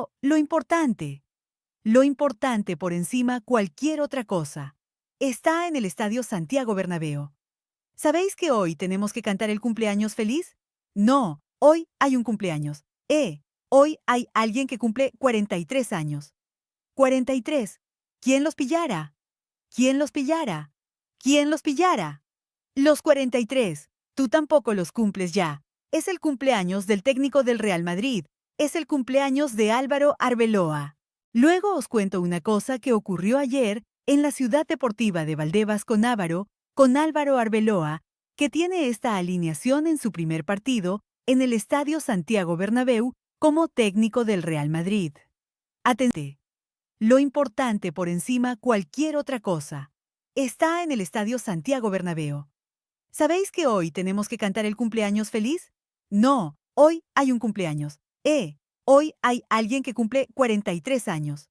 Pero lo importante por encima cualquier otra cosa, está en el Estadio Santiago Bernabéu. ¿Sabéis que hoy tenemos que cantar el cumpleaños feliz? No, hoy hay un cumpleaños. Hoy hay alguien que cumple 43 años. 43. ¿Quién los pillara? ¿Quién los pillara? ¿Quién los pillara? Los 43. Tú tampoco los cumples ya. Es el cumpleaños del técnico del Real Madrid. Es el cumpleaños de Álvaro Arbeloa. Luego os cuento una cosa que ocurrió ayer en la ciudad deportiva de Valdebebas con Álvaro Arbeloa, que tiene esta alineación en su primer partido en el Estadio Santiago Bernabéu como técnico del Real Madrid. Atención. Lo importante por encima cualquier otra cosa, está en el Estadio Santiago Bernabéu. ¿Sabéis que hoy tenemos que cantar el cumpleaños feliz? No, hoy hay un cumpleaños. Hoy hay alguien que cumple 43 años.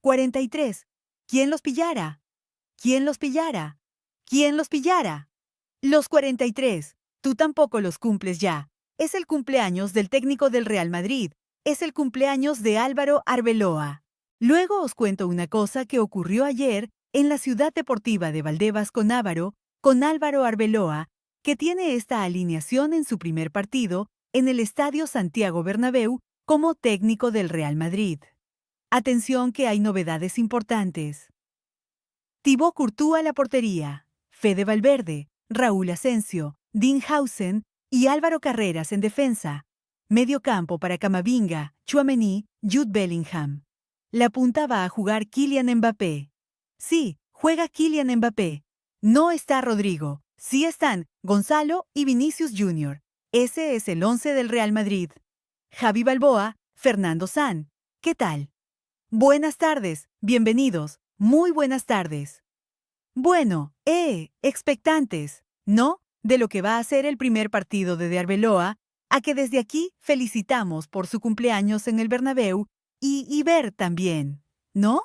43. ¿Quién los pillara? ¿Quién los pillara? ¿Quién los pillara? Los 43. Tú tampoco los cumples ya. Es el cumpleaños del técnico del Real Madrid. Es el cumpleaños de Álvaro Arbeloa. Luego os cuento una cosa que ocurrió ayer en la ciudad deportiva de Valdebebas con Álvaro Arbeloa, que tiene esta alineación en su primer partido en el Estadio Santiago Bernabéu como técnico del Real Madrid. Atención que hay novedades importantes. Thibaut Courtois a la portería, Fede Valverde, Raúl Asensio, Dean Howson y Álvaro Carreras en defensa. Medio campo para Camavinga, Tchouaméni, Jude Bellingham. La punta va a jugar Kylian Mbappé. Sí, juega Kylian Mbappé. No está Rodrigo. Sí están Gonzalo y Vinicius Jr. Ese es el 11 del Real Madrid. Javi Balboa, Fernando San. ¿Qué tal? Buenas tardes, bienvenidos. Muy buenas tardes. Bueno, expectantes, ¿no? De lo que va a ser el primer partido de Arbeloa, a que desde aquí felicitamos por su cumpleaños en el Bernabéu y ver también, ¿no?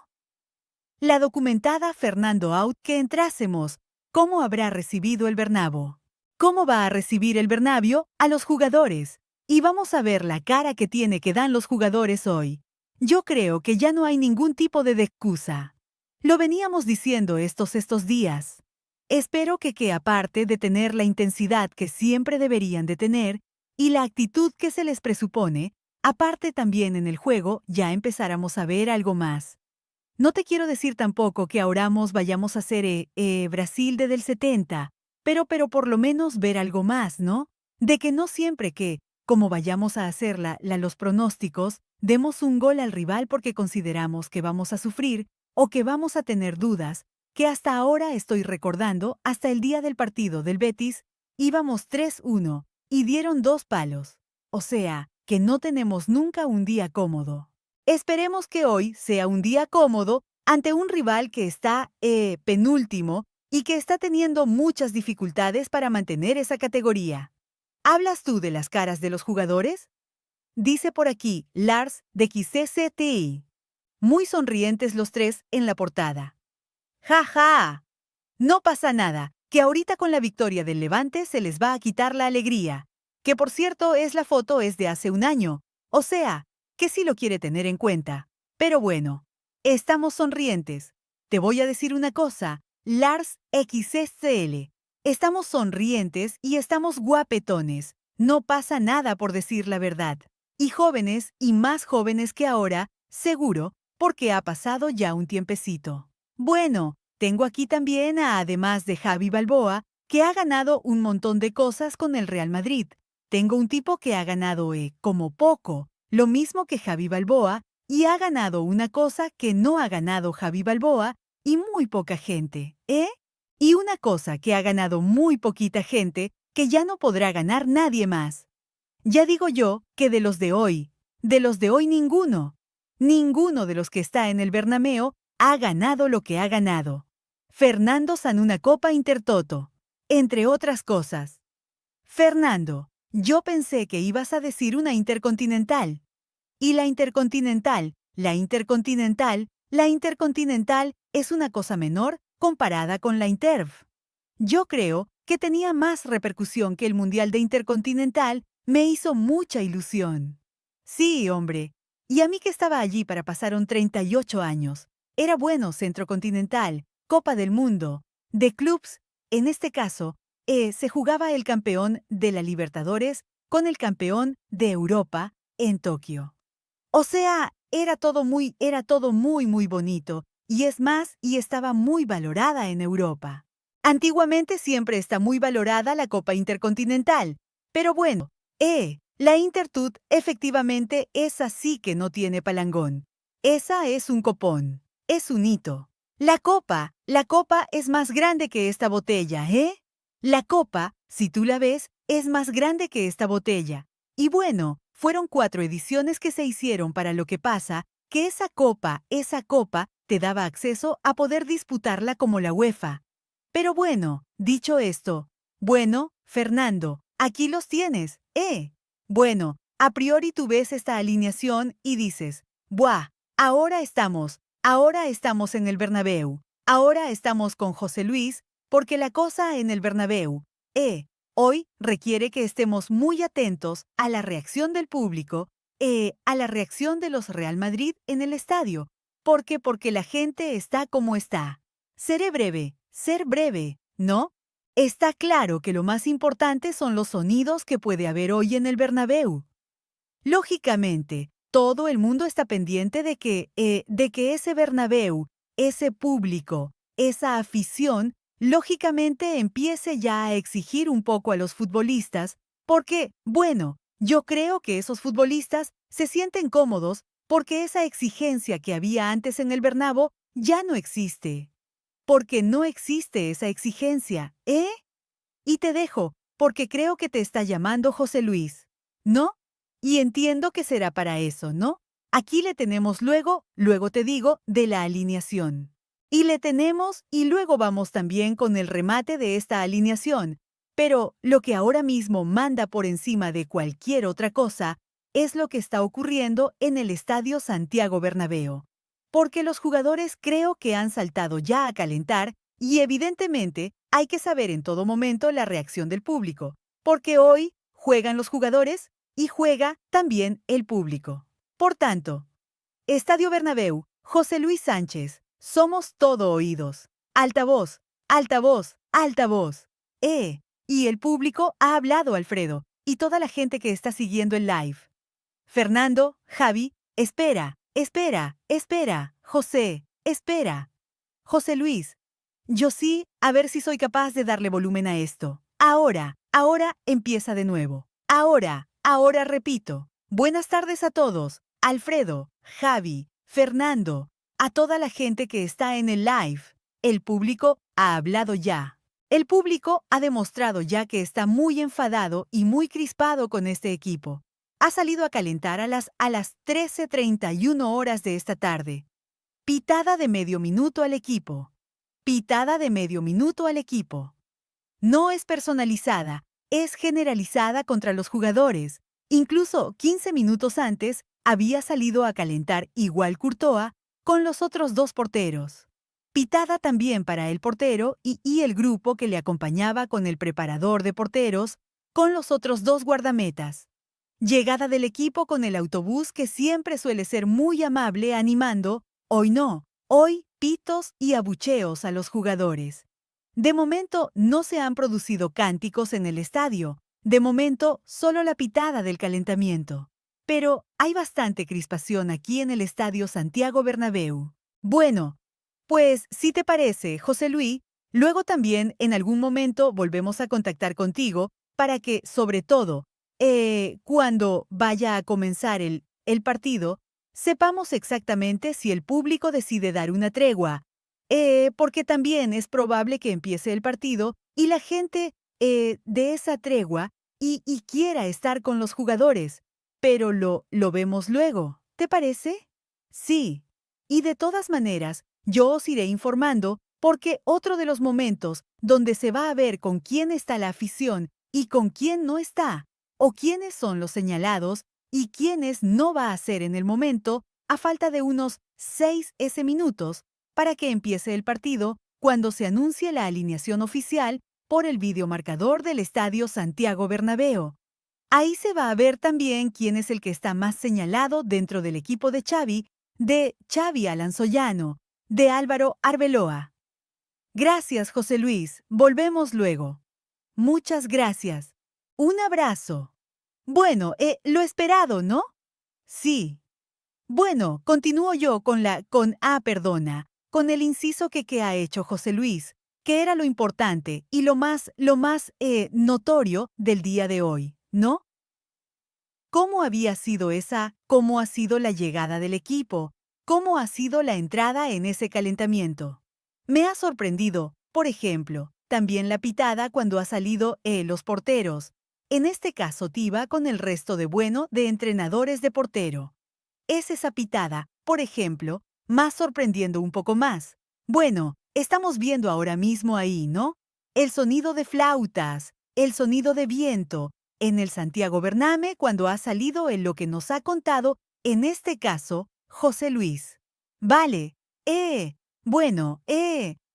La documentada Fernando Out que entrásemos, ¿cómo habrá recibido el Bernabéu? ¿Cómo va a recibir el Bernabéu a los jugadores? Y vamos a ver la cara que tiene que dan los jugadores hoy. Yo creo que ya no hay ningún tipo de excusa. Lo veníamos diciendo estos días. Espero que aparte de tener la intensidad que siempre deberían de tener y la actitud que se les presupone, aparte también en el juego ya empezáramos a ver algo más. No te quiero decir tampoco que ahora vayamos a hacer Brasil del 70, pero por lo menos ver algo más, ¿no? De que no siempre que, como vayamos a hacer los pronósticos, demos un gol al rival porque consideramos que vamos a sufrir o que vamos a tener dudas, que hasta ahora estoy recordando, hasta el día del partido del Betis, íbamos 3-1 y dieron 2 palos. O sea, que no tenemos nunca un día cómodo. Esperemos que hoy sea un día cómodo ante un rival que está penúltimo y que está teniendo muchas dificultades para mantener esa categoría. ¿Hablas tú de las caras de los jugadores? Dice por aquí Lars de XCCTI. Muy sonrientes los tres en la portada. ¡Ja, ja! No pasa nada, que ahorita con la victoria del Levante se les va a quitar la alegría. Que por cierto la foto es de hace un año. O sea, que sí lo quiere tener en cuenta. Pero bueno, estamos sonrientes. Te voy a decir una cosa, Lars XSL. Estamos sonrientes y estamos guapetones. No pasa nada por decir la verdad. Y jóvenes y más jóvenes que ahora, seguro, porque ha pasado ya un tiempecito. Bueno, tengo aquí también además de Javi Balboa, que ha ganado un montón de cosas con el Real Madrid. Tengo un tipo que ha ganado como poco, lo mismo que Javi Balboa, y ha ganado una cosa que no ha ganado Javi Balboa y muy poca gente, Y una cosa que ha ganado muy poquita gente que ya no podrá ganar nadie más. Ya digo yo que de los de hoy ninguno de los que está en el Bernabéu ha ganado lo que ha ganado. Fernando san una Copa Intertoto, entre otras cosas. Fernando, yo pensé que ibas a decir una Intercontinental. Y la Intercontinental es una cosa menor comparada con la Interv. Yo creo que tenía más repercusión que el Mundial de Intercontinental, me hizo mucha ilusión. Sí, hombre, Y a mí que estaba allí para pasaron 38 años. Era bueno Centro Continental, Copa del Mundo, de clubs. En este caso, se jugaba el campeón de la Libertadores con el campeón de Europa en Tokio. O sea, era todo muy, muy bonito. Y es más, y estaba muy valorada en Europa. Antiguamente siempre está muy valorada la Copa Intercontinental. Pero bueno, la Intertud efectivamente esa sí que no tiene palangón. Esa es un copón. Es un hito. La copa es más grande que esta botella, ¿eh? La copa, si tú la ves, es más grande que esta botella. Y bueno, fueron 4 ediciones que se hicieron para lo que pasa, que esa copa, te daba acceso a poder disputarla como la UEFA. Pero bueno, dicho esto, bueno, Fernando, aquí los tienes, ¿eh? Bueno, a priori tú ves esta alineación y dices, ¡buah! Ahora estamos en el Bernabéu, ahora estamos con José Luis, porque la cosa en el Bernabéu, hoy requiere que estemos muy atentos a la reacción del público, a la reacción de los Real Madrid en el estadio. Porque la gente está como está. Ser breve, ¿no? Está claro que lo más importante son los sonidos que puede haber hoy en el Bernabéu. Lógicamente, todo el mundo está pendiente de que ese Bernabéu, ese público, esa afición, lógicamente empiece ya a exigir un poco a los futbolistas, porque, bueno, yo creo que esos futbolistas se sienten cómodos porque esa exigencia que había antes en el Bernabéu ya no existe. Porque no existe esa exigencia, ¿eh? Y te dejo, porque creo que te está llamando José Luis, ¿no? Y entiendo que será para eso, ¿no? Aquí le tenemos luego te digo, de la alineación. Y le tenemos y luego vamos también con el remate de esta alineación. Pero lo que ahora mismo manda por encima de cualquier otra cosa es lo que está ocurriendo en el Estadio Santiago Bernabéu. Porque los jugadores creo que han saltado ya a calentar y evidentemente hay que saber en todo momento la reacción del público, porque hoy juegan los jugadores y juega también el público. Por tanto, Estadio Bernabéu, José Luis Sánchez, somos todo oídos. Altavoz, altavoz, altavoz. Y el público ha hablado, Alfredo, y toda la gente que está siguiendo el live. Fernando, Javi, espera. José, espera. José Luis, yo sí, a ver si soy capaz de darle volumen a esto. Ahora empieza de nuevo. Ahora repito. Buenas tardes a todos. Alfredo, Javi, Fernando, a toda la gente que está en el live. El público ha hablado ya. El público ha demostrado ya que está muy enfadado y muy crispado con este equipo. Ha salido a calentar a las 13:31 horas de esta tarde. Pitada de medio minuto al equipo. Pitada de medio minuto al equipo. No es personalizada, es generalizada contra los jugadores. Incluso 15 minutos antes había salido a calentar igual Courtois con los otros 2 porteros. Pitada también para el portero y el grupo que le acompañaba con el preparador de porteros, con los otros 2 guardametas. Llegada del equipo con el autobús que siempre suele ser muy amable animando, hoy no, hoy pitos y abucheos a los jugadores. De momento no se han producido cánticos en el estadio, de momento solo la pitada del calentamiento. Pero hay bastante crispación aquí en el Estadio Santiago Bernabéu. Bueno, pues si te parece, José Luis, luego también en algún momento volvemos a contactar contigo para que, sobre todo, cuando vaya a comenzar el partido, sepamos exactamente si el público decide dar una tregua, porque también es probable que empiece el partido y la gente de esa tregua y quiera estar con los jugadores, pero lo vemos luego, ¿te parece? Sí. Y de todas maneras, yo os iré informando porque otro de los momentos donde se va a ver con quién está la afición y con quién no está, o quiénes son los señalados y quiénes no va a ser en el momento, a falta de unos 6 minutos para que empiece el partido cuando se anuncie la alineación oficial por el videomarcador del Estadio Santiago Bernabéu. Ahí se va a ver también quién es el que está más señalado dentro del equipo de Xavi Alanzollano, de Álvaro Arbeloa. Gracias, José Luis. Volvemos luego. Muchas gracias. Un abrazo. Bueno, lo esperado, ¿no? Sí. Bueno, continúo yo perdona, con el inciso que ha hecho José Luis, que era lo importante y lo más notorio del día de hoy, ¿no? ¿Cómo ha sido la llegada del equipo? ¿Cómo ha sido la entrada en ese calentamiento? Me ha sorprendido, por ejemplo, también la pitada cuando ha salido los porteros. En este caso, Tiva con el resto de entrenadores de portero. Es esa pitada, por ejemplo, más sorprendiendo un poco más. Bueno, estamos viendo ahora mismo ahí, ¿no? El sonido de flautas, el sonido de viento, en el Santiago Bername cuando ha salido en lo que nos ha contado, en este caso, José Luis. Vale, bueno,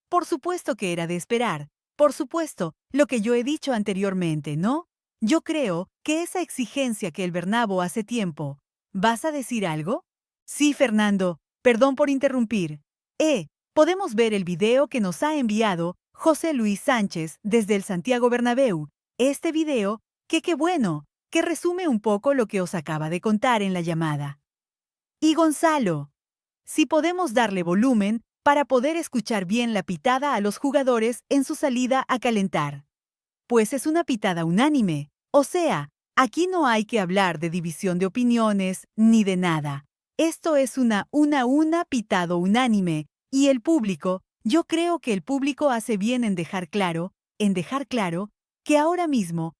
por supuesto que era de esperar. Por supuesto, lo que yo he dicho anteriormente, ¿no? Yo creo que esa exigencia que el Bernabéu hace tiempo. ¿Vas a decir algo? Sí, Fernando, perdón por interrumpir. Podemos ver el video que nos ha enviado José Luis Sánchez desde el Santiago Bernabéu. Este video qué bueno, que resume un poco lo que os acaba de contar en la llamada. Y Gonzalo, si podemos darle volumen para poder escuchar bien la pitada a los jugadores en su salida a calentar. Pues es una pitada unánime, o sea, aquí no hay que hablar de división de opiniones ni de nada. Esto es una pitado unánime, y el público, yo creo que el público hace bien en dejar claro que ahora mismo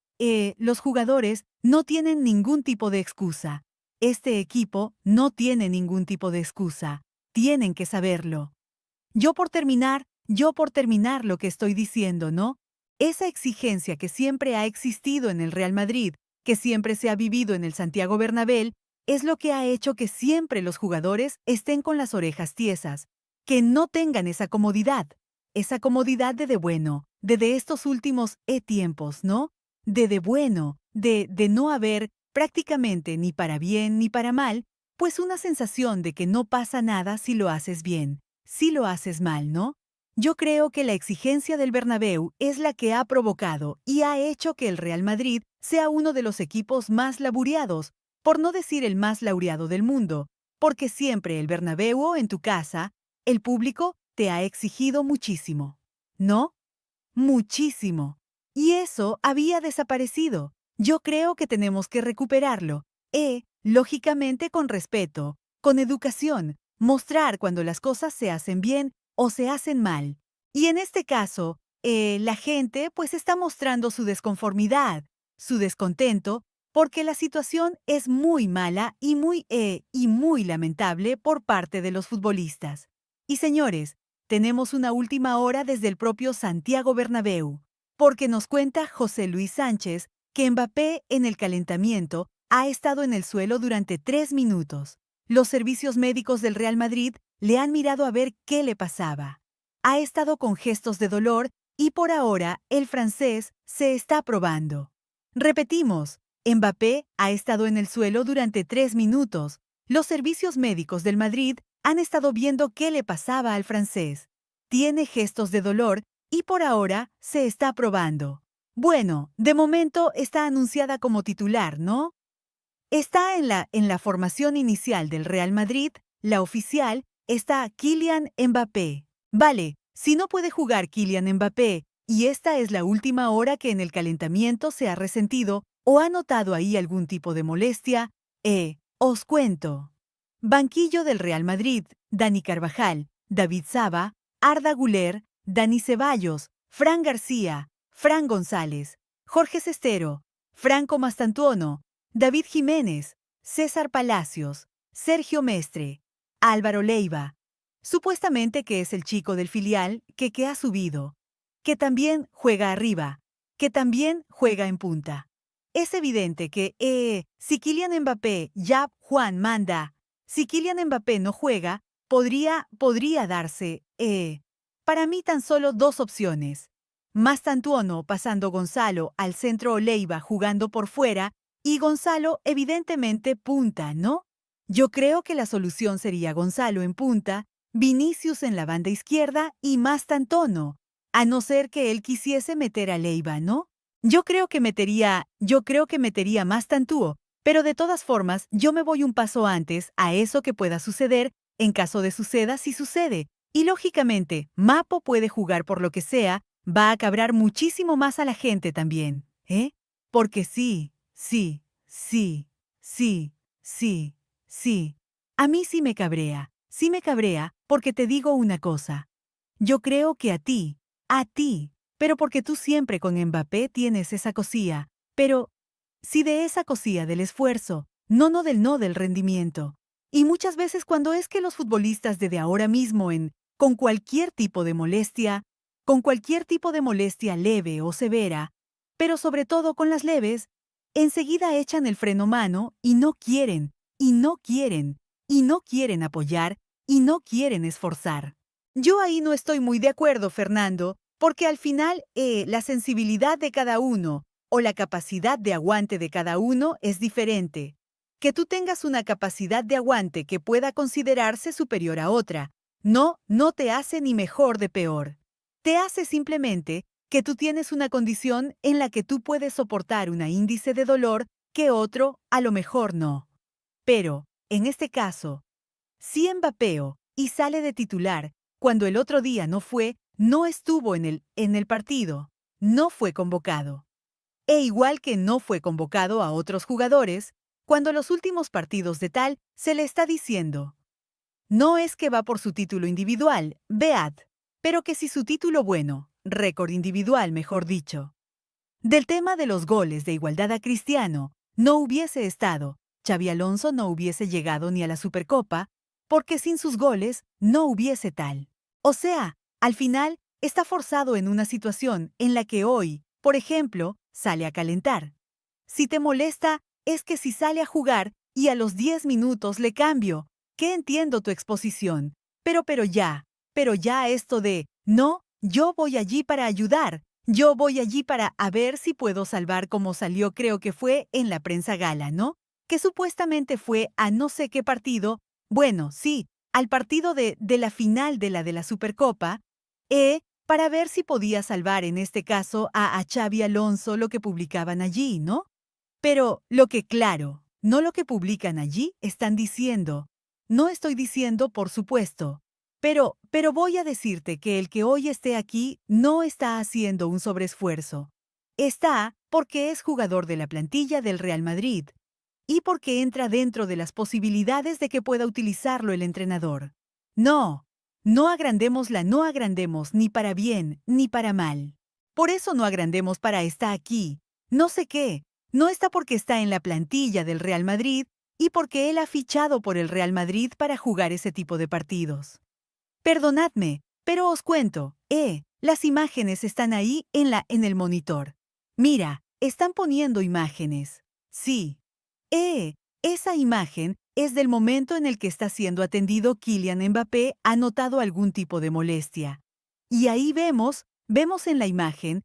los jugadores no tienen ningún tipo de excusa. Este equipo no tiene ningún tipo de excusa. Tienen que saberlo. Yo por terminar lo que estoy diciendo, ¿no? Esa exigencia que siempre ha existido en el Real Madrid, que siempre se ha vivido en el Santiago Bernabéu, es lo que ha hecho que siempre los jugadores estén con las orejas tiesas, que no tengan esa comodidad de bueno, de estos últimos tiempos, ¿no? De bueno, de no haber prácticamente ni para bien ni para mal, pues una sensación de que no pasa nada si lo haces bien, si lo haces mal, ¿no? Yo creo que la exigencia del Bernabéu es la que ha provocado y ha hecho que el Real Madrid sea uno de los equipos más laureados, por no decir el más laureado del mundo, porque siempre el Bernabéu o en tu casa, el público te ha exigido muchísimo. ¿No? Muchísimo. Y eso había desaparecido. Yo creo que tenemos que recuperarlo. Lógicamente con respeto, con educación, mostrar cuando las cosas se hacen bien o se hacen mal. Y en este caso, la gente pues está mostrando su desconformidad, su descontento, porque la situación es muy mala y muy lamentable por parte de los futbolistas. Y señores, tenemos una última hora desde el propio Santiago Bernabéu, porque nos cuenta José Luis Sánchez que Mbappé en el calentamiento ha estado en el suelo durante 3 minutos. Los servicios médicos del Real Madrid le han mirado a ver qué le pasaba. Ha estado con gestos de dolor y por ahora el francés se está probando. Repetimos, Mbappé ha estado en el suelo durante 3 minutos. Los servicios médicos del Madrid han estado viendo qué le pasaba al francés. Tiene gestos de dolor y por ahora se está probando. Bueno, de momento está anunciada como titular, ¿no? Está en la formación inicial del Real Madrid, la oficial, está Kylian Mbappé. Vale, si no puede jugar Kylian Mbappé y esta es la última hora que en el calentamiento se ha resentido o ha notado ahí algún tipo de molestia, os cuento. Banquillo del Real Madrid, Dani Carvajal, David Saba, Arda Güler, Dani Ceballos, Fran García, Fran González, Jorge Sestero, Franco Mastantuono, David Jiménez, César Palacios, Sergio Mestre, Álvaro Leiva, supuestamente que es el chico del filial que ha subido, que también juega arriba, que también juega en punta. Es evidente que, si Kylian Mbappé ya Juan manda, si Kylian Mbappé no juega, podría darse, para mí tan solo 2 opciones. Mastantuono pasando Gonzalo al centro o Leiva jugando por fuera Y Gonzalo, evidentemente, punta, ¿no? Yo creo que la solución sería Gonzalo en punta, Vinicius en la banda izquierda y Mastantuono, a no ser que él quisiese meter a Leiva, ¿no? Yo creo que metería Mastantuo, pero de todas formas, yo me voy un paso antes a eso que pueda suceder, en caso de suceda si sucede. Y lógicamente, Mapo puede jugar por lo que sea, va a cabrar muchísimo más a la gente también, ¿eh? Porque sí, sí, sí, sí, sí, sí. A mí sí me cabrea, porque te digo una cosa. Yo creo que a ti, pero porque tú siempre con Mbappé tienes esa cosilla, pero sí de esa cosilla del esfuerzo, no del rendimiento. Y muchas veces cuando es que los futbolistas desde ahora mismo con cualquier tipo de molestia leve o severa, pero sobre todo con las leves, enseguida echan el freno mano y no quieren, y no quieren, y no quieren apoyar, y no quieren esforzar. Yo ahí no estoy muy de acuerdo, Fernando, porque al final la sensibilidad de cada uno o la capacidad de aguante de cada uno es diferente. Que tú tengas una capacidad de aguante que pueda considerarse superior a otra, no te hace ni mejor de peor. Te hace simplemente que tú tienes una condición en la que tú puedes soportar un índice de dolor que otro a lo mejor no. Pero, en este caso, si Mbappé y sale de titular cuando el otro día no estuvo en el partido, no fue convocado. E igual que no fue convocado a otros jugadores, cuando los últimos partidos de tal se le está diciendo, no es que va por su título individual, Beat, pero que si su título bueno, récord individual mejor dicho. Del tema de los goles de igualdad a Cristiano, no hubiese estado, Xabi Alonso no hubiese llegado ni a la Supercopa, porque sin sus goles no hubiese tal. O sea, al final, está forzado en una situación en la que hoy, por ejemplo, sale a calentar. Si te molesta, es que si sale a jugar y a los 10 minutos le cambio, que entiendo tu exposición, pero ya esto de, no, yo voy allí para ayudar, yo voy allí para a ver si puedo salvar como salió, creo que fue en la prensa gala, ¿no? Que supuestamente fue a no sé qué partido, bueno, sí, al partido de la final de la Supercopa, para ver si podía salvar en este caso a Xabi Alonso lo que publicaban allí, ¿no? Pero lo que claro, no lo que publican allí, están diciendo. No estoy diciendo, por supuesto. Pero voy a decirte que el que hoy esté aquí no está haciendo un sobreesfuerzo. Está porque es jugador de la plantilla del Real Madrid y porque entra dentro de las posibilidades de que pueda utilizarlo el entrenador. No, no agrandemos ni para bien ni para mal. Por eso no agrandemos para está aquí, no sé qué, no está porque está en la plantilla del Real Madrid y porque él ha fichado por el Real Madrid para jugar ese tipo de partidos. Perdonadme, pero os cuento, las imágenes están ahí en el monitor. Mira, están poniendo imágenes. Sí. Esa imagen es del momento en el que está siendo atendido Kylian Mbappé ha notado algún tipo de molestia. Y ahí vemos en la imagen,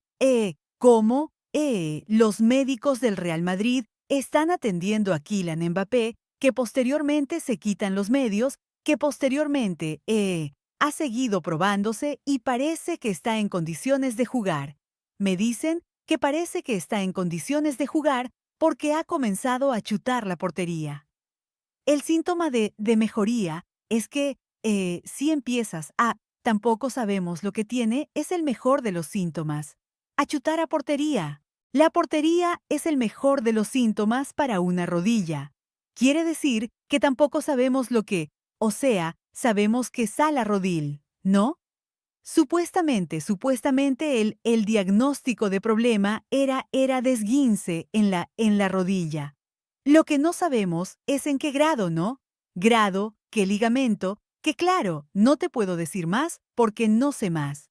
cómo, los médicos del Real Madrid están atendiendo a Kylian Mbappé, que posteriormente se quitan los medios, que posteriormente, ha seguido probándose y parece que está en condiciones de jugar. Me dicen que parece que está en condiciones de jugar porque ha comenzado a chutar la portería. El síntoma de mejoría es que si empiezas tampoco sabemos lo que tiene, es el mejor de los síntomas. A chutar a portería. La portería es el mejor de los síntomas para una rodilla. Quiere decir que tampoco sabemos lo que, o sea, sabemos que sala rodil, ¿no? Supuestamente el diagnóstico de problema era desguince en la rodilla. Lo que no sabemos es en qué grado, ¿no? Grado, qué ligamento, que claro, no te puedo decir más porque no sé más.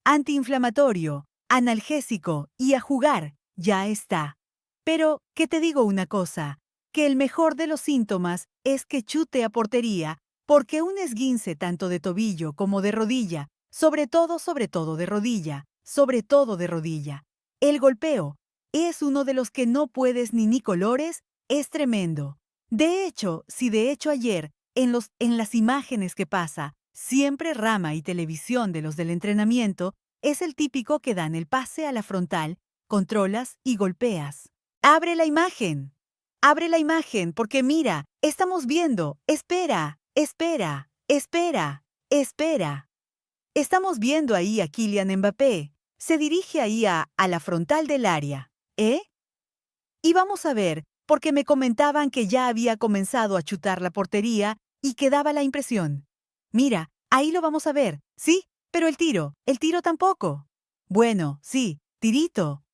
Antiinflamatorio, analgésico y a jugar, ya está. Pero, que te digo una cosa, que el mejor de los síntomas es que chute a portería, porque un esguince tanto de tobillo como de rodilla, sobre todo de rodilla, el golpeo, es uno de los que no puedes ni colores, es tremendo. De hecho, ayer, en las imágenes que pasa, siempre Rama y Televisión de los del entrenamiento, es el típico que dan el pase a la frontal, controlas y golpeas. ¡Abre la imagen! ¡Abre la imagen! Porque mira, estamos viendo. Espera, espera, espera, espera. Estamos viendo ahí a Kylian Mbappé. Se dirige ahí a la frontal del área. ¿Eh? Y vamos a ver, porque me comentaban que ya había comenzado a chutar la portería y que daba la impresión. Mira, ahí lo vamos a ver. Sí, pero el tiro tampoco. Bueno, sí, tirito.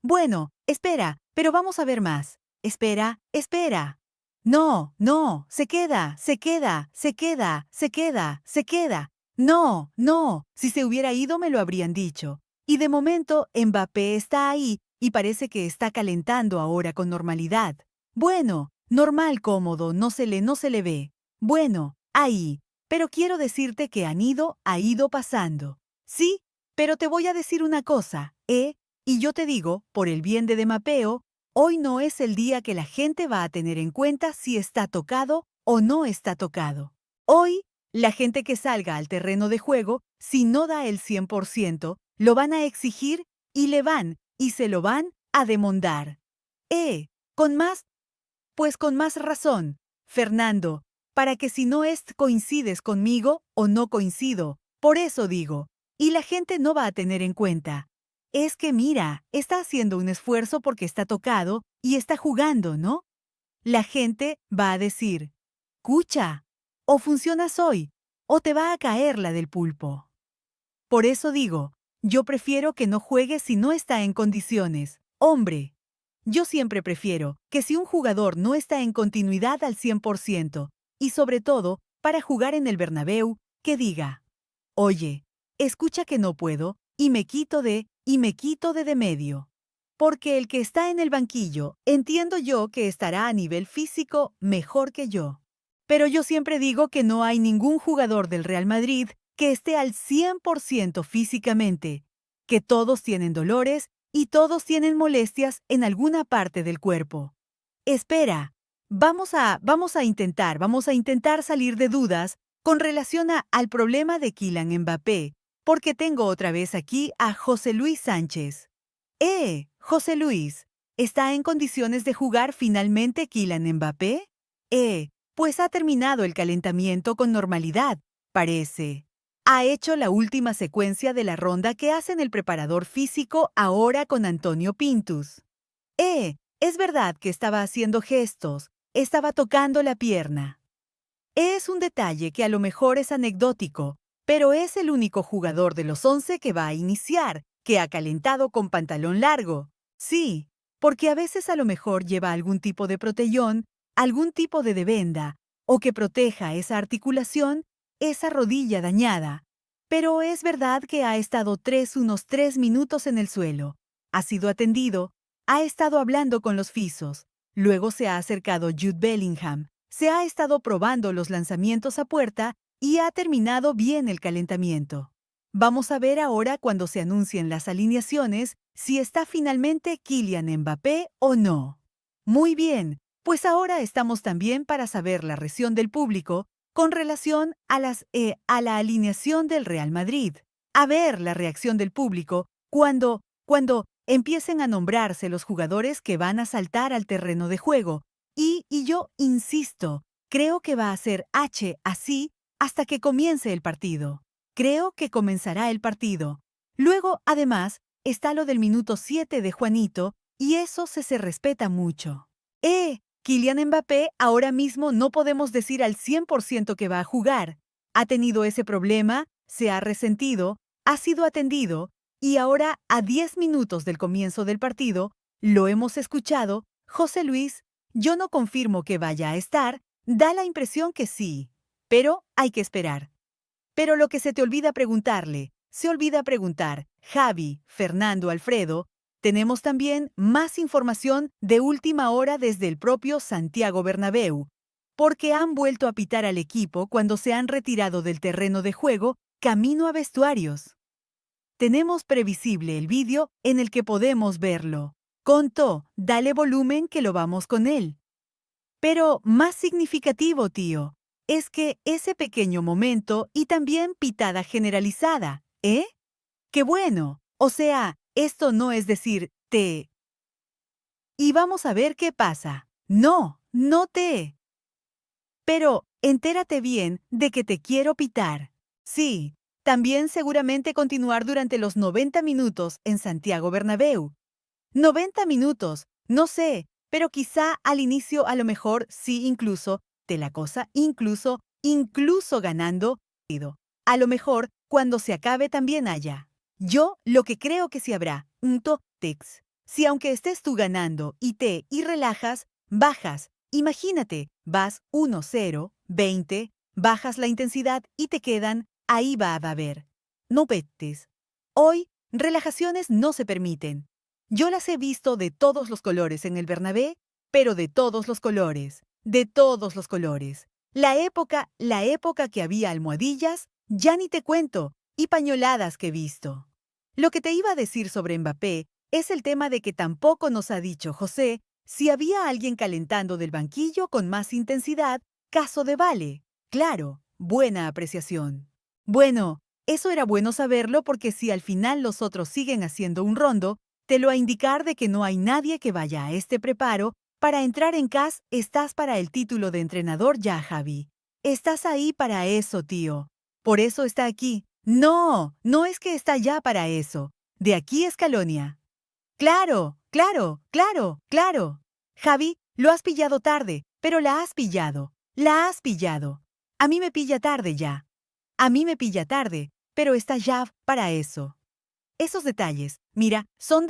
Bueno, espera, pero vamos a ver más. Espera, espera. No, no, se queda, se queda, se queda, se queda, se queda. No, no, si se hubiera ido me lo habrían dicho. Y de momento Mbappé está ahí y parece que está calentando ahora con normalidad. Bueno, normal, cómodo, no se le ve. Bueno, ahí. Pero quiero decirte que ha ido pasando. Sí, pero te voy a decir una cosa, ¿eh? Y yo te digo, por el bien de Demapeo, hoy no es el día que la gente va a tener en cuenta si está tocado o no está tocado. Hoy, la gente que salga al terreno de juego, si no da el 100%, lo van a exigir y se lo van a demandar. Con más, pues con más razón, Fernando, para que si no coincides conmigo o no coincido, por eso digo, y la gente no va a tener en cuenta. Es que mira, está haciendo un esfuerzo porque está tocado y está jugando, ¿no? La gente va a decir, «Cucha, o funcionas hoy, o te va a caer la del pulpo». Por eso digo, yo prefiero que no juegue si no está en condiciones. Hombre, yo siempre prefiero que si un jugador no está en continuidad al 100%, y sobre todo, para jugar en el Bernabéu, que diga, «Oye, escucha que no puedo, y me quito de medio». Porque el que está en el banquillo, entiendo yo que estará a nivel físico mejor que yo. Pero yo siempre digo que no hay ningún jugador del Real Madrid que esté al 100% físicamente, que todos tienen dolores y todos tienen molestias en alguna parte del cuerpo. Espera, vamos a intentar salir de dudas con relación al problema de Kylian Mbappé, porque tengo otra vez aquí a José Luis Sánchez. José Luis, ¿está en condiciones de jugar finalmente Kylian Mbappé? Pues ha terminado el calentamiento con normalidad, parece. Ha hecho la última secuencia de la ronda que hacen el preparador físico ahora con Antonio Pintus. Es verdad que estaba haciendo gestos, estaba tocando la pierna. Es un detalle que a lo mejor es anecdótico, pero es el único jugador de los 11 que va a iniciar, que ha calentado con pantalón largo. Sí, porque a veces a lo mejor lleva algún tipo de protellón, algún tipo de venda, o que proteja esa articulación, esa rodilla dañada. Pero es verdad que ha estado unos 3 minutos en el suelo. Ha sido atendido, ha estado hablando con los fisos. Luego se ha acercado Jude Bellingham, se ha estado probando los lanzamientos a puerta y ha terminado bien el calentamiento. Vamos a ver ahora cuando se anuncien las alineaciones si está finalmente Kylian Mbappé o no. Muy bien, pues ahora estamos también para saber la reacción del público con relación a la alineación del Real Madrid. A ver la reacción del público cuando empiecen a nombrarse los jugadores que van a saltar al terreno de juego. Y yo insisto, creo que va a ser así hasta que comience el partido. Creo que comenzará el partido. Luego, además, está lo del minuto 7 de Juanito, y eso se respeta mucho. Kylian Mbappé ahora mismo no podemos decir al 100% que va a jugar. Ha tenido ese problema, se ha resentido, ha sido atendido, y ahora, a 10 minutos del comienzo del partido, lo hemos escuchado, José Luis, yo no confirmo que vaya a estar, da la impresión que sí, pero hay que esperar. Pero lo que se olvida preguntar, Javi, Fernando, Alfredo, tenemos también más información de última hora desde el propio Santiago Bernabéu, porque han vuelto a pitar al equipo cuando se han retirado del terreno de juego camino a vestuarios. Tenemos previsible el vídeo en el que podemos verlo. Contó, dale volumen que lo vamos con él. Pero más significativo, tío, es que ese pequeño momento y también pitada generalizada, ¿eh? ¡Qué bueno! O sea, esto no es decir te. Y vamos a ver qué pasa. No, no te. Pero entérate bien de que te quiero pitar. Sí, también seguramente continuar durante los 90 minutos en Santiago Bernabéu. 90 minutos, no sé, pero quizá al inicio a lo mejor sí incluso, de la cosa incluso ganando, a lo mejor cuando se acabe también haya. Yo lo que creo que sí habrá, un top tex. Si aunque estés tú ganando y relajas, bajas. Imagínate, vas 1-0, 20, bajas la intensidad y te quedan, ahí va a haber. No petes. Hoy, relajaciones no se permiten. Yo las he visto de todos los colores en el Bernabé, pero de todos los colores, de todos los colores. La época que había almohadillas, ya ni te cuento, y pañoladas que he visto. Lo que te iba a decir sobre Mbappé es el tema de que tampoco nos ha dicho José si había alguien calentando del banquillo con más intensidad, caso de Vale. Claro, buena apreciación. Bueno, eso era bueno saberlo porque si al final los otros siguen haciendo un rondo, te lo a indicar de que no hay nadie que vaya a este preparo. Para entrar en CAS estás para el título de entrenador ya, Javi. Estás ahí para eso, tío. Por eso está aquí. No, no es que está ya para eso. De aquí es Calonia. Claro, claro, claro, claro. Javi, lo has pillado tarde, pero la has pillado. La has pillado. A mí me pilla tarde ya. A mí me pilla tarde, pero está ya para eso. Esos detalles, mira, son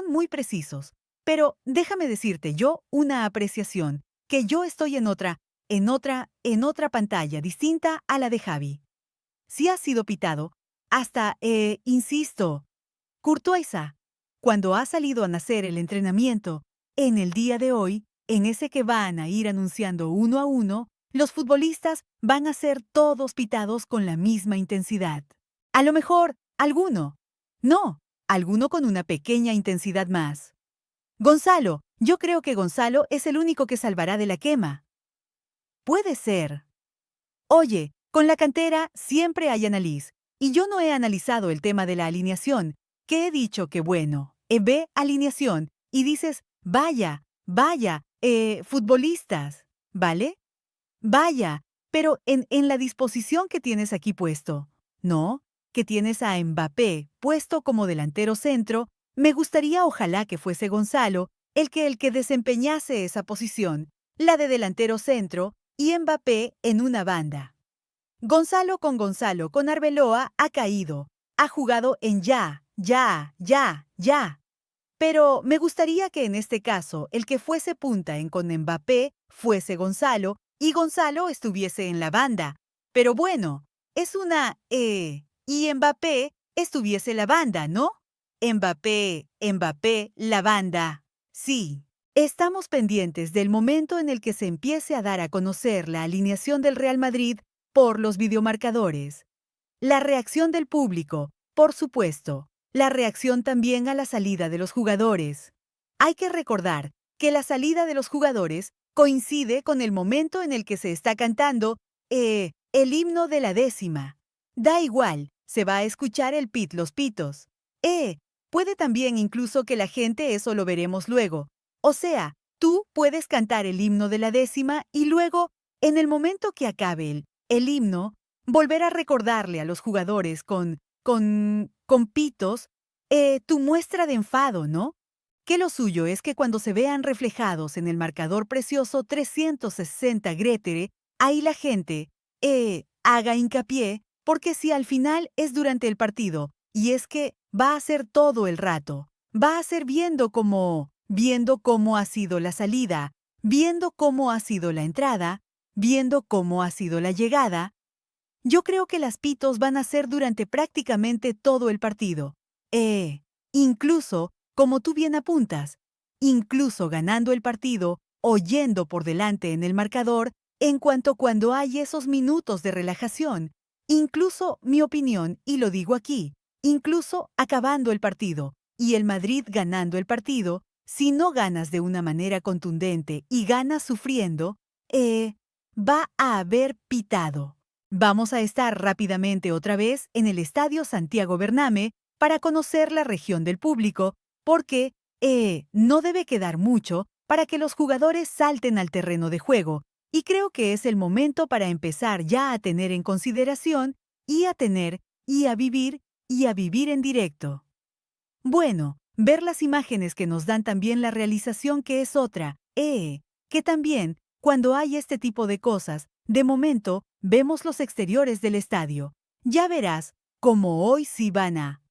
muy precisos. Pero déjame decirte yo una apreciación, que yo estoy en otra pantalla distinta a la de Javi. Si has sido pitado, hasta, insisto, Courtoisa, cuando ha salido a nacer el entrenamiento, en el día de hoy, en ese que van a ir anunciando uno a uno, los futbolistas van a ser todos pitados con la misma intensidad. A lo mejor, alguno con una pequeña intensidad más. Gonzalo, yo creo que Gonzalo es el único que salvará de la quema. Puede ser. Oye, con la cantera siempre hay análisis, y yo no he analizado el tema de la alineación, que he dicho que bueno, ve alineación, y dices, vaya, vaya, futbolistas, ¿vale? Vaya, pero en la disposición que tienes aquí puesto, ¿no? Que tienes a Mbappé puesto como delantero centro, me gustaría ojalá que fuese Gonzalo el que desempeñase esa posición, la de delantero centro, y Mbappé en una banda. Gonzalo con Arbeloa ha caído, ha jugado en ya. Pero me gustaría que en este caso el que fuese punta en con Mbappé fuese Gonzalo y Gonzalo estuviese en la banda. Pero bueno, es y Mbappé estuviese la banda, ¿no? Mbappé, la banda. Sí. Estamos pendientes del momento en el que se empiece a dar a conocer la alineación del Real Madrid por los videomarcadores. La reacción del público, por supuesto. La reacción también a la salida de los jugadores. Hay que recordar que la salida de los jugadores coincide con el momento en el que se está cantando el himno de la 10ª. Da igual, se va a escuchar el los pitos. Puede también incluso que la gente eso lo veremos luego. O sea, tú puedes cantar el himno de la 10ª y luego, en el momento que acabe el himno, volver a recordarle a los jugadores con pitos, tu muestra de enfado, ¿no? Que lo suyo es que cuando se vean reflejados en el marcador precioso 360 Gretere, ahí la gente, haga hincapié, porque si al final es durante el partido, y es que va a ser todo el rato, va a ser viendo cómo ha sido la salida, viendo cómo ha sido la entrada, viendo cómo ha sido la llegada. Yo creo que las pitos van a ser durante prácticamente todo el partido. Incluso, como tú bien apuntas, incluso ganando el partido o yendo por delante en el marcador, en cuanto cuando hay esos minutos de relajación, incluso mi opinión, y lo digo aquí, incluso acabando el partido, y el Madrid ganando el partido, si no ganas de una manera contundente y ganas sufriendo, va a haber pitado. Vamos a estar rápidamente otra vez en el Estadio Santiago Bernabéu para conocer la región del público, porque, no debe quedar mucho para que los jugadores salten al terreno de juego, y creo que es el momento para empezar ya a tener en consideración y a tener y a vivir en directo. Bueno, ver las imágenes que nos dan también la realización que es otra, que también, cuando hay este tipo de cosas, de momento, vemos los exteriores del estadio. Ya verás, como hoy sí van a.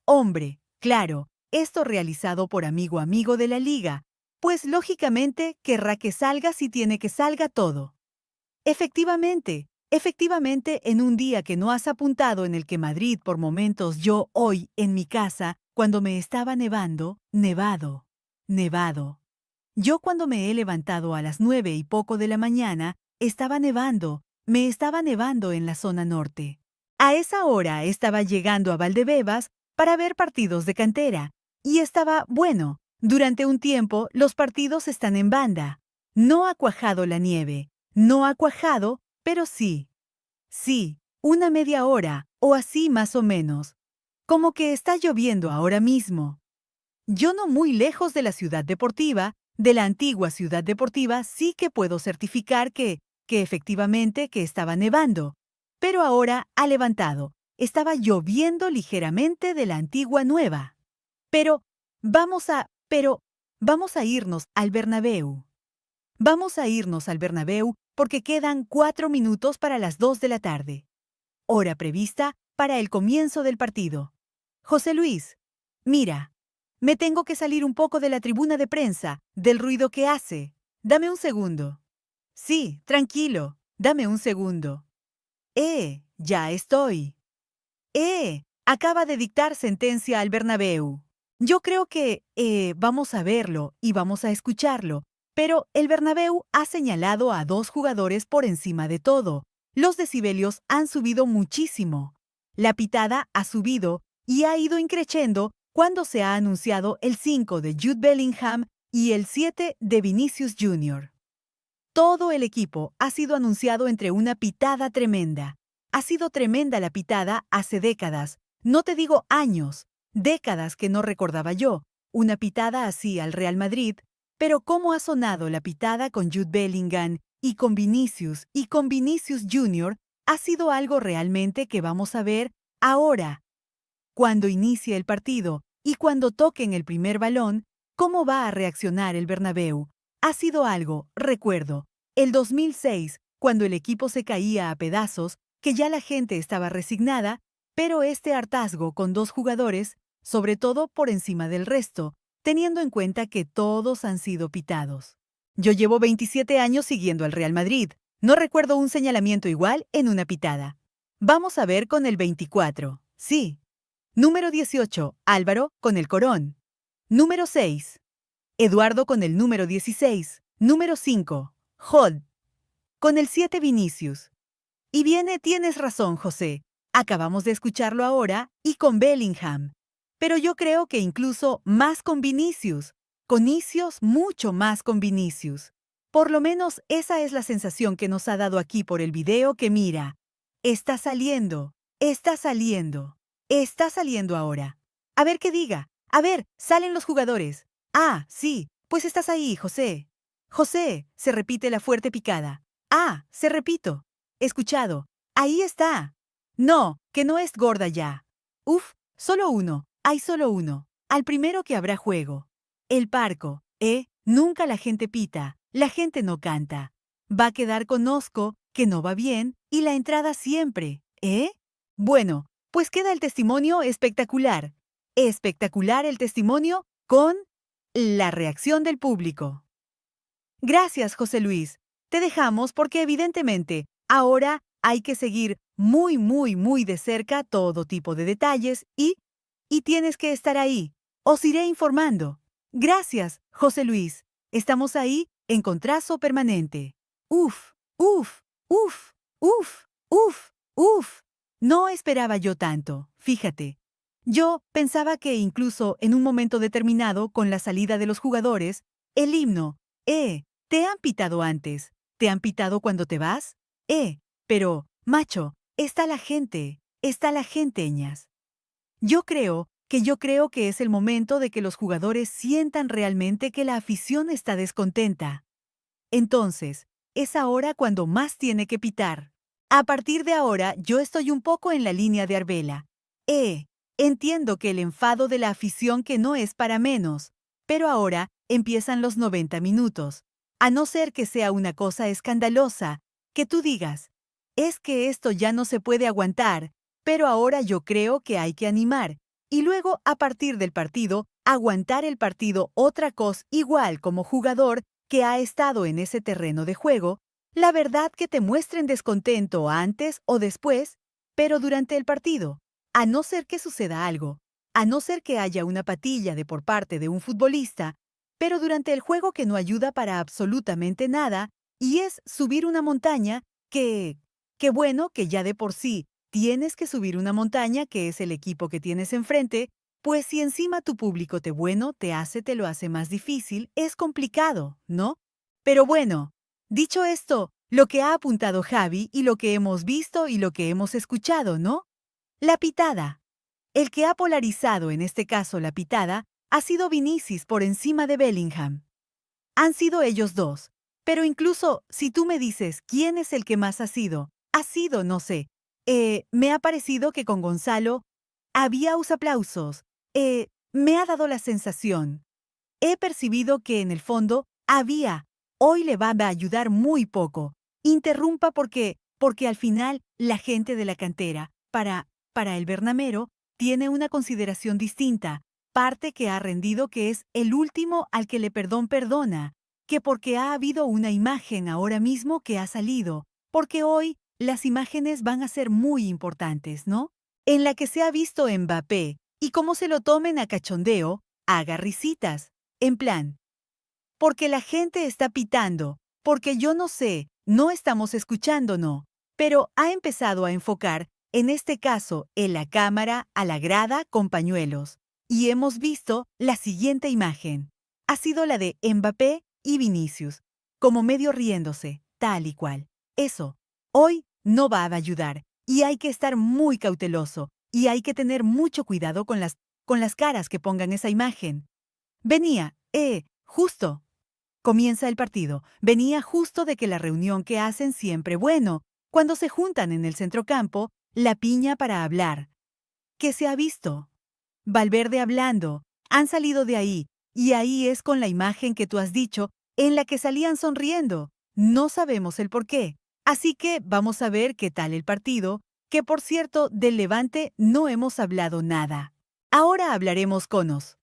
Hombre, claro, esto realizado por amigo de la liga, pues lógicamente querrá que salga si tiene que salga todo. Efectivamente, en un día que no has apuntado en el que Madrid por momentos yo hoy en mi casa, cuando me estaba nevado. Yo cuando me he levantado a las 9 y poco de la mañana, estaba nevando, me estaba nevando en la zona norte. A esa hora estaba llegando a Valdebebas para ver partidos de cantera, y estaba, bueno, durante un tiempo los partidos están en banda. No ha cuajado la nieve, no ha cuajado, pero sí. Sí, una media hora, o así más o menos. Como que está lloviendo ahora mismo. Yo no muy lejos de la ciudad deportiva, de la antigua ciudad deportiva, sí que puedo certificar que efectivamente que estaba nevando. Pero ahora ha levantado. Estaba lloviendo ligeramente de la antigua nueva. Pero vamos a irnos al Bernabéu. Vamos a irnos al Bernabéu porque quedan 4 minutos para las 2 de la tarde. Hora prevista para el comienzo del partido. José Luis, mira, me tengo que salir un poco de la tribuna de prensa, del ruido que hace. Dame un segundo. Sí, tranquilo, dame un segundo. Ya estoy. Acaba de dictar sentencia al Bernabéu. Yo creo que, vamos a verlo y vamos a escucharlo, pero el Bernabéu ha señalado a 2 jugadores por encima de todo. Los decibelios han subido muchísimo. La pitada ha subido y ha ido increciendo cuando se ha anunciado el 5 de Jude Bellingham y el 7 de Vinicius Jr. Todo el equipo ha sido anunciado entre una pitada tremenda. Ha sido tremenda la pitada hace décadas, no te digo años, décadas que no recordaba yo, una pitada así al Real Madrid, pero cómo ha sonado la pitada con Jude Bellingham y con Vinicius Jr. ha sido algo realmente que vamos a ver ahora. Cuando inicie el partido y cuando toquen el primer balón, ¿cómo va a reaccionar el Bernabéu? Ha sido algo, recuerdo, el 2006, cuando el equipo se caía a pedazos, que ya la gente estaba resignada, pero este hartazgo con 2 jugadores, sobre todo por encima del resto, teniendo en cuenta que todos han sido pitados. Yo llevo 27 años siguiendo al Real Madrid. No recuerdo un señalamiento igual en una pitada. Vamos a ver con el 24. Sí. Número 18, Álvaro con el corón. Número 6, Eduardo con el número 16. Número 5, Holt. Con el 7, Vinicius. Y viene, tienes razón, José. Acabamos de escucharlo ahora y con Bellingham. Pero yo creo que incluso más con Vinicius. Mucho más con Vinicius. Por lo menos esa es la sensación que nos ha dado aquí por el video que mira. Está saliendo, está saliendo, está saliendo ahora. A ver qué diga. A ver, salen los jugadores. Ah, sí, pues estás ahí, José. José, se repite la fuerte picada. Ah, se repito. Escuchado. Ahí está. No, que no es gorda ya. Uf, solo uno. Hay solo uno. Al primero que habrá juego. El parco. Nunca la gente pita. La gente no canta. Va a quedar con Osco, que no va bien, y la entrada siempre. Bueno, pues queda el testimonio espectacular. Espectacular el testimonio con la reacción del público. Gracias, José Luis. Te dejamos porque evidentemente ahora hay que seguir muy de cerca todo tipo de detalles y tienes que estar ahí. Os iré informando. Gracias, José Luis. Estamos ahí en contrazo permanente. Uf, uf, uf, uf, uf, uf. No esperaba yo tanto, fíjate. Yo pensaba que incluso en un momento determinado, con la salida de los jugadores, el himno, ¿te han pitado antes? ¿Te han pitado cuando te vas? Pero, macho, está la gente, ñas. Yo creo que es el momento de que los jugadores sientan realmente que la afición está descontenta. Entonces, es ahora cuando más tiene que pitar. A partir de ahora, yo estoy un poco en la línea de Arbela. Entiendo que el enfado de la afición que no es para menos, pero ahora empiezan los 90 minutos. A no ser que sea una cosa escandalosa, que tú digas, es que esto ya no se puede aguantar, pero ahora yo creo que hay que animar. Y luego, a partir del partido, aguantar el partido otra cosa igual como jugador que ha estado en ese terreno de juego, la verdad que te muestren descontento antes o después, pero durante el partido, a no ser que suceda algo, a no ser que haya una patilla de por parte de un futbolista, pero durante el juego que no ayuda para absolutamente nada, y es subir una montaña que bueno, que ya de por sí tienes que subir una montaña que es el equipo que tienes enfrente, pues si encima tu público te lo hace más difícil, es complicado, ¿no? Pero bueno, dicho esto, lo que ha apuntado Javi y lo que hemos visto y lo que hemos escuchado, ¿no? La pitada. El que ha polarizado en este caso la pitada ha sido Vinicius por encima de Bellingham. Han sido ellos dos. Pero incluso si tú me dices quién es el que más ha sido, no sé. Me ha parecido que con Gonzalo había aplausos. Me ha dado la sensación. He percibido que en el fondo había. Hoy le va a ayudar muy poco. Interrumpa porque al final la gente de la cantera, para el Bernamero, tiene una consideración distinta. Parte que ha rendido que es el último al que le perdona. Que porque ha habido una imagen ahora mismo que ha salido. Porque hoy las imágenes van a ser muy importantes, ¿no? En la que se ha visto Mbappé, y cómo se lo tomen a cachondeo, haga risitas. En plan, porque la gente está pitando, porque yo no sé, no estamos escuchando, no. Pero ha empezado a enfocar, en este caso, en la cámara a la grada con pañuelos. Y hemos visto la siguiente imagen. Ha sido la de Mbappé y Vinicius, como medio riéndose, tal y cual. Eso, hoy no va a ayudar, y hay que estar muy cauteloso, y hay que tener mucho cuidado con las caras que pongan esa imagen. Venía, justo. Comienza el partido. Venía justo de que la reunión que hacen siempre, bueno, cuando se juntan en el centrocampo, la piña para hablar. ¿Qué se ha visto? Valverde hablando. Han salido de ahí, y ahí es con la imagen que tú has dicho, en la que salían sonriendo. No sabemos el por qué. Así que vamos a ver qué tal el partido, que por cierto, del Levante no hemos hablado nada. Ahora hablaremos conos.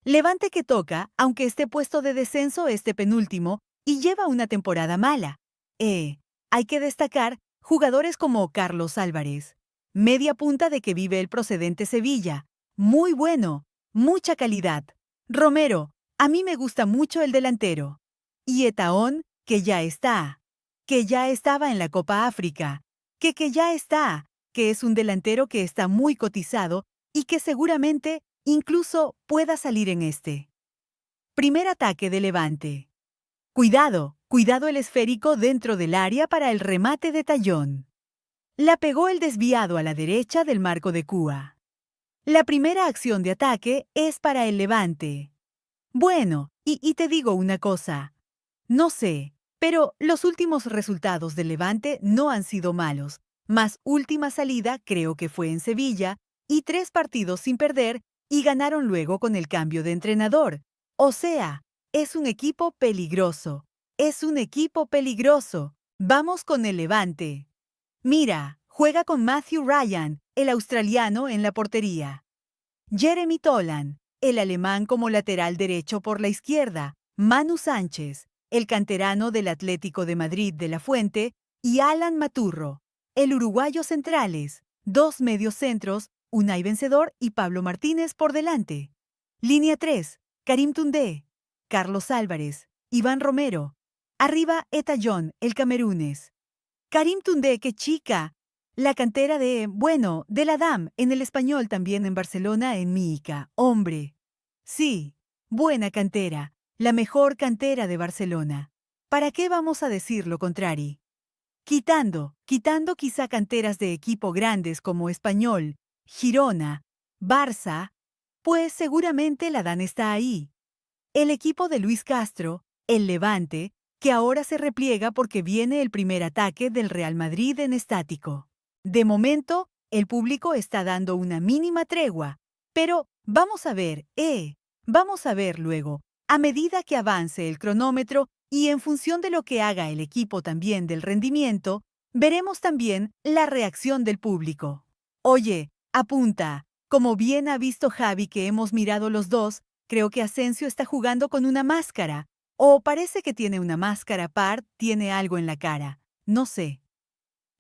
Levante que toca, aunque esté puesto de descenso este penúltimo, y lleva una temporada mala. Hay que destacar jugadores como Carlos Álvarez, media punta de que vive el procedente Sevilla. Muy bueno, mucha calidad. Romero, a mí me gusta mucho el delantero. Y Etaón, que ya estaba en la Copa África, que ya está, que es un delantero que está muy cotizado y que seguramente incluso pueda salir en este. Primer ataque de Levante. Cuidado el esférico dentro del área para el remate de Tallón. La pegó el desviado a la derecha del marco de Cúa. La primera acción de ataque es para el Levante. Bueno, y te digo una cosa. No sé, pero los últimos resultados del Levante no han sido malos. Más última salida creo que fue en Sevilla, y 3 partidos sin perder, y ganaron luego con el cambio de entrenador. O sea, es un equipo peligroso. Es un equipo peligroso. Vamos con el Levante. Mira, juega con Matthew Ryan, el australiano, en la portería. Jeremy Tolan, el alemán como lateral derecho por la izquierda. Manu Sánchez, el canterano del Atlético de Madrid de la Fuente, y Alan Maturro, el uruguayo centrales. 2 mediocentros, Unai Vencedor y Pablo Martínez por delante. Línea 3, Karim Toundé, Carlos Álvarez, Iván Romero. Arriba Eta John, el camerunes. Karim Toundé, que chica. La cantera de la DAM, en el español también en Barcelona, en Míica. Hombre. Sí, buena cantera, la mejor cantera de Barcelona. ¿Para qué vamos a decir lo contrario? Quitando quizá canteras de equipo grandes como Español, Girona, Barça, pues seguramente la DAN está ahí. El equipo de Luis Castro, el Levante, que ahora se repliega porque viene el primer ataque del Real Madrid en estático. De momento, el público está dando una mínima tregua, pero vamos a ver luego, a medida que avance el cronómetro y en función de lo que haga el equipo también del rendimiento, veremos también la reacción del público. Oye, apunta, como bien ha visto Javi que hemos mirado los dos, creo que Asensio está jugando con una máscara, o parece que tiene una máscara tiene algo en la cara, no sé.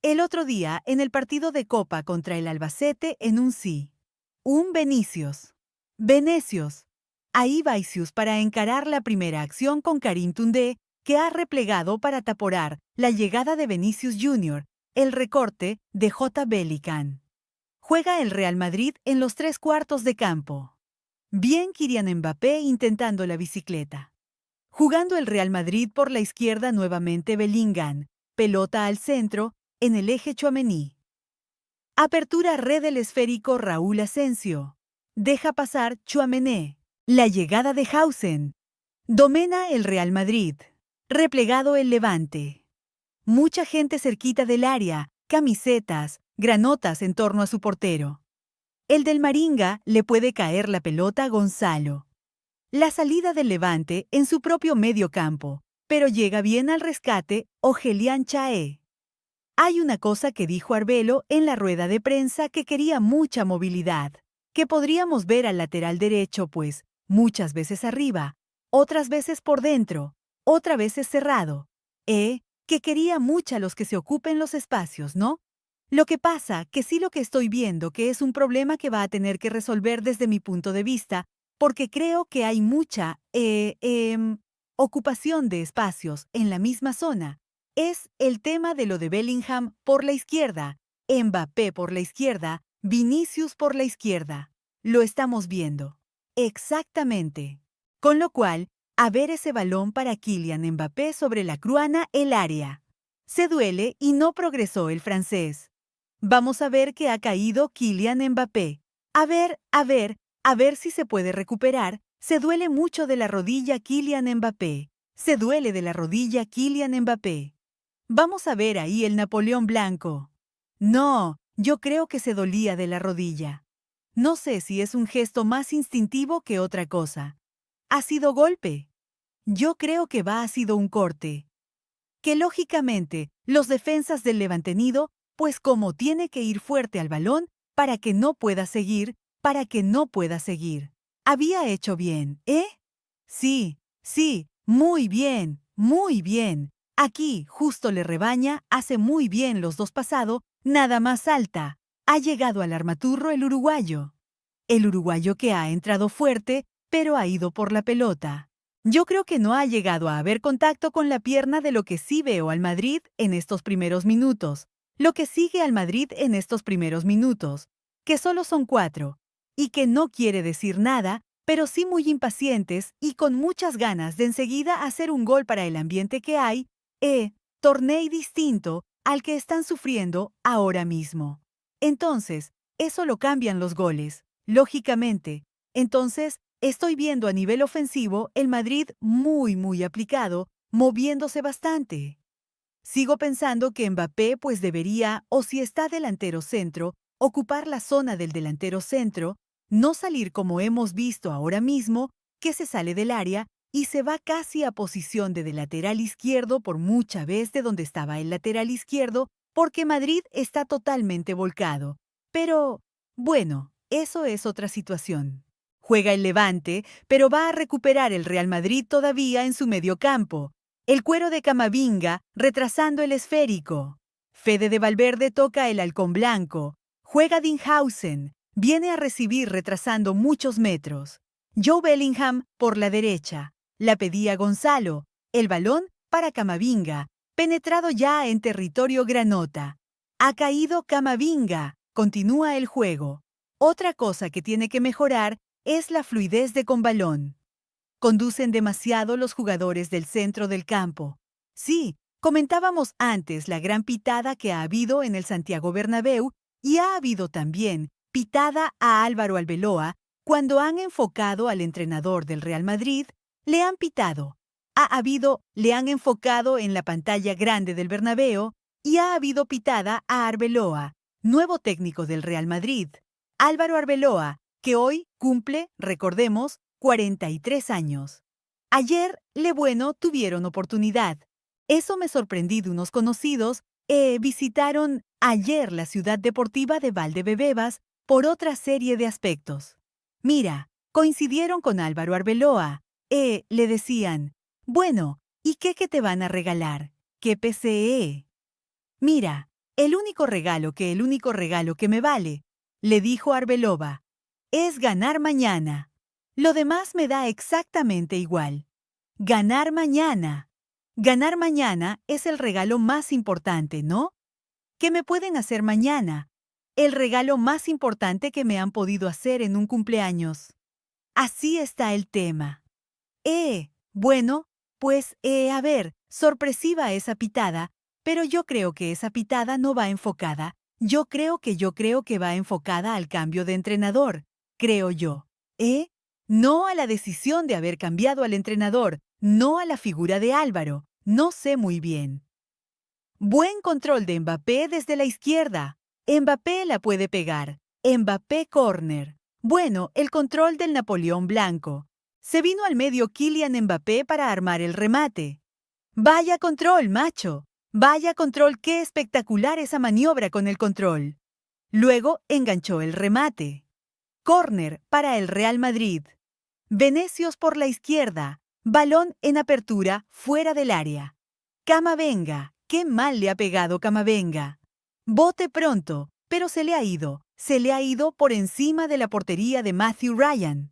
El otro día, en el partido de Copa contra el Albacete, en un Venicius. Venecios. Ahí Vaicius para encarar la primera acción con Karim Toundé, que ha replegado para taporar la llegada de Vinicius Jr., el recorte de J. Bellingham. Juega el Real Madrid en los 3/4 de campo. Bien Kylian Mbappé intentando la bicicleta. Jugando el Real Madrid por la izquierda nuevamente Bellingham, pelota al centro, en el eje Tchouaméni. Apertura red del esférico Raúl Asensio. Deja pasar Tchouaméni. La llegada de Hausen. Domena el Real Madrid. Replegado el Levante. Mucha gente cerquita del área, camisetas, granotas en torno a su portero. El del Maringa le puede caer la pelota a Gonzalo. La salida del Levante en su propio medio campo, pero llega bien al rescate Ojelian Chaé. Hay una cosa que dijo Arbelo en la rueda de prensa que quería mucha movilidad, que podríamos ver al lateral derecho pues, muchas veces arriba, otras veces por dentro, otras veces cerrado. Que quería mucha los que se ocupen los espacios, ¿no? Lo que pasa que sí lo que estoy viendo que es un problema que va a tener que resolver desde mi punto de vista, porque creo que hay mucha ocupación de espacios en la misma zona. Es el tema de lo de Bellingham por la izquierda, Mbappé por la izquierda, Vinicius por la izquierda. Lo estamos viendo. Exactamente. Con lo cual, a ver ese balón para Kylian Mbappé sobre la cruana el área. Se duele y no progresó el francés. Vamos a ver que ha caído Kylian Mbappé. A ver si se puede recuperar. Se duele mucho de la rodilla Kylian Mbappé. Se duele de la rodilla Kylian Mbappé. Vamos a ver ahí el Napoleón Blanco. No, yo creo que se dolía de la rodilla. No sé si es un gesto más instintivo que otra cosa. ¿Ha sido golpe? Yo creo que ha sido un corte. Que lógicamente, los defensas del Levantenido, pues como tiene que ir fuerte al balón, para que no pueda seguir. Había hecho bien, ¿eh? Sí, muy bien, muy bien. Aquí, justo le rebaña, hace muy bien los dos pasado, nada más alta. Ha llegado al armaturro el uruguayo. El uruguayo que ha entrado fuerte, pero ha ido por la pelota. Yo creo que no ha llegado a haber contacto con la pierna de lo que sí veo al Madrid en estos primeros minutos. Lo que sigue al Madrid en estos primeros minutos, que solo son 4, y que no quiere decir nada, pero sí muy impacientes y con muchas ganas de enseguida hacer un gol para el ambiente que hay, torneo distinto al que están sufriendo ahora mismo. Entonces, eso lo cambian los goles, lógicamente. Entonces, estoy viendo a nivel ofensivo el Madrid muy aplicado, moviéndose bastante. Sigo pensando que Mbappé pues debería, o si está delantero centro, ocupar la zona del delantero centro, no salir como hemos visto ahora mismo, que se sale del área y se va casi a posición de lateral izquierdo por mucha vez de donde estaba el lateral izquierdo, porque Madrid está totalmente volcado. Pero, bueno, eso es otra situación. Juega el Levante, pero va a recuperar el Real Madrid todavía en su mediocampo. El cuero de Camavinga, retrasando el esférico. Fede de Valverde toca el halcón blanco. Juega Dinhausen. Viene a recibir retrasando muchos metros. Joe Bellingham por la derecha. La pedía Gonzalo. El balón para Camavinga. Penetrado ya en territorio granota. Ha caído Camavinga. Continúa el juego. Otra cosa que tiene que mejorar es la fluidez de con balón. Conducen demasiado los jugadores del centro del campo. Sí, comentábamos antes la gran pitada que ha habido en el Santiago Bernabéu y ha habido también pitada a Álvaro Arbeloa cuando han enfocado al entrenador del Real Madrid, le han pitado. Le han enfocado en la pantalla grande del Bernabéu y ha habido pitada a Arbeloa, nuevo técnico del Real Madrid. Álvaro Arbeloa, que hoy cumple, recordemos, 43 años. Ayer, Lebueno tuvieron oportunidad. Eso me sorprendí de unos conocidos visitaron ayer la ciudad deportiva de Valdebebas por otra serie de aspectos. Mira, coincidieron con Álvaro Arbeloa. Le decían, bueno, ¿y qué que te van a regalar? ¿Qué PCE? Mira, el único regalo que me vale, le dijo Arbeloa, es ganar mañana. Lo demás me da exactamente igual. Ganar mañana. Ganar mañana es el regalo más importante, ¿no? ¿Qué me pueden hacer mañana? El regalo más importante que me han podido hacer en un cumpleaños. Así está el tema. Bueno, pues, a ver, sorpresiva esa pitada, pero yo creo que esa pitada no va enfocada. Yo creo que va enfocada al cambio de entrenador, creo yo. No a la decisión de haber cambiado al entrenador, no a la figura de Álvaro, no sé muy bien. Buen control de Mbappé desde la izquierda. Mbappé la puede pegar. Mbappé corner. Bueno, el control del Napoleón Blanco. Se vino al medio Kylian Mbappé para armar el remate. Vaya control, macho. Vaya control, qué espectacular esa maniobra con el control. Luego enganchó el remate. Córner para el Real Madrid. Venecios por la izquierda. Balón en apertura fuera del área. Camavinga. Qué mal le ha pegado Camavinga. Bote pronto, pero se le ha ido. Se le ha ido por encima de la portería de Matthew Ryan.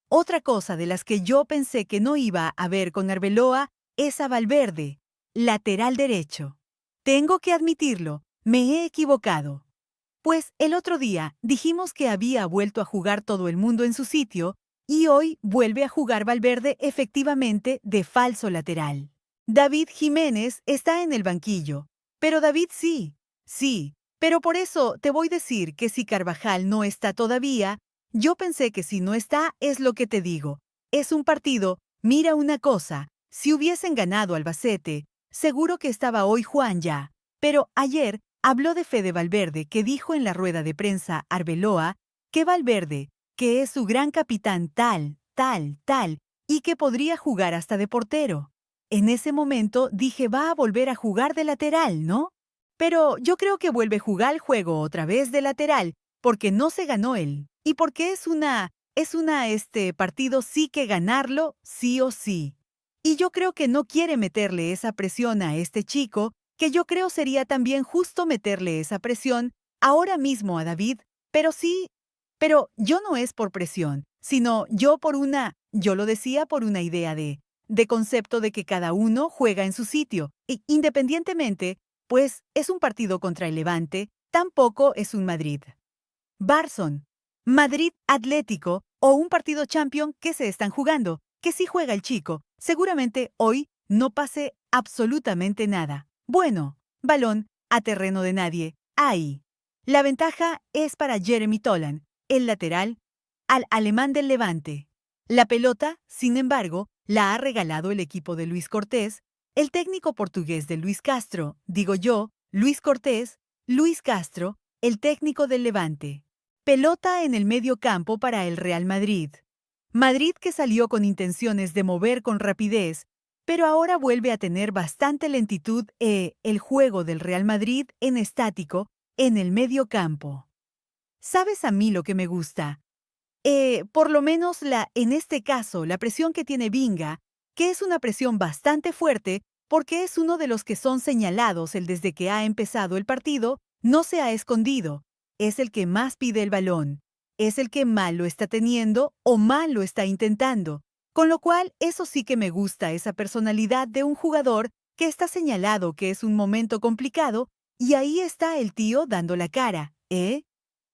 Otra cosa de las que yo pensé que no iba a ver con Arbeloa es a Valverde, lateral derecho. Tengo que admitirlo, me he equivocado. Pues el otro día dijimos que había vuelto a jugar todo el mundo en su sitio y hoy vuelve a jugar Valverde efectivamente de falso lateral. David Jiménez está en el banquillo, pero David sí, pero por eso te voy a decir que si Carvajal no está todavía, yo pensé que si no está es lo que te digo. Es un partido, mira una cosa, si hubiesen ganado Albacete, seguro que estaba hoy Juan ya, pero ayer habló de Fede Valverde que dijo en la rueda de prensa Arbeloa que Valverde, que es su gran capitán tal, y que podría jugar hasta de portero. En ese momento dije va a volver a jugar de lateral, ¿no? Pero yo creo que vuelve a jugar el juego otra vez de lateral, porque no se ganó él. Y porque este partido sí que ganarlo, sí o sí. Y yo creo que no quiere meterle esa presión a este chico, que yo creo sería también justo meterle esa presión ahora mismo a David, pero yo no es por presión, sino yo lo decía por una idea de concepto de que cada uno juega en su sitio, e independientemente, pues es un partido contra el Levante, tampoco es un Madrid. Barson, Madrid Atlético o un partido champion que se están jugando, que sí juega el chico, seguramente hoy no pase absolutamente nada. Bueno, balón a terreno de nadie, ahí. La ventaja es para Jeremy Tolan, el lateral, al alemán del Levante. La pelota, sin embargo, la ha regalado el equipo de Luis Cortés, el técnico portugués de Luis Castro, digo yo, Luis Cortés, Luis Castro, el técnico del Levante. Pelota en el medio campo para el Real Madrid. Madrid que salió con intenciones de mover con rapidez, pero ahora vuelve a tener bastante lentitud el juego del Real Madrid en estático en el medio campo. ¿Sabes a mí lo que me gusta? Por lo menos en este caso, la presión que tiene Vinga, que es una presión bastante fuerte porque es uno de los que son señalados desde que ha empezado el partido, no se ha escondido. Es el que más pide el balón. Es el que mal lo está teniendo o mal lo está intentando. Con lo cual, eso sí que me gusta, esa personalidad de un jugador que está señalado que es un momento complicado Y ahí está el tío dando la cara, ¿eh?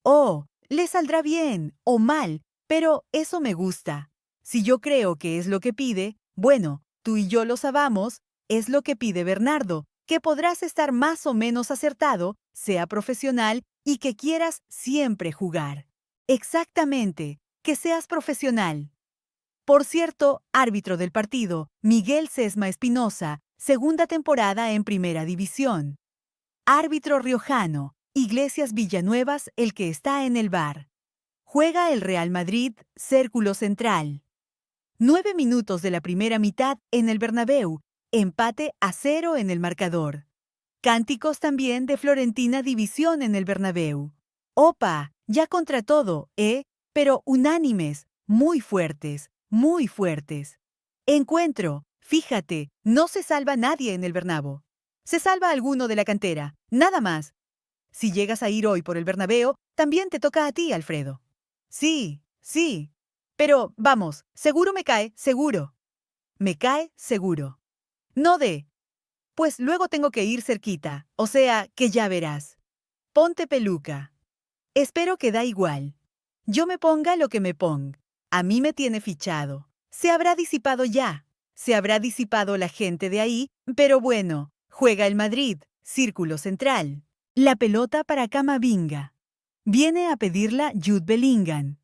Oh, le saldrá bien o mal, pero eso me gusta. Si yo creo que es lo que pide, bueno, tú y yo lo sabamos, es lo que pide Bernardo, que podrás estar más o menos acertado, sea profesional y que quieras siempre jugar. Exactamente, que seas profesional. Por cierto, árbitro del partido, Miguel Sesma Espinosa, segunda temporada en Primera División. Árbitro riojano, Iglesias Villanuevas, el que está en el bar. Juega el Real Madrid, Círculo Central. 9 minutos de la primera mitad en el Bernabéu, empate a 0 en el marcador. Cánticos también de Florentina División en el Bernabéu. Opa, ya contra todo, pero unánimes, muy fuertes, muy fuertes. Encuentro, fíjate, no se salva nadie en el Bernabéu. Se salva alguno de la cantera, nada más. Si llegas a ir hoy por el Bernabéu, también te toca a ti, Alfredo. Sí, sí. Pero, vamos, seguro me cae, seguro. Me cae, seguro. No de. Pues luego tengo que ir cerquita, o sea, que ya verás. Ponte peluca. Espero que da igual. Yo me ponga lo que me ponga. A mí me tiene fichado. Se habrá disipado ya. Se habrá disipado la gente de ahí, pero bueno, juega el Madrid, Círculo Central. La pelota para Camavinga. Viene a pedirla Jude Bellingham.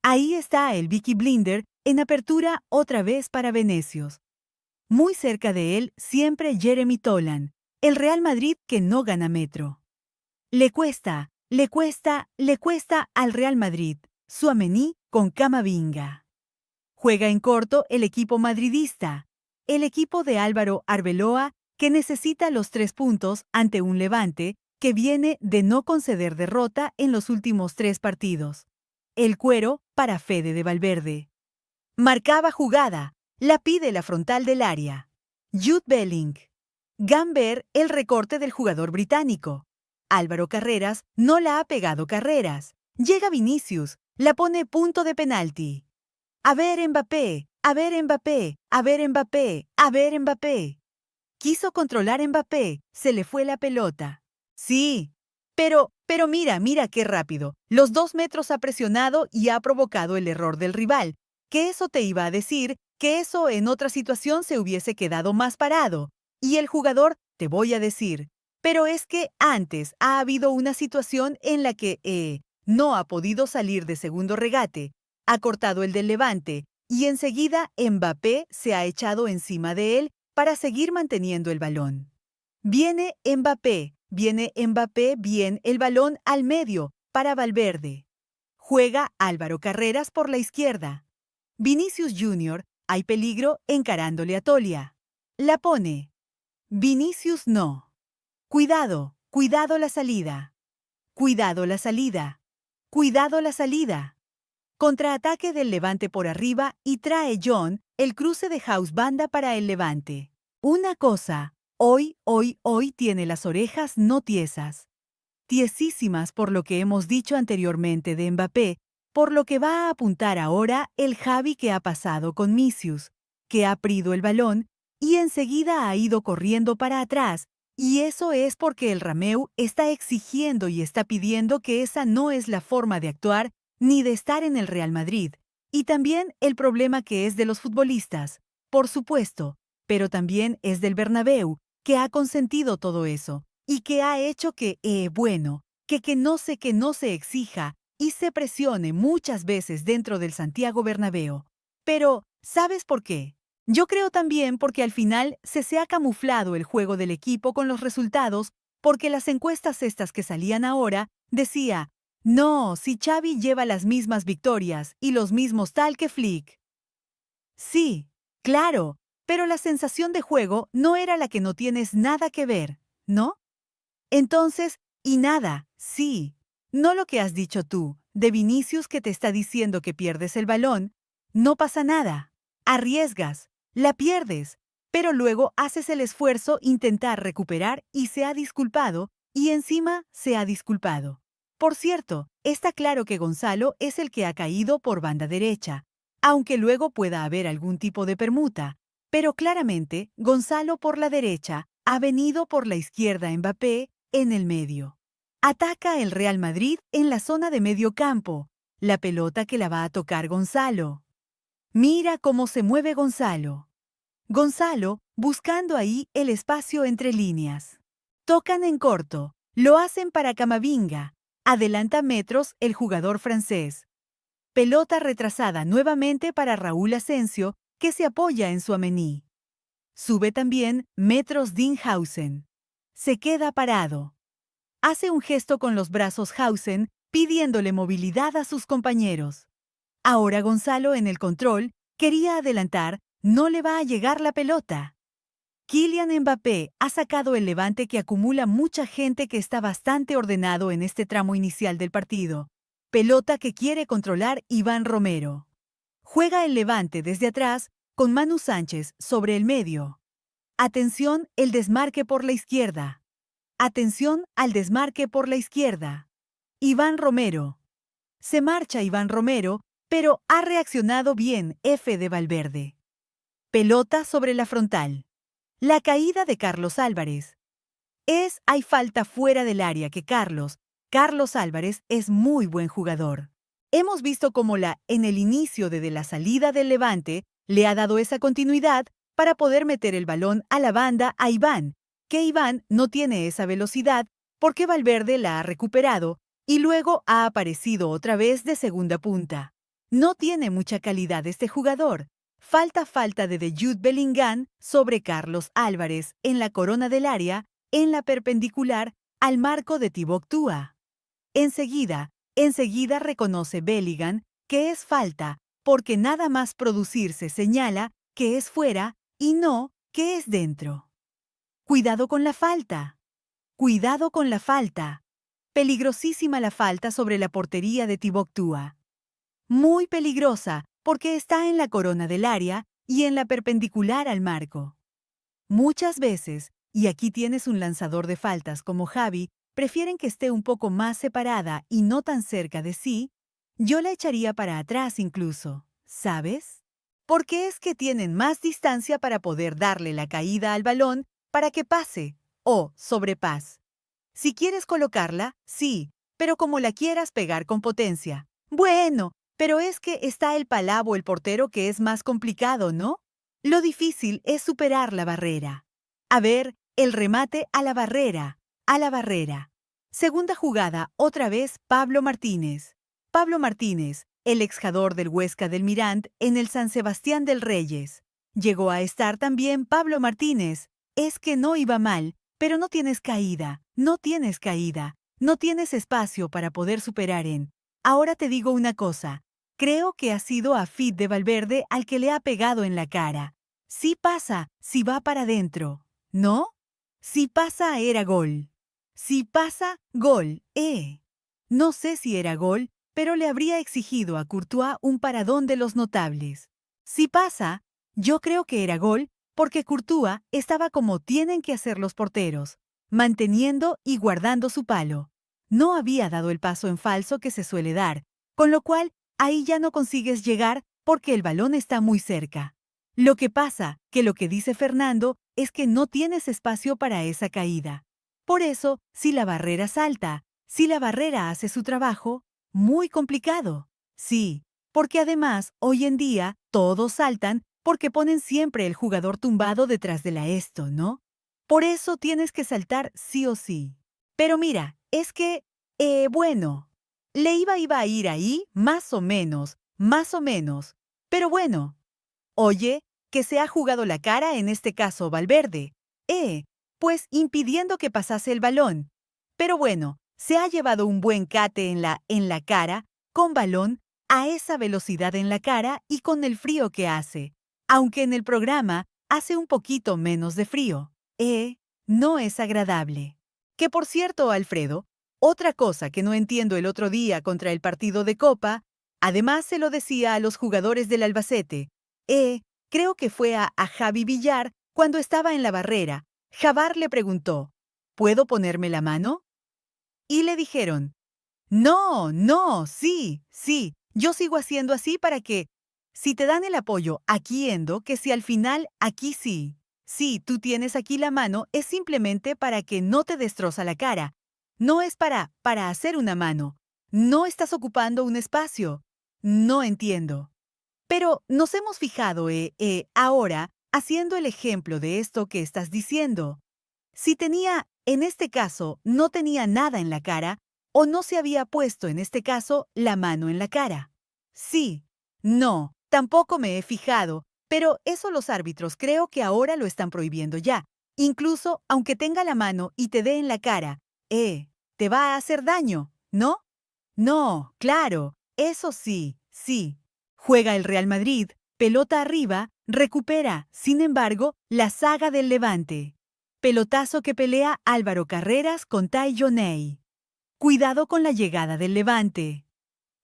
Ahí está el Vicky Blinder en apertura otra vez para Venecios. Muy cerca de él siempre Jeremy Tolan, el Real Madrid que no gana metro. Le cuesta, le cuesta, le cuesta al Real Madrid, Tchouaméni con Camavinga. Juega en corto el equipo madridista, el equipo de Álvaro Arbeloa que necesita los 3 puntos ante un Levante que viene de no conceder derrota en los últimos 3 partidos. El cuero para Fede de Valverde. Marcaba jugada, la pide la frontal del área. Jude Belling. Gamber el recorte del jugador británico. Álvaro Carreras no la ha pegado Carreras. Llega Vinicius, la pone punto de penalti. A ver Mbappé, a ver Mbappé, a ver Mbappé, a ver Mbappé. Quiso controlar Mbappé, se le fue la pelota. Sí, pero mira qué rápido. Los 2 metros ha presionado y ha provocado el error del rival. Que eso te iba a decir, que eso en otra situación se hubiese quedado más parado. Y el jugador, te voy a decir. Pero es que antes ha habido una situación en la que, no ha podido salir de segundo regate. Ha cortado el del Levante. Y enseguida Mbappé se ha echado encima de él para seguir manteniendo el balón. Viene Mbappé bien el balón al medio para Valverde. Juega Álvaro Carreras por la izquierda. Vinicius Jr., hay peligro encarándole a Tolia. La pone. Vinicius no. Cuidado, cuidado la salida. Cuidado la salida. Cuidado la salida. Contraataque del Levante por arriba y trae John el cruce de House Banda para el Levante. Una cosa, hoy tiene las orejas no tiesas. Tiesísimas por lo que hemos dicho anteriormente de Mbappé, por lo que va a apuntar ahora el Javi que ha pasado con Misius, que ha prido el balón y enseguida ha ido corriendo para atrás, y eso es porque el Rameu está exigiendo y está pidiendo que esa no es la forma de actuar ni de estar en el Real Madrid. Y también el problema que es de los futbolistas, por supuesto, pero también es del Bernabéu, que ha consentido todo eso, y que ha hecho que no se exija y se presione muchas veces dentro del Santiago Bernabéu. Pero, ¿sabes por qué? Yo creo también porque al final se ha camuflado el juego del equipo con los resultados, porque las encuestas estas que salían ahora decía, no, si Xavi lleva las mismas victorias y los mismos tal que Flick. Sí, claro, pero la sensación de juego no era la que no tienes nada que ver, ¿no? Entonces, y nada, sí, no lo que has dicho tú, de Vinicius que te está diciendo que pierdes el balón, no pasa nada, arriesgas, la pierdes, pero luego haces el esfuerzo intentar recuperar y se ha disculpado, y encima se ha disculpado. Por cierto, está claro que Gonzalo es el que ha caído por banda derecha, aunque luego pueda haber algún tipo de permuta, pero claramente Gonzalo por la derecha ha venido por la izquierda Mbappé en el medio. Ataca el Real Madrid en la zona de medio campo, la pelota que la va a tocar Gonzalo. Mira cómo se mueve Gonzalo. Gonzalo buscando ahí el espacio entre líneas. Tocan en corto, lo hacen para Camavinga. Adelanta metros el jugador francés. Pelota retrasada nuevamente para Raúl Asensio, que se apoya en Tchouaméni. Sube también metros Dinghausen. Se queda parado. Hace un gesto con los brazos Hausen, pidiéndole movilidad a sus compañeros. Ahora Gonzalo en el control, quería adelantar, no le va a llegar la pelota. Kylian Mbappé ha sacado el Levante que acumula mucha gente que está bastante ordenado en este tramo inicial del partido. Pelota que quiere controlar Iván Romero. Juega el Levante desde atrás con Manu Sánchez sobre el medio. Atención, el desmarque por la izquierda. Atención al desmarque por la izquierda. Iván Romero. Se marcha Iván Romero, pero ha reaccionado bien F de Valverde. Pelota sobre la frontal. La caída de Carlos Álvarez. Hay falta fuera del área que Carlos Álvarez es muy buen jugador. Hemos visto cómo en el inicio de la salida del Levante le ha dado esa continuidad para poder meter el balón a la banda a Iván, que Iván no tiene esa velocidad porque Valverde la ha recuperado y luego ha aparecido otra vez de segunda punta. No tiene mucha calidad este jugador. Falta de Jude Bellingham sobre Carlos Álvarez en la corona del área, en la perpendicular al marco de Thibaut Courtois. Enseguida reconoce Bellingham que es falta porque nada más producirse señala que es fuera y no que es dentro. Cuidado con la falta. Cuidado con la falta. Peligrosísima la falta sobre la portería de Thibaut Courtois. Muy peligrosa porque está en la corona del área y en la perpendicular al marco. Muchas veces, y aquí tienes un lanzador de faltas como Xavi, prefieren que esté un poco más separada y no tan cerca de sí, yo la echaría para atrás incluso, ¿sabes? Porque es que tienen más distancia para poder darle la caída al balón para que pase o sobrepase. Si quieres colocarla, sí, pero como la quieras pegar con potencia. Bueno, pero es que está el palabo el portero que es más complicado, ¿no? Lo difícil es superar la barrera. A ver, el remate a la barrera, a la barrera. Segunda jugada, otra vez Pablo Martínez. Pablo Martínez, el exjugador del Huesca del Mirand en el San Sebastián del Reyes. Llegó a estar también Pablo Martínez. Es que no iba mal, pero no tienes caída, no tienes caída, no tienes espacio para poder superar en. Ahora te digo una cosa. Creo que ha sido a Fit de Valverde al que le ha pegado en la cara. Sí pasa, si va para adentro. ¿No? Si pasa, era gol. Si pasa, gol, No sé si era gol, pero le habría exigido a Courtois un paradón de los notables. Si pasa, yo creo que era gol porque Courtois estaba como tienen que hacer los porteros, manteniendo y guardando su palo. No había dado el paso en falso que se suele dar, con lo cual ahí ya no consigues llegar porque el balón está muy cerca. Lo que pasa, que lo que dice Fernando es que no tienes espacio para esa caída. Por eso, si la barrera salta, si la barrera hace su trabajo, muy complicado. Sí, porque además, hoy en día, todos saltan porque ponen siempre el jugador tumbado detrás de la esto, ¿no? Por eso tienes que saltar sí o sí. Pero mira, es que, bueno, le iba a ir ahí, más o menos, pero bueno. Oye, que se ha jugado la cara en este caso Valverde. Pues impidiendo que pasase el balón. Pero bueno, se ha llevado un buen cate en la cara, con balón, a esa velocidad en la cara y con el frío que hace. Aunque en el programa hace un poquito menos de frío. No es agradable. Que por cierto, Alfredo, otra cosa que no entiendo el otro día contra el partido de Copa, además se lo decía a los jugadores del Albacete. Creo que fue a Javi Villar cuando estaba en la barrera. Javar le preguntó, ¿puedo ponerme la mano? Y le dijeron, no, no, sí, yo sigo haciendo así para que, si te dan el apoyo aquí endo, que si al final aquí sí. Sí, tú tienes aquí la mano, es simplemente para que no te destroza la cara. No es para hacer una mano. No estás ocupando un espacio. No entiendo. Pero nos hemos fijado, ahora, haciendo el ejemplo de esto que estás diciendo. Si tenía, en este caso, no tenía nada en la cara, o no se había puesto, en este caso, la mano en la cara. Sí, no, tampoco me he fijado, pero eso los árbitros creo que ahora lo están prohibiendo ya. Incluso aunque tenga la mano y te dé en la cara, te va a hacer daño, ¿no? No, claro, eso sí, sí. Juega el Real Madrid, pelota arriba, recupera, sin embargo, la saga del Levante. Pelotazo que pelea Álvaro Carreras con Tai Jonei. Cuidado con la llegada del Levante.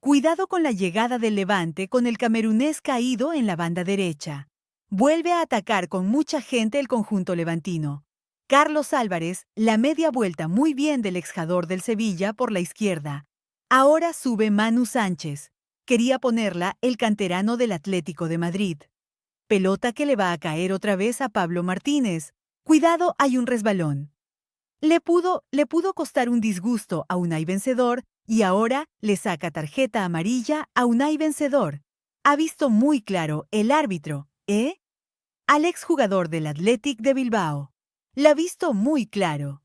Cuidado con la llegada del Levante con el camerunés caído en la banda derecha. Vuelve a atacar con mucha gente el conjunto levantino. Carlos Álvarez, la media vuelta muy bien del exjugador del Sevilla por la izquierda. Ahora sube Manu Sánchez. Quería ponerla el canterano del Atlético de Madrid. Pelota que le va a caer otra vez a Pablo Martínez. Cuidado, hay un resbalón. Le pudo costar un disgusto a Unai Vencedor y ahora le saca tarjeta amarilla a Unai Vencedor. Ha visto muy claro el árbitro, ¿eh? Al exjugador del Athletic de Bilbao. La ha visto muy claro.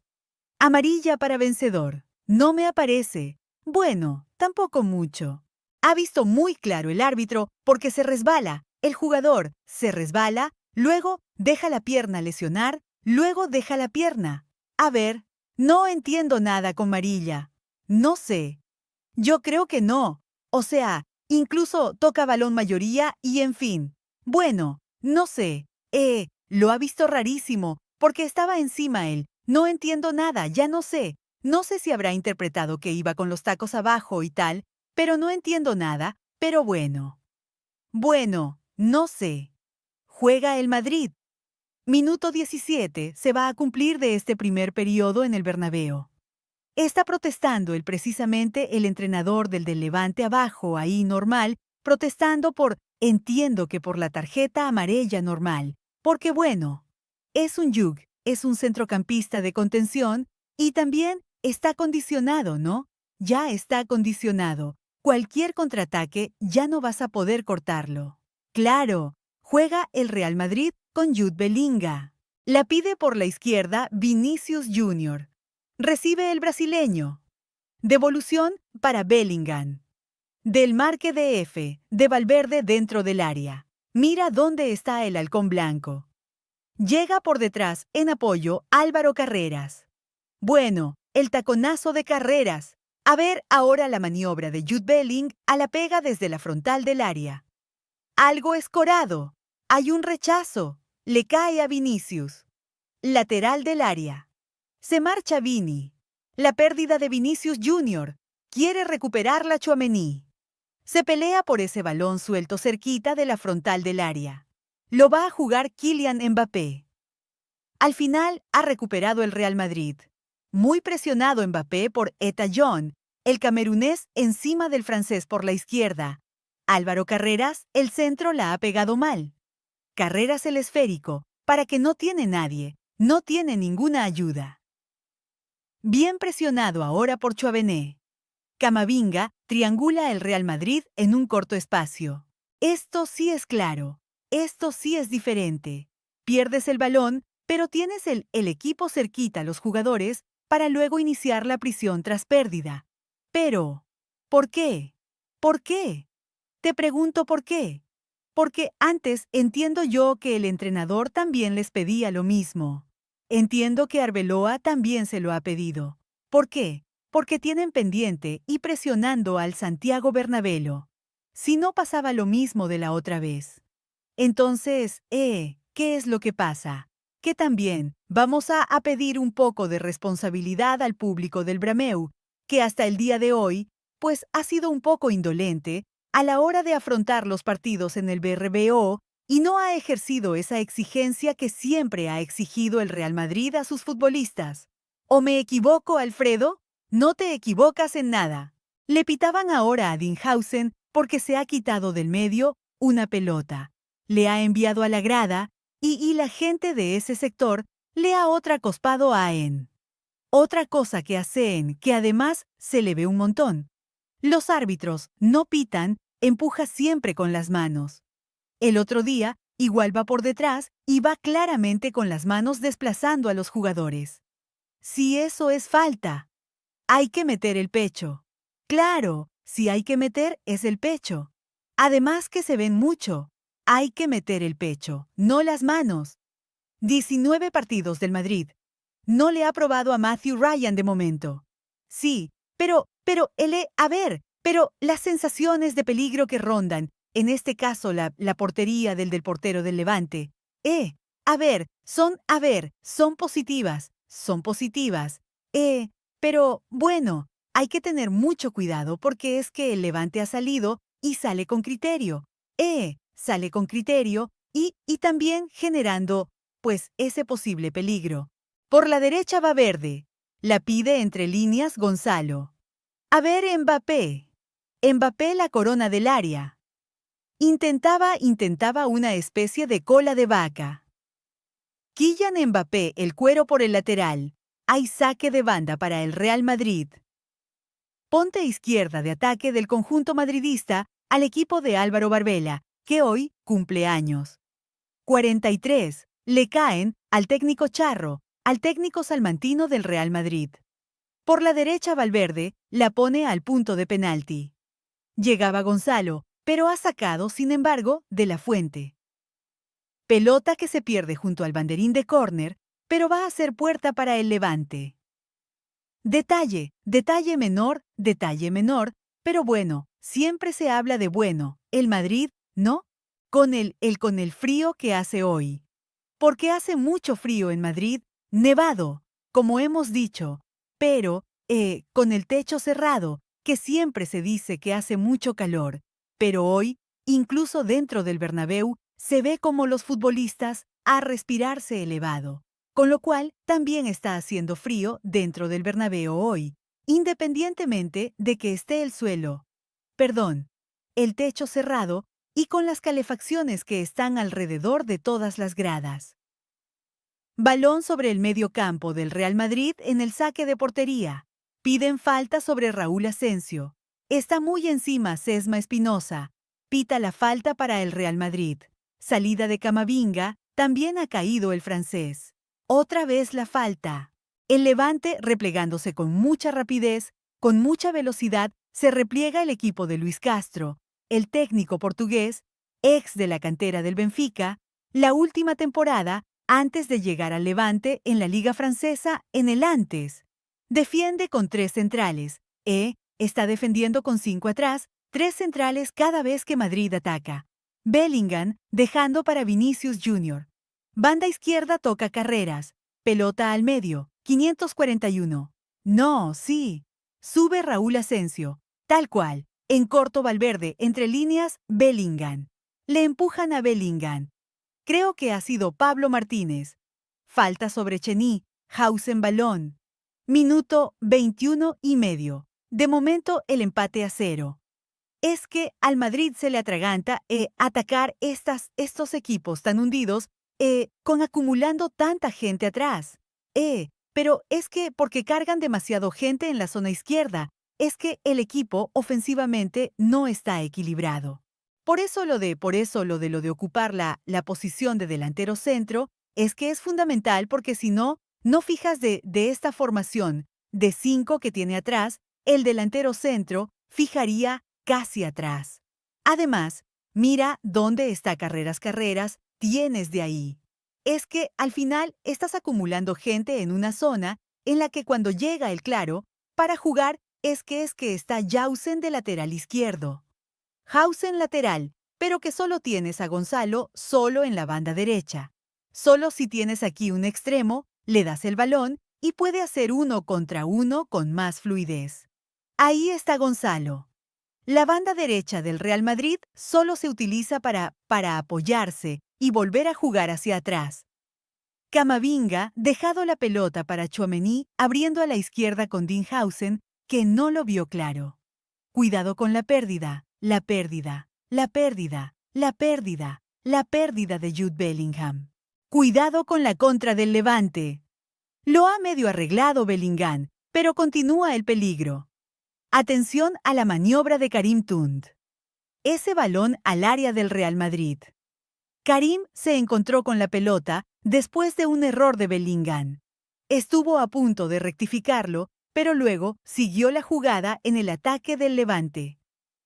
Amarilla para Vencedor. No me aparece. Bueno, tampoco mucho. Ha visto muy claro el árbitro porque se resbala. El jugador se resbala, luego deja la pierna lesionar, luego deja la pierna. A ver, no entiendo nada con Marilla. No sé. Yo creo que no. O sea, incluso toca balón mayoría y en fin. Bueno, no sé. Lo ha visto rarísimo, porque estaba encima él. No entiendo nada, ya no sé. No sé si habrá interpretado que iba con los tacos abajo y tal, pero no entiendo nada, pero bueno. Bueno, no sé. Juega el Madrid. Minuto 17 se va a cumplir de este primer periodo en el Bernabéu. Está protestando precisamente el entrenador del Levante abajo, ahí normal, protestando entiendo que por la tarjeta amarilla normal, porque bueno, es un Yug, es un centrocampista de contención y también está condicionado, ¿no? Ya está condicionado. Cualquier contraataque ya no vas a poder cortarlo. Claro, juega el Real Madrid con Jude Bellingham. La pide por la izquierda Vinicius Junior. Recibe el brasileño. Devolución para Bellingham. Del marque de F, de Valverde dentro del área. Mira dónde está el halcón blanco. Llega por detrás, en apoyo, Álvaro Carreras. Bueno, el taconazo de Carreras. A ver ahora la maniobra de Jude Bellingham a la pega desde la frontal del área. Algo escorado. Hay un rechazo. Le cae a Vinicius. Lateral del área. Se marcha Vini. La pérdida de Vinicius Junior. Quiere recuperarla Tchouaméni. Se pelea por ese balón suelto cerquita de la frontal del área. Lo va a jugar Kylian Mbappé. Al final ha recuperado el Real Madrid. Muy presionado Mbappé por Eta John, el camerunés encima del francés por la izquierda. Álvaro Carreras, el centro la ha pegado mal. Carreras el esférico, para que no tiene nadie, no tiene ninguna ayuda. Bien presionado ahora por Tchouaméni. Camavinga triangula el Real Madrid en un corto espacio. Esto sí es claro. Esto sí es diferente. Pierdes el balón, pero tienes el equipo cerquita a los jugadores para luego iniciar la prisión tras pérdida. Pero, ¿por qué? ¿Por qué? Te pregunto por qué. Porque antes entiendo yo que el entrenador también les pedía lo mismo. Entiendo que Arbeloa también se lo ha pedido. ¿Por qué? Porque tienen pendiente y presionando al Santiago Bernabéu. Si no pasaba lo mismo de la otra vez. Entonces, ¿qué es lo que pasa? Que también vamos a pedir un poco de responsabilidad al público del Brameu, que hasta el día de hoy, pues ha sido un poco indolente a la hora de afrontar los partidos en el BRBO y no ha ejercido esa exigencia que siempre ha exigido el Real Madrid a sus futbolistas. ¿O me equivoco, Alfredo? No te equivocas en nada. Le pitaban ahora a Dinhausen porque se ha quitado del medio una pelota. Le ha enviado a la grada Y la gente de ese sector le ha otra cospado a en. Otra cosa que hacen, que además se le ve un montón. Los árbitros no pitan, empuja siempre con las manos. El otro día, igual va por detrás y va claramente con las manos desplazando a los jugadores. Si eso es falta, hay que meter el pecho. Claro, si hay que meter es el pecho. Además que se ven mucho. Hay que meter el pecho, no las manos. 19 partidos del Madrid. No le ha probado a Matthew Ryan de momento. Sí, pero, pero las sensaciones de peligro que rondan, en este caso la portería del portero del Levante, son positivas, son positivas. Pero, bueno, hay que tener mucho cuidado porque es que el Levante ha salido y sale con criterio. Sale con criterio y también generando pues ese posible peligro. Por la derecha va Verde. La pide entre líneas Gonzalo. A ver, Mbappé. Mbappé la corona del área. Intentaba una especie de cola de vaca. Kylian Mbappé el cuero por el lateral. Hay saque de banda para el Real Madrid. Ponte izquierda de ataque del conjunto madridista al equipo de Álvaro Barbela, que hoy cumple años. 43. Le caen al técnico Charro, al técnico salmantino del Real Madrid. Por la derecha Valverde la pone al punto de penalti. Llegaba Gonzalo, pero ha sacado, sin embargo, de la fuente. Pelota que se pierde junto al banderín de córner, pero va a ser puerta para el Levante. Detalle menor, pero bueno, siempre se habla de bueno. El Madrid, ¿no? Con el frío que hace hoy. Porque hace mucho frío en Madrid, nevado, como hemos dicho, pero, con el techo cerrado, que siempre se dice que hace mucho calor. Pero hoy, incluso dentro del Bernabéu, se ve como los futbolistas a respirarse elevado. Con lo cual, también está haciendo frío dentro del Bernabéu hoy, independientemente de que esté el techo cerrado y con las calefacciones que están alrededor de todas las gradas. Balón sobre el medio campo del Real Madrid en el saque de portería. Piden falta sobre Raúl Asensio. Está muy encima Sesma Espinosa. Pita la falta para el Real Madrid. Salida de Camavinga, también ha caído el francés. Otra vez la falta. El Levante, replegándose con mucha rapidez, con mucha velocidad, se repliega el equipo de Luis Castro, el técnico portugués, ex de la cantera del Benfica, la última temporada antes de llegar al Levante en la Liga Francesa en el antes. Defiende con 3 centrales. Está defendiendo con 5 atrás, 3 centrales cada vez que Madrid ataca. Bellingham dejando para Vinicius Jr. Banda izquierda toca carreras. Pelota al medio. 541. No, sí. Sube Raúl Asensio. Tal cual. En corto Valverde, entre líneas, Bellingham. Le empujan a Bellingham. Creo que ha sido Pablo Martínez. Falta sobre Chení, Hausen balón. Minuto 21 y medio. De momento el empate a 0. Es que al Madrid se le atraganta atacar estos equipos tan hundidos con acumulando tanta gente atrás. Pero es que porque cargan demasiado gente en la zona izquierda, es que el equipo ofensivamente no está equilibrado. Por eso lo de ocupar la posición de delantero centro es que es fundamental porque si no, no fijas de esta formación de 5 que tiene atrás, el delantero centro fijaría casi atrás. Además, mira dónde está carreras, tienes de ahí. Es que al final estás acumulando gente en una zona en la que cuando llega el claro, para jugar es que está Jausen de lateral izquierdo. Hausen lateral, pero que solo tienes a Gonzalo solo en la banda derecha. Solo si tienes aquí un extremo, le das el balón y puede hacer 1 contra 1 con más fluidez. Ahí está Gonzalo. La banda derecha del Real Madrid solo se utiliza para apoyarse y volver a jugar hacia atrás. Camavinga dejado la pelota para Tchouaméni abriendo a la izquierda con Dean Hausen, que no lo vio claro. Cuidado con la pérdida de Jude Bellingham. Cuidado con la contra del Levante. Lo ha medio arreglado Bellingham, pero continúa el peligro. Atención a la maniobra de Karim Tund. Ese balón al área del Real Madrid. Karim se encontró con la pelota después de un error de Bellingham. Estuvo a punto de rectificarlo, pero luego siguió la jugada en el ataque del Levante.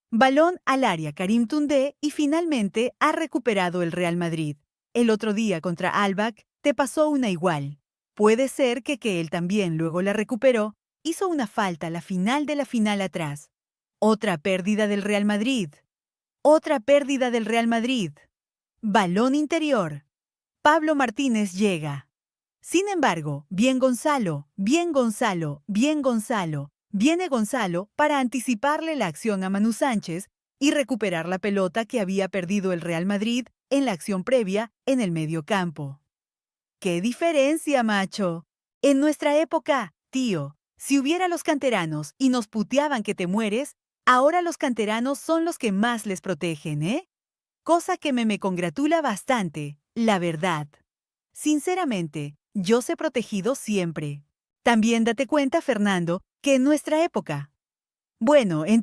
Balón al área Karim Toundé y finalmente ha recuperado el Real Madrid. El otro día contra Albac te pasó una igual. Puede ser que él también luego la recuperó, hizo una falta a la final de la final atrás. Otra pérdida del Real Madrid. Otra pérdida del Real Madrid. Balón interior. Pablo Martínez llega. Sin embargo, bien Gonzalo, bien Gonzalo, bien Gonzalo. Viene Gonzalo para anticiparle la acción a Manu Sánchez y recuperar la pelota que había perdido el Real Madrid en la acción previa en el medio campo. ¡Qué diferencia, macho! En nuestra época, tío, si hubiera los canteranos y nos puteaban que te mueres, ahora los canteranos son los que más les protegen, ¿eh? Cosa que me congratula bastante, la verdad. Sinceramente, yo sé protegido siempre. También date cuenta, Fernando, que en nuestra época, en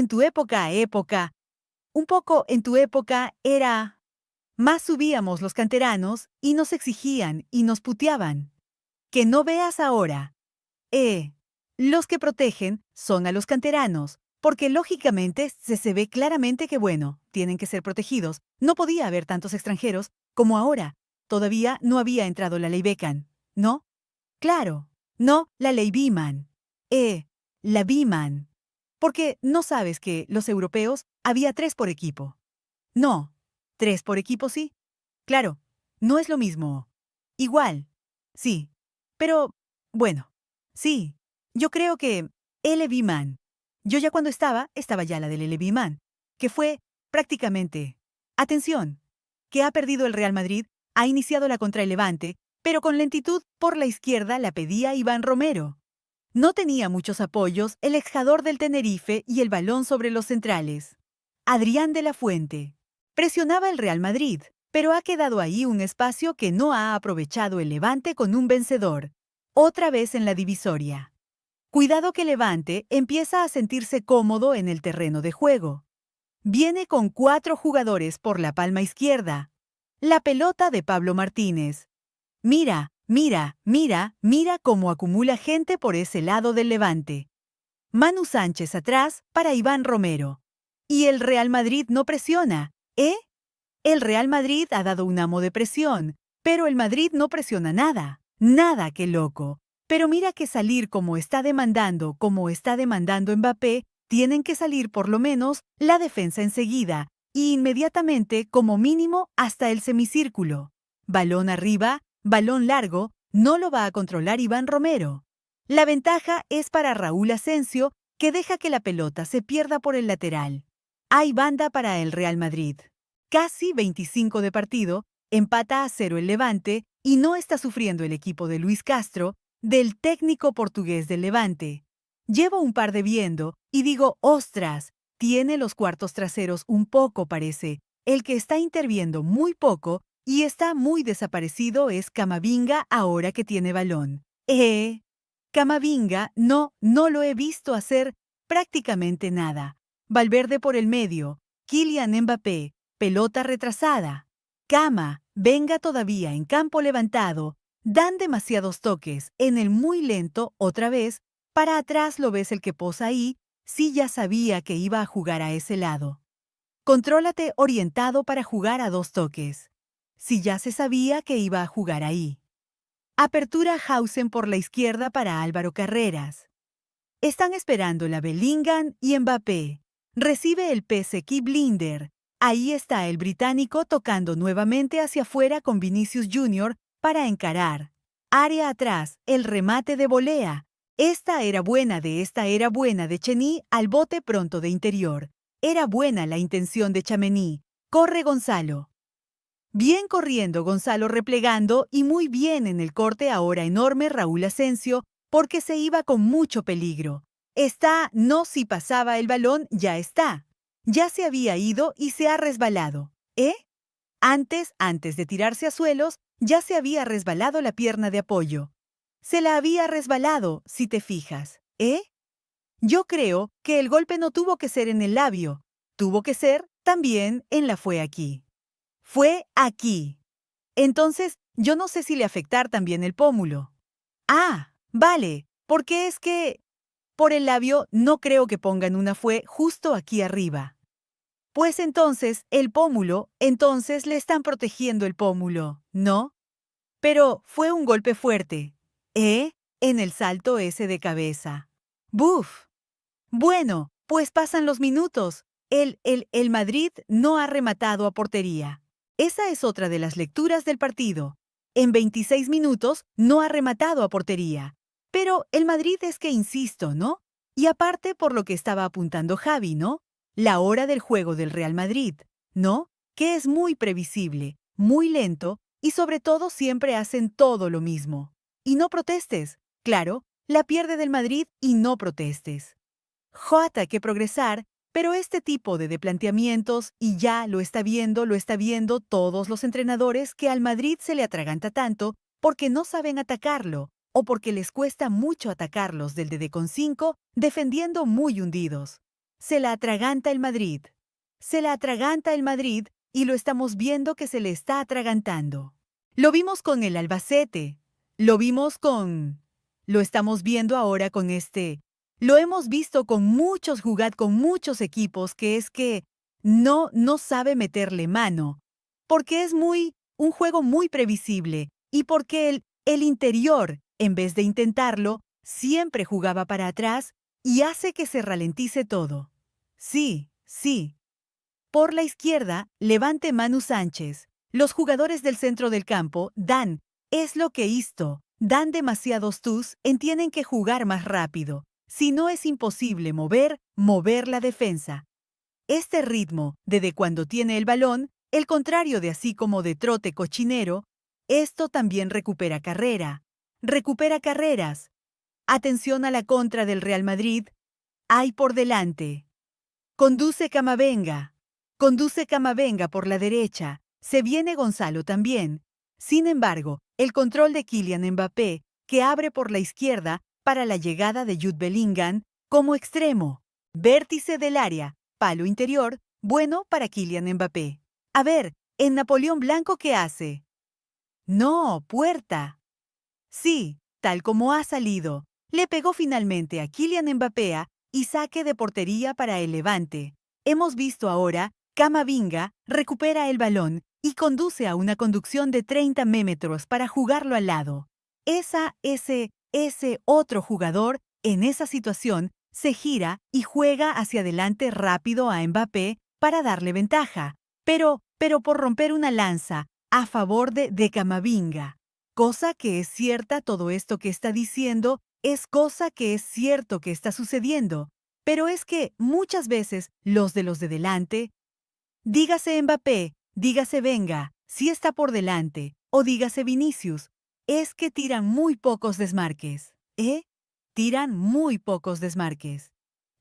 tu época, un poco en tu época era, más subíamos los canteranos y nos exigían y nos puteaban. Que no veas ahora. Los que protegen son a los canteranos, porque lógicamente se ve claramente que, bueno, tienen que ser protegidos. No podía haber tantos extranjeros como ahora. Todavía no había entrado la ley Beckham, ¿no? Claro, no la ley Beeman. La Beeman. Porque no sabes que los europeos había 3 por equipo. No, 3 por equipo sí. Claro, no es lo mismo. Igual, sí. Pero, bueno, sí. Yo creo que LB Man. Yo ya cuando estaba ya la del LB Man, que fue prácticamente, atención, que ha perdido el Real Madrid, ha iniciado la contra el Levante, pero con lentitud por la izquierda la pedía Iván Romero. No tenía muchos apoyos el exjugador del Tenerife y el balón sobre los centrales. Adrián de la Fuente. Presionaba el Real Madrid, pero ha quedado ahí un espacio que no ha aprovechado el Levante con un vencedor. Otra vez en la divisoria. Cuidado que Levante empieza a sentirse cómodo en el terreno de juego. Viene con 4 jugadores por la palma izquierda. La pelota de Pablo Martínez. Mira, mira, mira, mira cómo acumula gente por ese lado del Levante. Manu Sánchez atrás para Iván Romero. Y el Real Madrid no presiona, ¿eh? El Real Madrid ha dado un amo de presión, pero el Madrid no presiona nada. Nada, qué loco. Pero mira que salir como está demandando Mbappé, tienen que salir por lo menos la defensa enseguida, y inmediatamente como mínimo hasta el semicírculo. Balón arriba, balón largo, no lo va a controlar Iván Romero. La ventaja es para Raúl Asensio, que deja que la pelota se pierda por el lateral. Hay banda para el Real Madrid. Casi 25 de partido, empata a 0 el Levante y no está sufriendo el equipo de Luis Castro, del técnico portugués del Levante. Llevo un par de viendo y digo, ostras, tiene los cuartos traseros un poco parece. El que está interviendo muy poco y está muy desaparecido es Camavinga ahora que tiene balón. Camavinga no lo he visto hacer prácticamente nada. Valverde por el medio, Kylian Mbappé, pelota retrasada. Cama, venga todavía en campo levantado, dan demasiados toques, en el muy lento otra vez, para atrás lo ves el que posa ahí, sí ya sabía que iba a jugar a ese lado. Contrólate orientado para jugar a 2 toques. Si ya se sabía que iba a jugar ahí. Apertura Hausen por la izquierda para Álvaro Carreras. Están esperando la Bellingham y Mbappé. Recibe el PSV Blinder. Ahí está el británico tocando nuevamente hacia afuera con Vinicius Jr. para encarar. Área atrás, el remate de volea. Esta era buena de Cheny al bote pronto de interior. Era buena la intención de Tchouaméni. Corre Gonzalo. Bien corriendo Gonzalo replegando y muy bien en el corte ahora enorme Raúl Asensio porque se iba con mucho peligro. No si pasaba el balón, ya está. Ya se había ido y se ha resbalado. Antes de tirarse a suelos, ya se había resbalado la pierna de apoyo. Se la había resbalado, si te fijas, ¿eh? Yo creo que el golpe no tuvo que ser en el labio, tuvo que ser también en la fue aquí. Fue aquí. Entonces, yo no sé si le afectar también el pómulo. Ah, vale, porque es que por el labio no creo que pongan una fue justo aquí arriba. Pues entonces, el pómulo, entonces le están protegiendo el pómulo, ¿no? Pero fue un golpe fuerte, ¿eh? En el salto ese de cabeza. ¡Buf! Bueno, pues pasan los minutos. El Madrid no ha rematado a portería. Esa es otra de las lecturas del partido. En 26 minutos no ha rematado a portería. Pero el Madrid es que insisto, ¿no? Y aparte por lo que estaba apuntando Javi, ¿no? La hora del juego del Real Madrid, ¿no? Que es muy previsible, muy lento y sobre todo siempre hacen todo lo mismo. Y no protestes. Claro, la pierde del Madrid y no protestes. Jota que progresar, pero este tipo de planteamientos, y ya lo está viendo todos los entrenadores que al Madrid se le atraganta tanto porque no saben atacarlo o porque les cuesta mucho atacarlos del DD con 5 defendiendo muy hundidos. Se la atraganta el Madrid. Se la atraganta el Madrid y lo estamos viendo que se le está atragantando. Lo vimos con el Albacete. Lo vimos con... Lo estamos viendo ahora con este... Lo hemos visto con con muchos equipos que es que no sabe meterle mano, porque es un juego muy previsible y porque el interior, en vez de intentarlo, siempre jugaba para atrás y hace que se ralentice todo. Sí, sí. Por la izquierda, levante Manu Sánchez. Los jugadores del centro del campo dan, es lo que hizo, dan demasiados tus, tienen que jugar más rápido. Si no es imposible mover la defensa. Este ritmo, desde cuando tiene el balón, el contrario de así como de trote cochinero, esto también recupera carrera. Recupera carreras. Atención a la contra del Real Madrid. Hay por delante. Conduce Camavinga. Conduce Camavinga por la derecha. Se viene Gonzalo también. Sin embargo, el control de Kylian Mbappé, que abre por la izquierda para la llegada de Jude Bellingham como extremo. Vértice del área, palo interior, bueno para Kylian Mbappé. A ver, en Napoleón Blanco, ¿qué hace? No, puerta. Sí, tal como ha salido. Le pegó finalmente a Kylian Mbappé y saque de portería para el Levante. Hemos visto ahora, Camavinga recupera el balón y conduce a una conducción de 30 metros para jugarlo al lado. Ese otro jugador, en esa situación, se gira y juega hacia adelante rápido a Mbappé para darle ventaja. Pero por romper una lanza a favor de Camavinga. Cosa que es cierta, todo esto que está diciendo es cosa que es cierto que está sucediendo. Pero es que muchas veces los de delante, dígase Mbappé, dígase Venga, si está por delante, o dígase Vinicius, es que tiran muy pocos desmarques, ¿eh? Tiran muy pocos desmarques.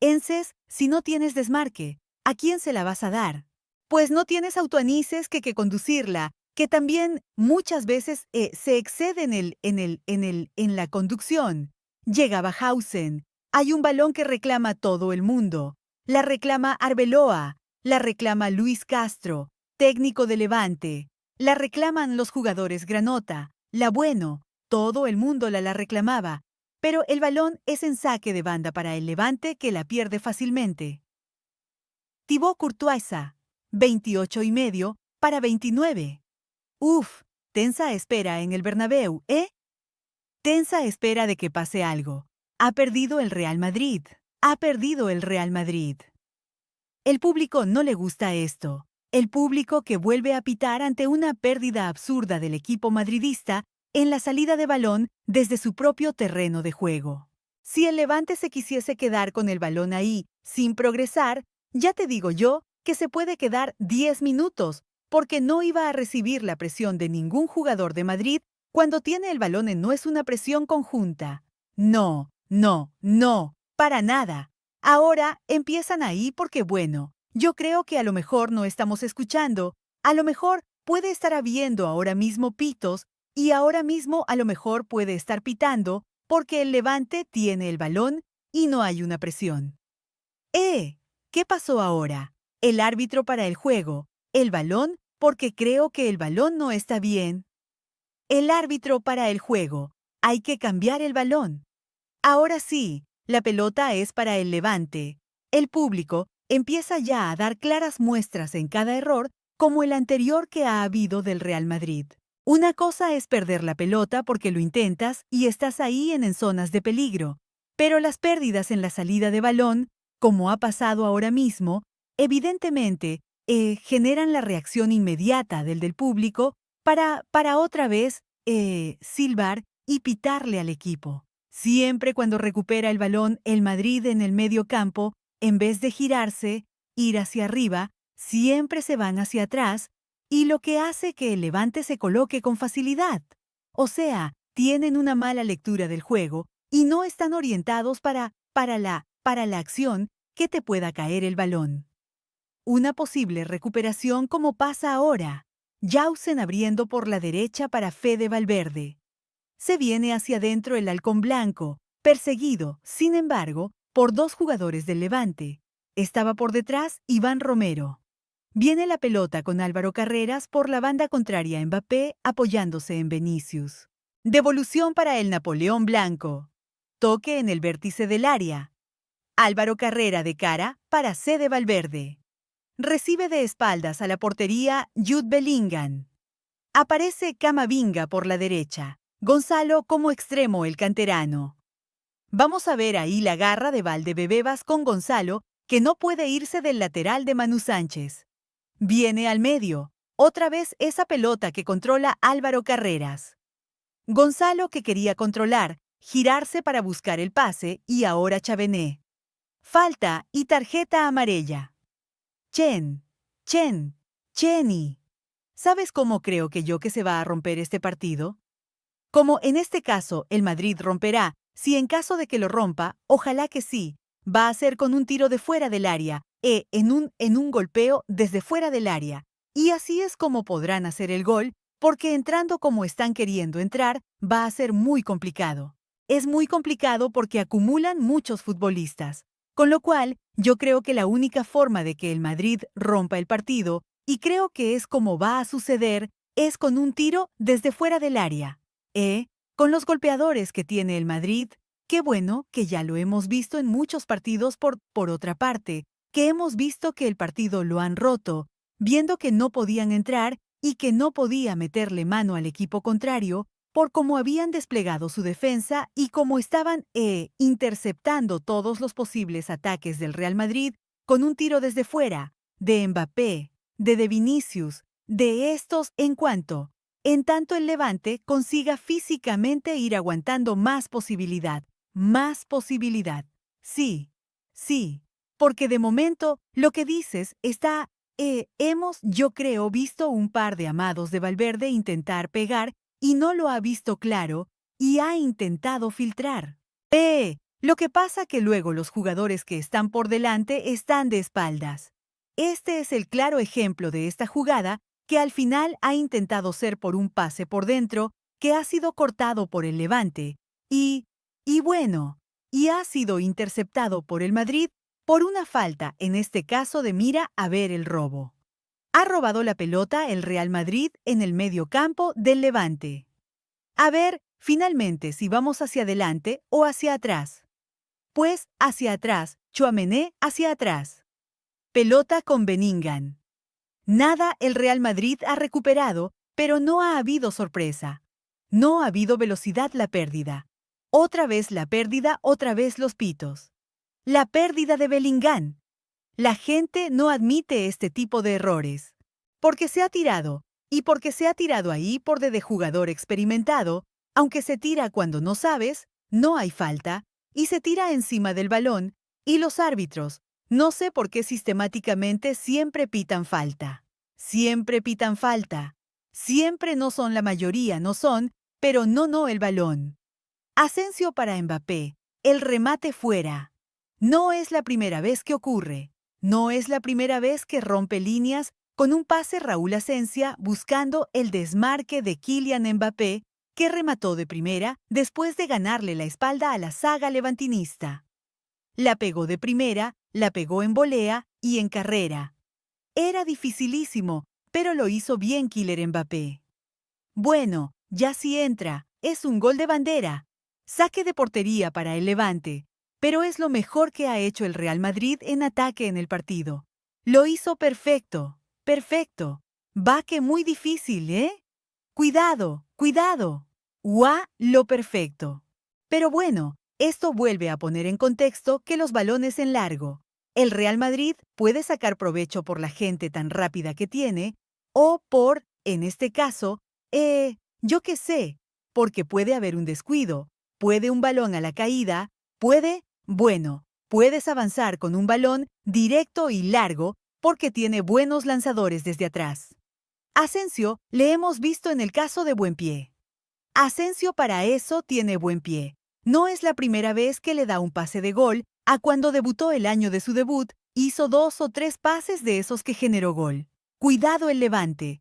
Ences, si no tienes desmarque, ¿a quién se la vas a dar? Pues no tienes autoanices que conducirla, que también muchas veces se excede en la conducción. Llega Bauhausen, hay un balón que reclama todo el mundo. La reclama Arbeloa, la reclama Luis Castro, técnico de Levante. La reclaman los jugadores Granota, la Bueno, todo el mundo la reclamaba. Pero el balón es en saque de banda para el Levante que la pierde fácilmente. Thibaut Courtois, 28,5 para 29. Uf, tensa espera en el Bernabéu, ¿eh? Tensa espera de que pase algo. Ha perdido el Real Madrid. Ha perdido el Real Madrid. El público no le gusta esto. El público que vuelve a pitar ante una pérdida absurda del equipo madridista en la salida de balón desde su propio terreno de juego. Si el Levante se quisiese quedar con el balón ahí, sin progresar, ya te digo yo que se puede quedar 10 minutos, porque no iba a recibir la presión de ningún jugador de Madrid cuando tiene el balón no es una presión conjunta. No, no, no, para nada. Ahora empiezan ahí porque bueno, yo creo que a lo mejor no estamos escuchando, a lo mejor puede estar habiendo ahora mismo pitos y ahora mismo a lo mejor puede estar pitando porque el Levante tiene el balón y no hay una presión. ¿Qué pasó ahora? El árbitro para el juego. El balón porque creo que el balón no está bien. El árbitro para el juego. Hay que cambiar el balón. Ahora sí, la pelota es para el Levante. El público empieza ya a dar claras muestras en cada error como el anterior que ha habido del Real Madrid. Una cosa es perder la pelota porque lo intentas y estás ahí en zonas de peligro, pero las pérdidas en la salida de balón, como ha pasado ahora mismo, evidentemente generan la reacción inmediata del público para otra vez silbar y pitarle al equipo. Siempre cuando recupera el balón el Madrid en el medio campo, en vez de girarse, ir hacia arriba, siempre se van hacia atrás y lo que hace que el Levante se coloque con facilidad. O sea, tienen una mala lectura del juego y no están orientados para la acción que te pueda caer el balón. Una posible recuperación como pasa ahora. Jausen abriendo por la derecha para Fede Valverde. Se viene hacia adentro el halcón blanco, perseguido, sin embargo, por dos jugadores del Levante. Estaba por detrás Iván Romero. Viene la pelota con Álvaro Carreras por la banda contraria a Mbappé apoyándose en Vinicius. Devolución para el Napoleón Blanco. Toque en el vértice del área. Álvaro Carrera de cara para Fede Valverde. Recibe de espaldas a la portería Jude Bellingham. Aparece Camavinga por la derecha. Gonzalo como extremo el canterano. Vamos a ver ahí la garra de Valdebebas con Gonzalo, que no puede irse del lateral de Manu Sánchez. Viene al medio. Otra vez esa pelota que controla Álvaro Carreras. Gonzalo que quería controlar, girarse para buscar el pase y ahora Chavené. Falta y tarjeta amarilla. Cheni. ¿Sabes cómo creo que se va a romper este partido? Como en este caso el Madrid romperá, si en caso de que lo rompa, ojalá que sí, va a ser con un tiro de fuera del área, en un golpeo desde fuera del área. Y así es como podrán hacer el gol, porque entrando como están queriendo entrar, va a ser muy complicado. Es muy complicado porque acumulan muchos futbolistas. Con lo cual, yo creo que la única forma de que el Madrid rompa el partido, y creo que es como va a suceder, es con un tiro desde fuera del área. Con los golpeadores que tiene el Madrid, qué bueno que ya lo hemos visto en muchos partidos por otra parte, que hemos visto que el partido lo han roto, viendo que no podían entrar y que no podía meterle mano al equipo contrario por cómo habían desplegado su defensa y cómo estaban interceptando todos los posibles ataques del Real Madrid con un tiro desde fuera, de Mbappé, de Vinicius, de estos en tanto el Levante consiga físicamente ir aguantando más posibilidad. Sí, porque de momento lo que dices yo creo, visto un par de amados de Valverde intentar pegar y no lo ha visto claro y ha intentado filtrar. Lo que pasa que luego los jugadores que están por delante están de espaldas. Este es el claro ejemplo de esta jugada que al final ha intentado ser por un pase por dentro que ha sido cortado por el Levante y ha sido interceptado por el Madrid por una falta, en este caso de mira a ver el robo. Ha robado la pelota el Real Madrid en el medio campo del Levante. A ver, finalmente, si vamos hacia adelante o hacia atrás. Pues hacia atrás, Tchouaméni hacia atrás. Pelota con Bellingham. Nada, el Real Madrid ha recuperado, pero no ha habido sorpresa. No ha habido velocidad la pérdida. Otra vez la pérdida, otra vez los pitos. La pérdida de Bellingham. La gente no admite este tipo de errores. Porque se ha tirado, y porque se ha tirado ahí por de jugador experimentado, aunque se tira cuando no sabes, no hay falta, y se tira encima del balón, y los árbitros, no sé por qué sistemáticamente siempre pitan falta. Siempre pitan falta. Siempre no son la mayoría, no son, pero no el balón. Asensio para Mbappé. El remate fuera. No es la primera vez que ocurre. No es la primera vez que rompe líneas Con un pase Raúl Asencia buscando el desmarque de Kylian Mbappé, que remató de primera después de ganarle la espalda a la saga levantinista. La pegó de primera, la pegó en volea y en carrera. Era dificilísimo, pero lo hizo bien Kylian Mbappé. Bueno, ya sí entra, es un gol de bandera. Saque de portería para el Levante, pero es lo mejor que ha hecho el Real Madrid en ataque en el partido. Lo hizo perfecto, perfecto. Va que muy difícil, ¿eh? Cuidado, cuidado. Lo perfecto. Pero bueno, esto vuelve a poner en contexto que los balones en largo. El Real Madrid puede sacar provecho por la gente tan rápida que tiene, o por, en este caso, yo qué sé, porque puede haber un descuido, puede un balón a la caída, puedes avanzar con un balón directo y largo porque tiene buenos lanzadores desde atrás. Asensio le hemos visto en el caso de Buenpie. Asensio para eso tiene buen pie. No es la primera vez que le da un pase de gol, a cuando debutó el año de su debut, hizo 2 o 3 pases de esos que generó gol. Cuidado el Levante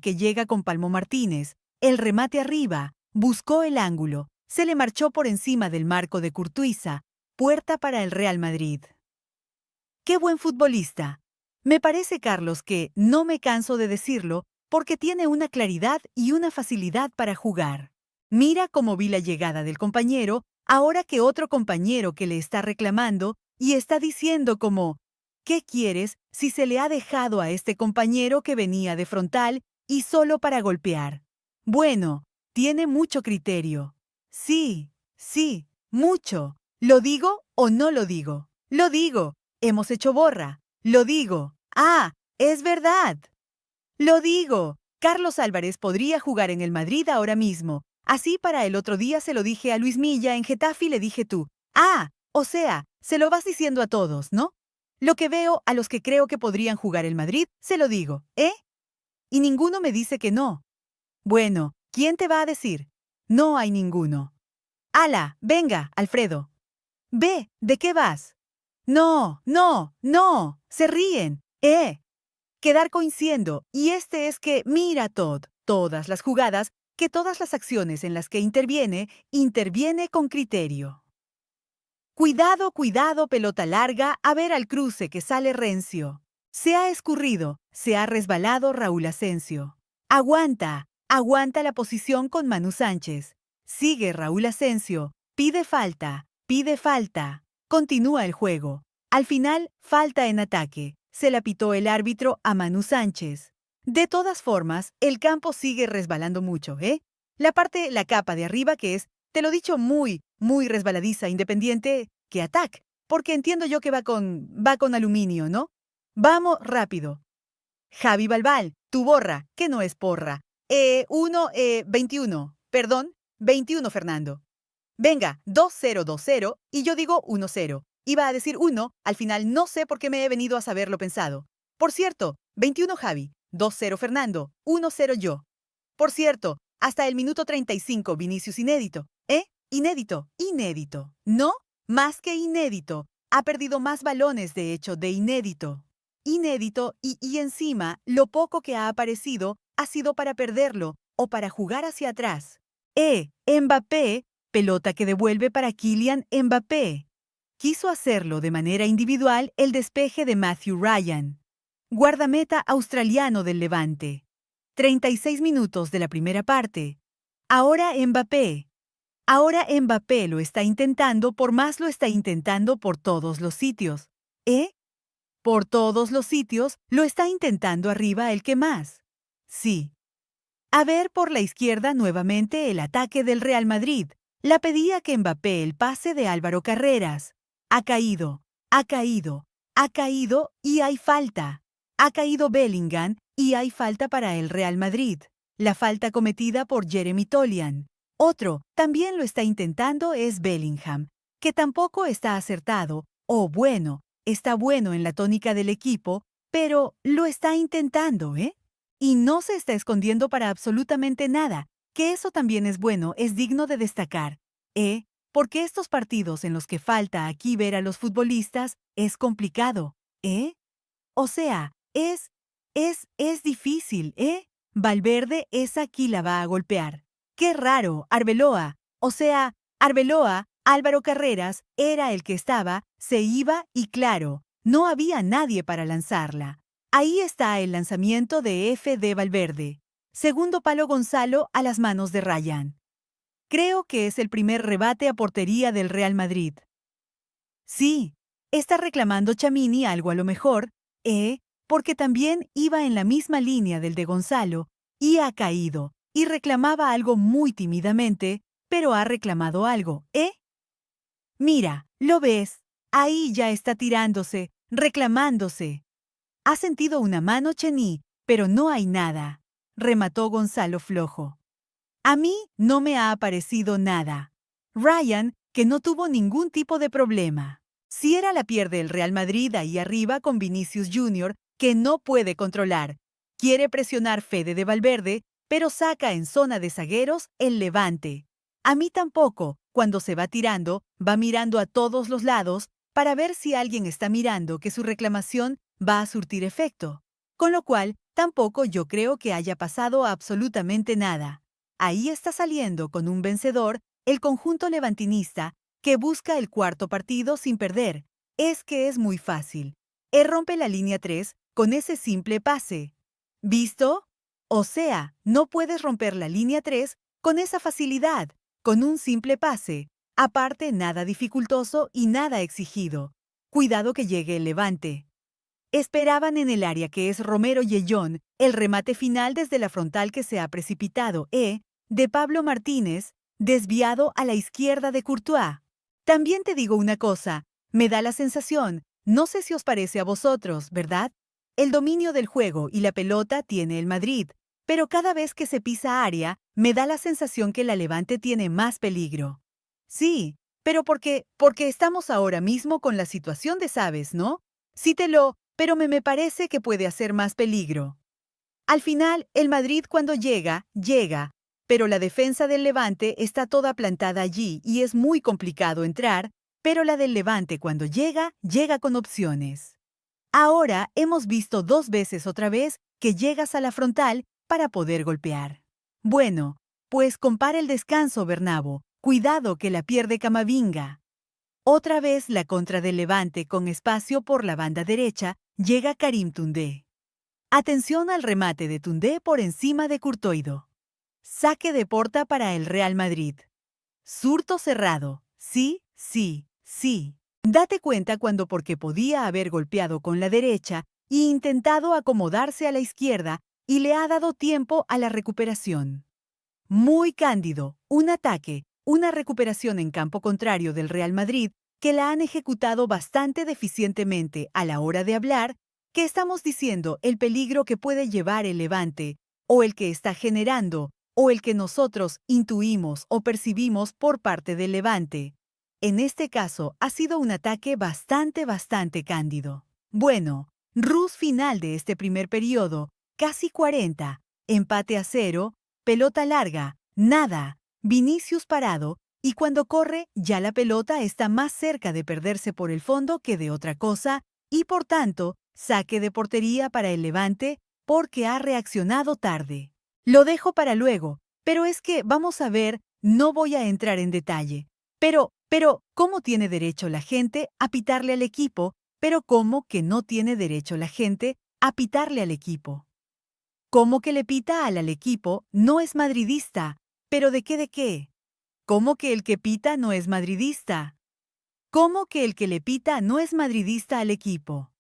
que llega con Palmo Martínez, el remate arriba, buscó el ángulo, se le marchó por encima del marco de Courtois, puerta para el Real Madrid. ¡Qué buen futbolista! Me parece, Carlos, que, no me canso de decirlo, porque tiene una claridad y una facilidad para jugar. Mira cómo vi la llegada del compañero, ahora que otro compañero que le está reclamando y está diciendo como, ¿qué quieres si se le ha dejado a este compañero que venía de frontal y solo para golpear? Bueno, tiene mucho criterio. Sí, sí, mucho. ¿Lo digo o no lo digo? Lo digo. Hemos hecho borra. Lo digo. Ah, es verdad. Lo digo. Carlos Álvarez podría jugar en el Madrid ahora mismo. Así para el otro día se lo dije a Luis Milla en Getafe y le dije tú. Ah, o sea, se lo vas diciendo a todos, ¿no? Lo que veo a los que creo que podrían jugar el Madrid, se lo digo, ¿eh? Y ninguno me dice que no. Bueno, ¿quién te va a decir? No hay ninguno. ¡Hala! Venga, Alfredo. Ve, ¿de qué vas? No, no, no. Se ríen. Quedar coincidiendo. Y este es que, mira, todas las jugadas, que todas las acciones en las que interviene con criterio. Cuidado, cuidado, pelota larga, a ver al cruce que sale Rencio. Se ha escurrido, se ha resbalado Raúl Asensio. Aguanta la posición con Manu Sánchez. Sigue Raúl Asensio, pide falta. Continúa el juego. Al final, falta en ataque. Se la pitó el árbitro a Manu Sánchez. De todas formas, el campo sigue resbalando mucho, ¿eh? La capa de arriba que es, te lo dicho, muy, muy resbaladiza, independiente que ataque, porque entiendo yo que va con aluminio, ¿no? Vamos rápido. Javi Balbal, tu borra, que no es porra. 21, perdón, 21 Fernando. Venga, 2-0, 2-0, y yo digo 1-0. Iba a decir 1, al final no sé por qué me he venido a saberlo pensado. Por cierto, 21 Javi, 2-0 Fernando, 1-0 yo. Por cierto, hasta el minuto 35 Vinicius inédito. Inédito. No, más que inédito. Ha perdido más balones, de hecho, de inédito. Inédito y encima, lo poco que ha aparecido ha sido para perderlo o para jugar hacia atrás. Mbappé, pelota que devuelve para Kylian Mbappé. Quiso hacerlo de manera individual el despeje de Matthew Ryan, guardameta australiano del Levante. 36 minutos de la primera parte. Ahora Mbappé lo está intentando, lo está intentando por todos los sitios. Por todos los sitios, lo está intentando arriba el que más. Sí. A ver por la izquierda nuevamente el ataque del Real Madrid. La pedía que Mbappé el pase de Álvaro Carreras. Ha caído y hay falta. Ha caído Bellingham y hay falta para el Real Madrid. La falta cometida por Jeremy Tolian. Otro, también lo está intentando, es Bellingham, que tampoco está acertado, está bueno en la tónica del equipo, pero lo está intentando, ¿eh? Y no se está escondiendo para absolutamente nada, que eso también es bueno, es digno de destacar, porque estos partidos en los que falta aquí ver a los futbolistas es complicado, O sea, es Es difícil, ¿eh? Valverde esa aquí la va a golpear. Qué raro, Arbeloa. O sea, Arbeloa, Álvaro Carreras, era el que estaba, se iba y claro, no había nadie para lanzarla. Ahí está el lanzamiento de F. de Valverde. Segundo palo Gonzalo a las manos de Ryan. Creo que es el primer rebate a portería del Real Madrid. Sí, está reclamando Tchouaméni algo a lo mejor, porque también iba en la misma línea del de Gonzalo, y ha caído, y reclamaba algo muy tímidamente, pero ha reclamado algo, ¿eh? Mira, ¿lo ves? Ahí ya está tirándose, reclamándose. Ha sentido una mano Chení, pero no hay nada, remató Gonzalo flojo. A mí no me ha aparecido nada. Ryan, que no tuvo ningún tipo de problema. Si era la pierde el Real Madrid ahí arriba con Vinicius Jr., que no puede controlar. Quiere presionar Fede de Valverde, pero saca en zona de zagueros el Levante. A mí tampoco, cuando se va tirando, va mirando a todos los lados para ver si alguien está mirando que su reclamación va a surtir efecto. Con lo cual, tampoco yo creo que haya pasado absolutamente nada. Ahí está saliendo con un vencedor el conjunto levantinista que busca el cuarto partido sin perder. Es que es muy fácil. Él rompe la línea 3 con ese simple pase. ¿Visto? O sea, no puedes romper la línea 3 con esa facilidad, con un simple pase. Aparte, nada dificultoso y nada exigido. Cuidado que llegue el Levante. Esperaban en el área que es Romero Yellón el remate final desde la frontal que se ha precipitado, de Pablo Martínez, desviado a la izquierda de Courtois. También te digo una cosa, me da la sensación, no sé si os parece a vosotros, ¿verdad? El dominio del juego y la pelota tiene el Madrid, pero cada vez que se pisa área, me da la sensación que la Levante tiene más peligro. Sí, pero porque estamos ahora mismo con la situación de Sabes, ¿no? Pero me parece que puede hacer más peligro. Al final, el Madrid cuando llega, llega, pero la defensa del Levante está toda plantada allí y es muy complicado entrar, pero la del Levante cuando llega, llega con opciones. Ahora hemos visto 2 veces otra vez que llegas a la frontal para poder golpear. Bueno, pues compara el descanso, Bernabéu. Cuidado que la pierde Camavinga. Otra vez la contra del Levante con espacio por la banda derecha, llega Karim Toundé. Atención al remate de Toundé por encima de Courtois. Saque de porta para el Real Madrid. Surto cerrado. Sí, sí, sí. Date cuenta cuando porque podía haber golpeado con la derecha e intentado acomodarse a la izquierda y le ha dado tiempo a la recuperación. Muy cándido, un ataque, una recuperación en campo contrario del Real Madrid que la han ejecutado bastante deficientemente a la hora de hablar, que estamos diciendo el peligro que puede llevar el Levante, o el que está generando, o el que nosotros intuimos o percibimos por parte del Levante. En este caso ha sido un ataque bastante cándido. Bueno, Rus final de este primer periodo, casi 40, empate a 0, pelota larga, nada, Vinicius parado, y cuando corre ya la pelota está más cerca de perderse por el fondo que de otra cosa, y por tanto, saque de portería para el Levante porque ha reaccionado tarde. Lo dejo para luego, pero es que vamos a ver, no voy a entrar en detalle. Pero, ¿cómo tiene derecho la gente a pitarle al equipo? Pero ¿cómo que no tiene derecho la gente a pitarle al equipo? ¿Cómo que le pita al equipo no es madridista? ¿Pero de qué de qué? ¿Cómo que el que pita no es madridista? ¿Cómo que el que le pita no es madridista al equipo?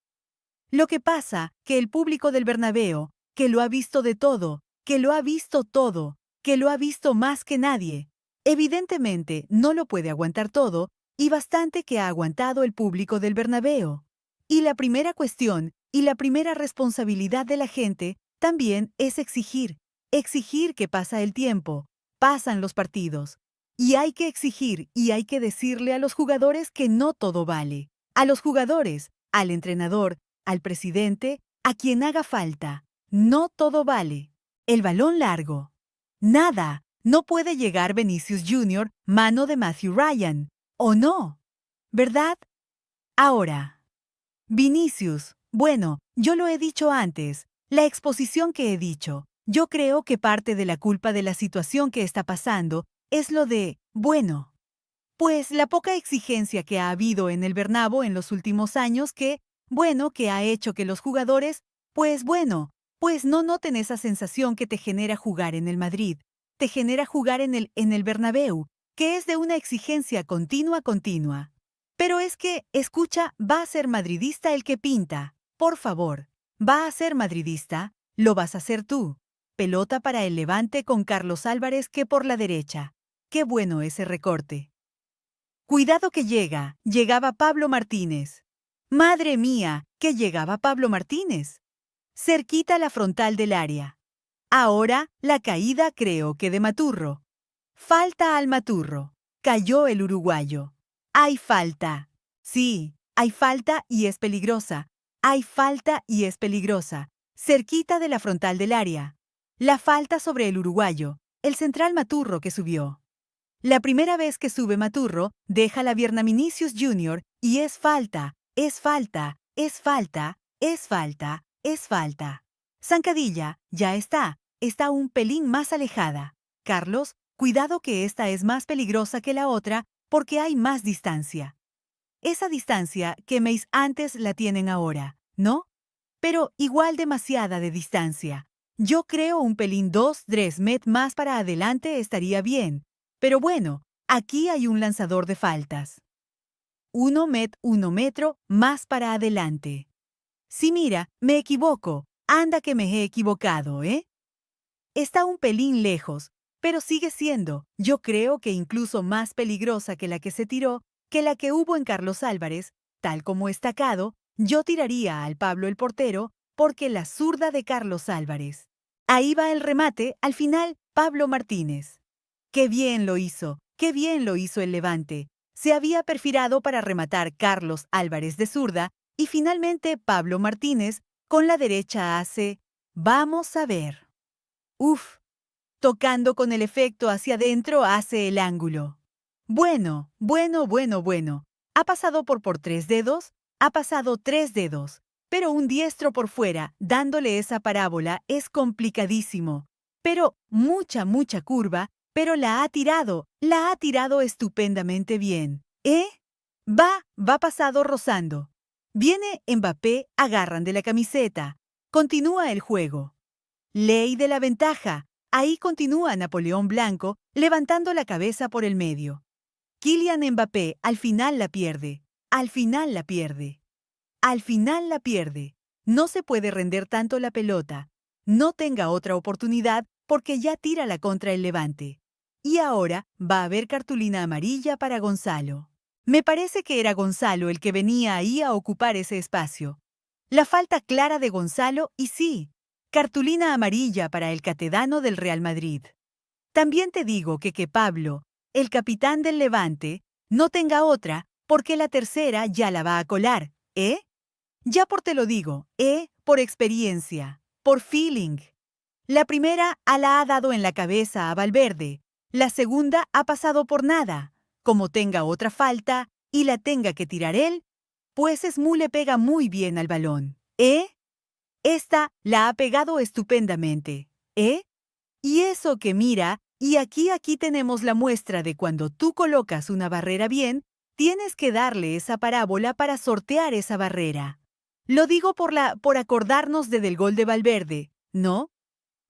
Lo que pasa que el público del Bernabéu, que lo ha visto de todo, que lo ha visto todo, que lo ha visto más que nadie, evidentemente no lo puede aguantar todo, y bastante que ha aguantado el público del Bernabéu. Y la primera cuestión y la primera responsabilidad de la gente también es exigir que pasa el tiempo, pasan los partidos. Y hay que exigir y hay que decirle a los jugadores que no todo vale. A los jugadores, al entrenador, al presidente, a quien haga falta. No todo vale. El balón largo. Nada. No puede llegar Vinicius Jr., mano de Matthew Ryan. ¿O no? ¿Verdad? Ahora. Vinicius. Bueno, yo lo he dicho antes. La exposición que he dicho, yo creo que parte de la culpa de la situación que está pasando es lo de, bueno, pues la poca exigencia que ha habido en el Bernabéu en los últimos años que ha hecho que los jugadores, pues no noten esa sensación que te genera jugar en el Madrid, te genera jugar en el Bernabéu, que es de una exigencia continua. Pero es que, escucha, va a ser madridista el que pinta, por favor. Va a ser madridista, lo vas a hacer tú. Pelota para el Levante con Carlos Álvarez que por la derecha. Qué bueno ese recorte. Cuidado que llegaba Pablo Martínez. Madre mía, que llegaba Pablo Martínez. Cerquita la frontal del área. Ahora, la caída creo que de Maturro. Falta al Maturro. Cayó el uruguayo. Hay falta. Sí, hay falta y es peligrosa. Hay falta y es peligrosa. Cerquita de la frontal del área. La falta sobre el uruguayo, el central Maturro que subió. La primera vez que sube Maturro, deja la pierna Vinicius Jr. y es falta, es falta, es falta, es falta, es falta. Zancadilla, ya está un pelín más alejada. Carlos, cuidado que esta es más peligrosa que la otra porque hay más distancia. Esa distancia que Meis antes la tienen ahora, ¿no? Pero igual demasiada de distancia. Yo creo un pelín 2-3 más para adelante estaría bien. Pero bueno, aquí hay un lanzador de faltas. 1 metro más para adelante. Sí, mira, me equivoco. Anda que me he equivocado, ¿eh? Está un pelín lejos, pero sigue siendo, yo creo que incluso más peligrosa que la que se tiró, que la que hubo en Carlos Álvarez, tal como estacado, yo tiraría al Pablo el portero, porque la zurda de Carlos Álvarez. Ahí va el remate, al final, Pablo Martínez. Qué bien lo hizo el Levante. Se había perfilado para rematar Carlos Álvarez de zurda, y finalmente Pablo Martínez, con la derecha hace, vamos a ver. Uf, tocando con el efecto hacia adentro hace el ángulo. Bueno. Ha pasado por 3 dedos, ha pasado 3 dedos, pero un diestro por fuera, dándole esa parábola, es complicadísimo. Pero mucha curva, pero la ha tirado estupendamente bien. Va pasado rozando. Viene Mbappé, agarran de la camiseta. Continúa el juego. Ley de la ventaja. Ahí continúa Napoleón Blanco, levantando la cabeza por el medio. Kylian Mbappé al final la pierde. Al final la pierde. Al final la pierde. No se puede render tanto la pelota. No tenga otra oportunidad porque ya tira la contra el Levante. Y ahora va a haber cartulina amarilla para Gonzalo. Me parece que era Gonzalo el que venía ahí a ocupar ese espacio. La falta clara de Gonzalo y sí, cartulina amarilla para el catedano del Real Madrid. También te digo que Pablo, el capitán del Levante, no tenga otra porque la tercera ya la va a colar, ¿eh? Ya por te lo digo, por experiencia, por feeling. La primera la ha dado en la cabeza a Valverde, la segunda ha pasado por nada. Como tenga otra falta y la tenga que tirar él, pues Smu le pega muy bien al balón, ¿eh? Esta la ha pegado estupendamente, ¿eh? Y eso que mira, y aquí tenemos la muestra de cuando tú colocas una barrera bien, tienes que darle esa parábola para sortear esa barrera. Lo digo por acordarnos del gol de Valverde, ¿no?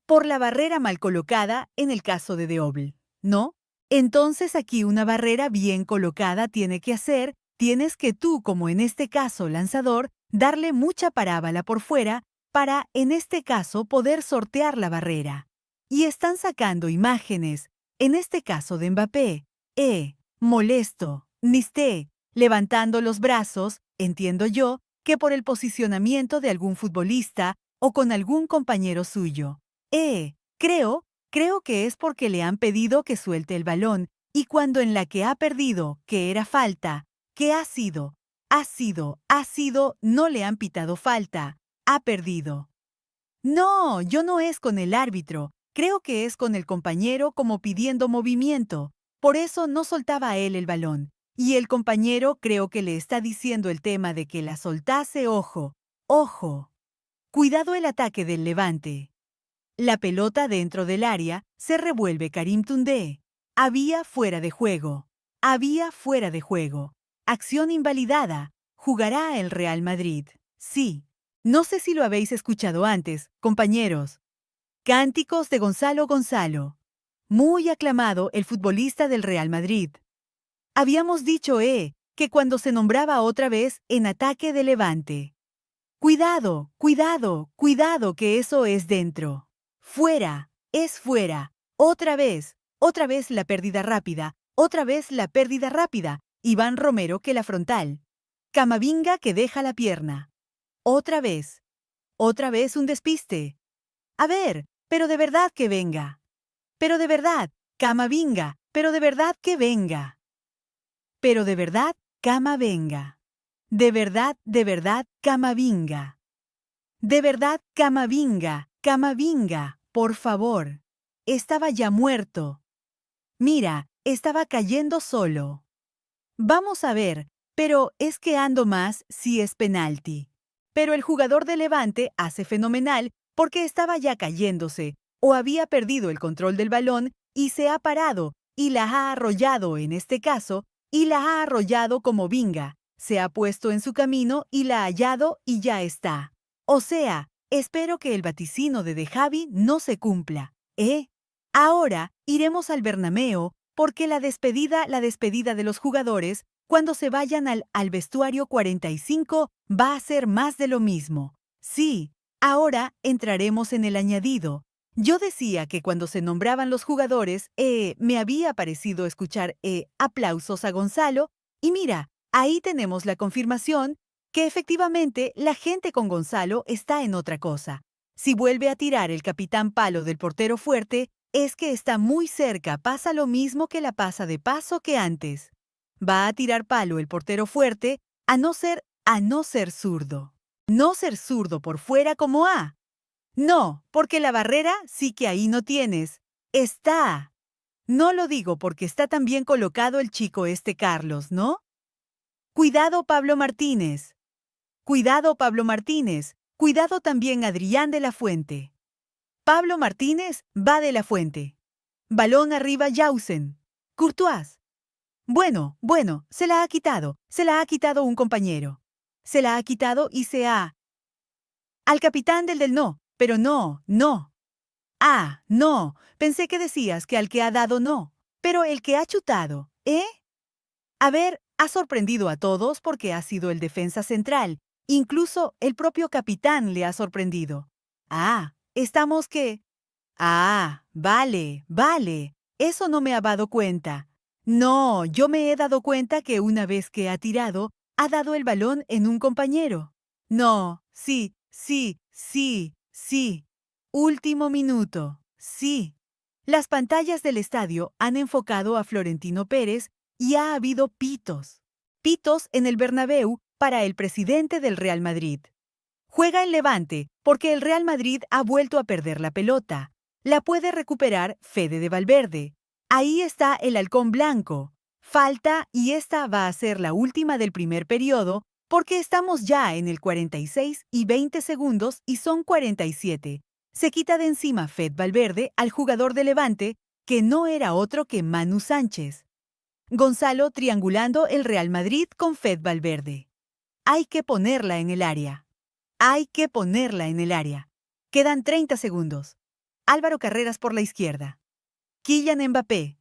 Por la barrera mal colocada en el caso de Deoble, ¿no? Entonces aquí una barrera bien colocada tienes que tú, como en este caso lanzador, darle mucha parábola por fuera para, en este caso, poder sortear la barrera. Y están sacando imágenes, en este caso de Mbappé, molesto, Nisté, levantando los brazos, entiendo yo, que por el posicionamiento de algún futbolista o con algún compañero suyo. Creo que es porque le han pedido que suelte el balón, y cuando en la que ha perdido, que era falta, que ha sido, no le han pitado falta, ha perdido. No, yo no es con el árbitro, creo que es con el compañero como pidiendo movimiento, por eso no soltaba a él el balón, y el compañero creo que le está diciendo el tema de que la soltase, ojo. Cuidado el ataque del Levante. La pelota dentro del área se revuelve Karim Toundé. Había fuera de juego. Había fuera de juego. Acción invalidada. Jugará el Real Madrid. Sí. No sé si lo habéis escuchado antes, compañeros. Cánticos de Gonzalo Gonzalo. Muy aclamado el futbolista del Real Madrid. Habíamos dicho, que cuando se nombraba otra vez en ataque de Levante. Cuidado, cuidado, cuidado que eso es dentro. Fuera, es fuera. Otra vez la pérdida rápida, otra vez la pérdida rápida. Iván Romero que la frontal. Camavinga que deja la pierna. Otra vez un despiste. A ver, pero de verdad que venga. Pero de verdad, Camavinga, pero de verdad que venga. Pero de verdad, Camavinga. De verdad, Camavinga. De verdad, Camavinga, Camavinga, por favor. Estaba ya muerto. Mira, estaba cayendo solo. Vamos a ver, pero es que ando más si es penalti. Pero el jugador de Levante hace fenomenal porque estaba ya cayéndose, o había perdido el control del balón y se ha parado, y la ha arrollado en este caso, y la ha arrollado como vinga. Se ha puesto en su camino y la ha hallado y ya está. O sea, espero que el vaticino de Javi no se cumpla, ¿eh? Ahora iremos al Bernabéu porque la despedida de los jugadores, cuando se vayan al vestuario 45, va a ser más de lo mismo. Sí, ahora entraremos en el añadido. Yo decía que cuando se nombraban los jugadores, me había parecido escuchar aplausos a Gonzalo, y mira, ahí tenemos la confirmación que efectivamente la gente con Gonzalo está en otra cosa. Si vuelve a tirar el capitán palo del portero fuerte, es que está muy cerca, pasa lo mismo que la pasa de paso que antes. Va a tirar palo el portero fuerte, a no ser zurdo. No ser zurdo por fuera como A. No, porque la barrera sí que ahí no tienes. Está. No lo digo porque está tan bien colocado el chico este Carlos, ¿no? Cuidado Pablo Martínez. Cuidado Pablo Martínez. Cuidado también Adrián de la Fuente. Pablo Martínez va de la Fuente. Balón arriba Jausen. Courtois. Bueno, se la ha quitado un compañero. Se la ha quitado y se ha... Al capitán del no, pero no. Ah, no, pensé que decías que al que ha dado no, pero el que ha chutado, ¿eh? A ver, ha sorprendido a todos porque ha sido el defensa central. Incluso el propio capitán le ha sorprendido. Ah, estamos que... Ah, vale. Eso no me ha dado cuenta. No, yo me he dado cuenta que una vez que ha tirado, ha dado el balón en un compañero. No, sí. Último minuto. Sí. Las pantallas del estadio han enfocado a Florentino Pérez y ha habido pitos. Pitos en el Bernabéu para el presidente del Real Madrid. Juega el Levante porque el Real Madrid ha vuelto a perder la pelota. La puede recuperar Fede de Valverde. Ahí está el halcón blanco. Falta y esta va a ser la última del primer periodo porque estamos ya en el 46 y 20 segundos y son 47. Se quita de encima Fed Valverde al jugador de Levante, que no era otro que Manu Sánchez. Gonzalo triangulando el Real Madrid con Fed Valverde. Hay que ponerla en el área. Quedan 30 segundos. Álvaro Carreras por la izquierda. Kylian Mbappé.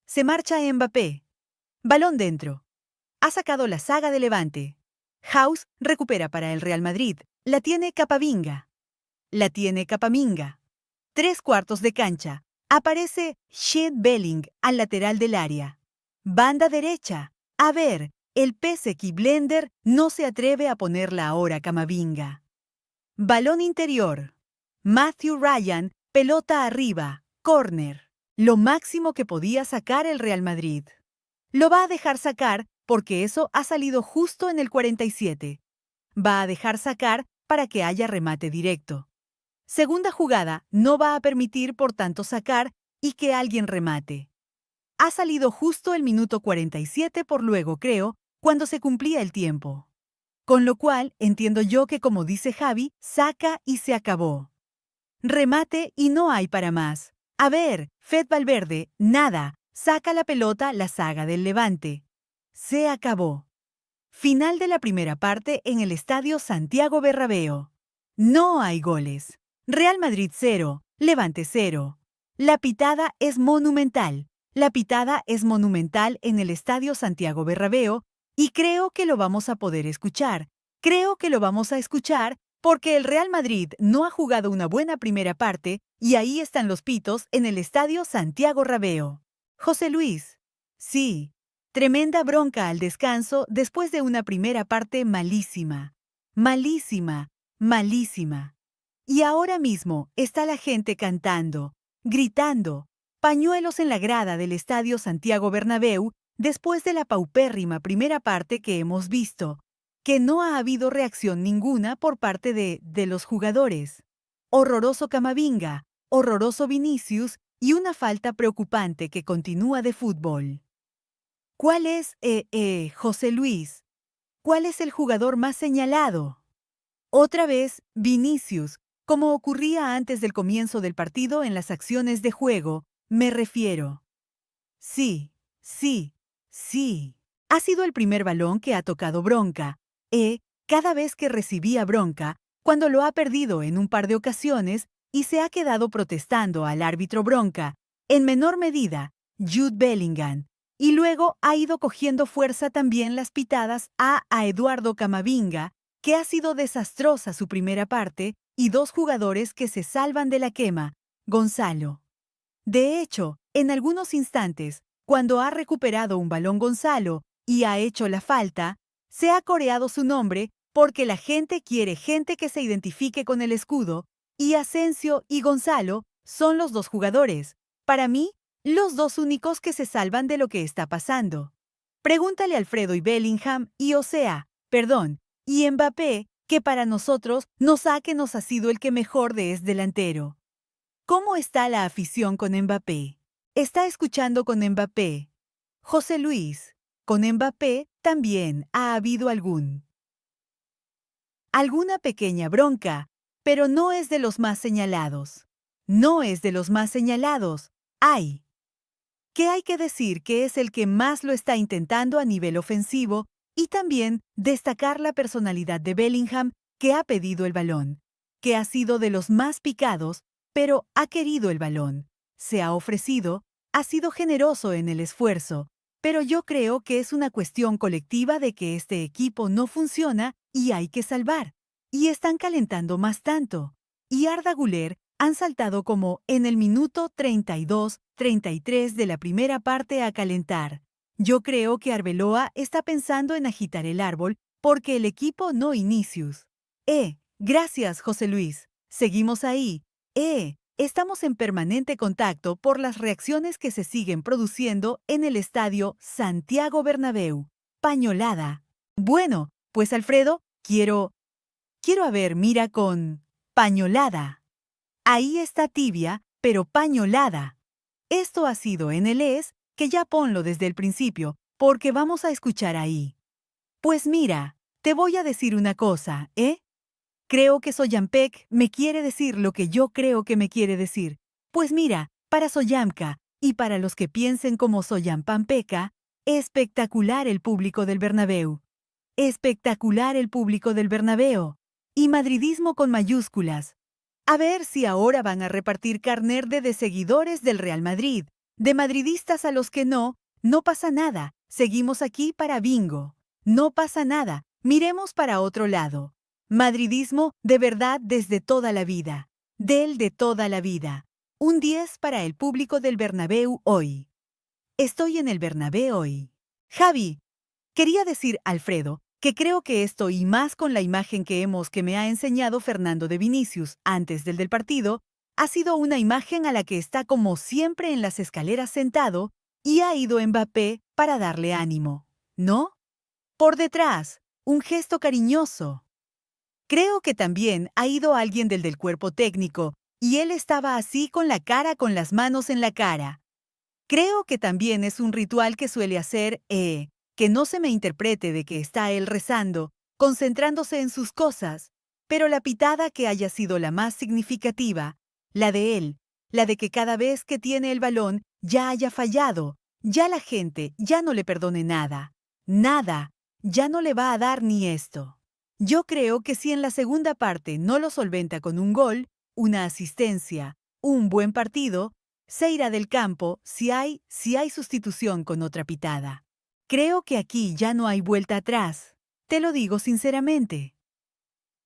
Se marcha Mbappé. Balón dentro. Ha sacado la saga de Levante. House recupera para el Real Madrid. La tiene Camavinga. 3/4 de cancha. Aparece Jude Bellingham al lateral del área. Banda derecha. A ver, el Peseky Blender no se atreve a ponerla ahora Camavinga. Balón interior. Matthew Ryan, pelota arriba, córner. Lo máximo que podía sacar el Real Madrid. Lo va a dejar sacar porque eso ha salido justo en el 47. Va a dejar sacar para que haya remate directo. Segunda jugada, no va a permitir por tanto sacar y que alguien remate. Ha salido justo el minuto 47 por luego, creo, cuando se cumplía el tiempo. Con lo cual, entiendo yo que como dice Javi, saca y se acabó. Remate y no hay para más. A ver, Fed Valverde, nada. Saca la pelota la saga del Levante. Se acabó. Final de la primera parte en el Estadio Santiago Bernabéu. No hay goles. Real Madrid 0, Levante 0. La pitada es monumental. La pitada es monumental en el Estadio Santiago Bernabéu y creo que lo vamos a poder escuchar. Creo que lo vamos a escuchar porque el Real Madrid no ha jugado una buena primera parte y ahí están los pitos en el Estadio Santiago Bernabéu. José Luis. Sí. Tremenda bronca al descanso después de una primera parte malísima. Malísima, malísima. Y ahora mismo está la gente cantando, gritando, pañuelos en la grada del Estadio Santiago Bernabéu después de la paupérrima primera parte que hemos visto, que no ha habido reacción ninguna por parte de los jugadores. Horroroso Camavinga, horroroso Vinicius y una falta preocupante que continúa de fútbol. ¿Cuál es, José Luis? ¿Cuál es el jugador más señalado? Otra vez, Vinicius, como ocurría antes del comienzo del partido en las acciones de juego, me refiero. Sí, sí, sí. Ha sido el primer balón que ha tocado bronca. Cada vez que recibía bronca, cuando lo ha perdido en un par de ocasiones y se ha quedado protestando al árbitro bronca, en menor medida, Jude Bellingham. Y luego ha ido cogiendo fuerza también las pitadas a Eduardo Camavinga, que ha sido desastrosa su primera parte, y dos jugadores que se salvan de la quema, Gonzalo. De hecho, en algunos instantes, cuando ha recuperado un balón Gonzalo y ha hecho la falta, se ha coreado su nombre porque la gente quiere gente que se identifique con el escudo, y Asensio y Gonzalo son los dos jugadores, para mí, los dos únicos que se salvan de lo que está pasando. Pregúntale a Alfredo y Bellingham y Mbappé, que para nosotros nos ha sido el que mejor de es delantero. ¿Cómo está la afición con Mbappé? ¿Está escuchando con Mbappé? José Luis, con Mbappé también ha habido alguna pequeña bronca, pero no es de los más señalados. No es de los más señalados. ¿Qué hay que decir que es el que más lo está intentando a nivel ofensivo y también destacar la personalidad de Bellingham, que ha pedido el balón, que ha sido de los más picados, pero ha querido el balón, se ha ofrecido, ha sido generoso en el esfuerzo, pero yo creo que es una cuestión colectiva de que este equipo no funciona y hay que salvar. Y están calentando más tanto. Y Arda Güler han saltado como en el minuto 32, 33 de la primera parte a calentar. Yo creo que Arbeloa está pensando en agitar el árbol porque el equipo no inicios. Gracias, José Luis. Seguimos ahí. Estamos en permanente contacto por las reacciones que se siguen produciendo en el Estadio Santiago Bernabéu. Pañolada. Bueno, pues Alfredo, quiero a ver, mira con pañolada. Ahí está tibia, pero pañolada. Esto ha sido en el que ya ponlo desde el principio, porque vamos a escuchar ahí. Pues mira, te voy a decir una cosa, Creo que Soyampek me quiere decir lo que yo creo que me quiere decir. Pues mira, para Soyamka y para los que piensen como Soyampampeca, espectacular el público del Bernabéu. Espectacular el público del Bernabéu. Y madridismo con mayúsculas. A ver si ahora van a repartir carnet de seguidores del Real Madrid, de madridistas a los que no pasa nada, seguimos aquí para bingo. No pasa nada, miremos para otro lado. Madridismo de verdad desde toda la vida, de toda la vida. Un 10 para el público del Bernabéu hoy. Estoy en el Bernabéu hoy. Javi, quería decir Alfredo, que creo que esto y más con la imagen que me ha enseñado Fernando de Vinicius antes del partido, ha sido una imagen a la que está como siempre en las escaleras sentado y ha ido Mbappé para darle ánimo, ¿no? Por detrás, un gesto cariñoso. Creo que también ha ido alguien del cuerpo técnico y él estaba así con la cara con las manos en la cara. Creo que también es un ritual que suele hacer, que no se me interprete de que está él rezando, concentrándose en sus cosas, pero la pitada que haya sido la más significativa, la de él, la de que cada vez que tiene el balón ya haya fallado, ya la gente ya no le perdone nada, nada, ya no le va a dar ni esto. Yo creo que si en la segunda parte no lo solventa con un gol, una asistencia, un buen partido, se irá del campo si hay sustitución con otra pitada. Creo que aquí ya no hay vuelta atrás. Te lo digo sinceramente.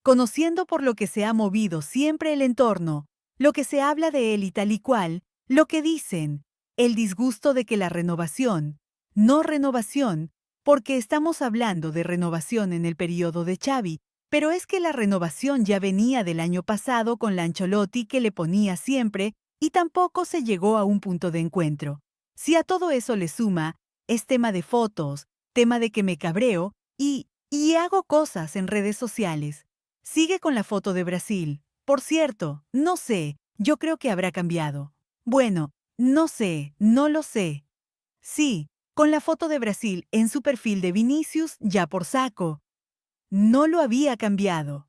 Conociendo por lo que se ha movido siempre el entorno, lo que se habla de él y tal y cual, lo que dicen, el disgusto de que la renovación, no renovación, porque estamos hablando de renovación en el periodo de Xavi, pero es que la renovación ya venía del año pasado con la Ancelotti que le ponía siempre y tampoco se llegó a un punto de encuentro. Si a todo eso le suma, es tema de fotos, tema de que me cabreo y hago cosas en redes sociales. Sigue con la foto de Brasil. Por cierto, no sé, yo creo que habrá cambiado. Bueno, no sé, no lo sé. Sí, con la foto de Brasil en su perfil de Vinicius ya por saco. No lo había cambiado.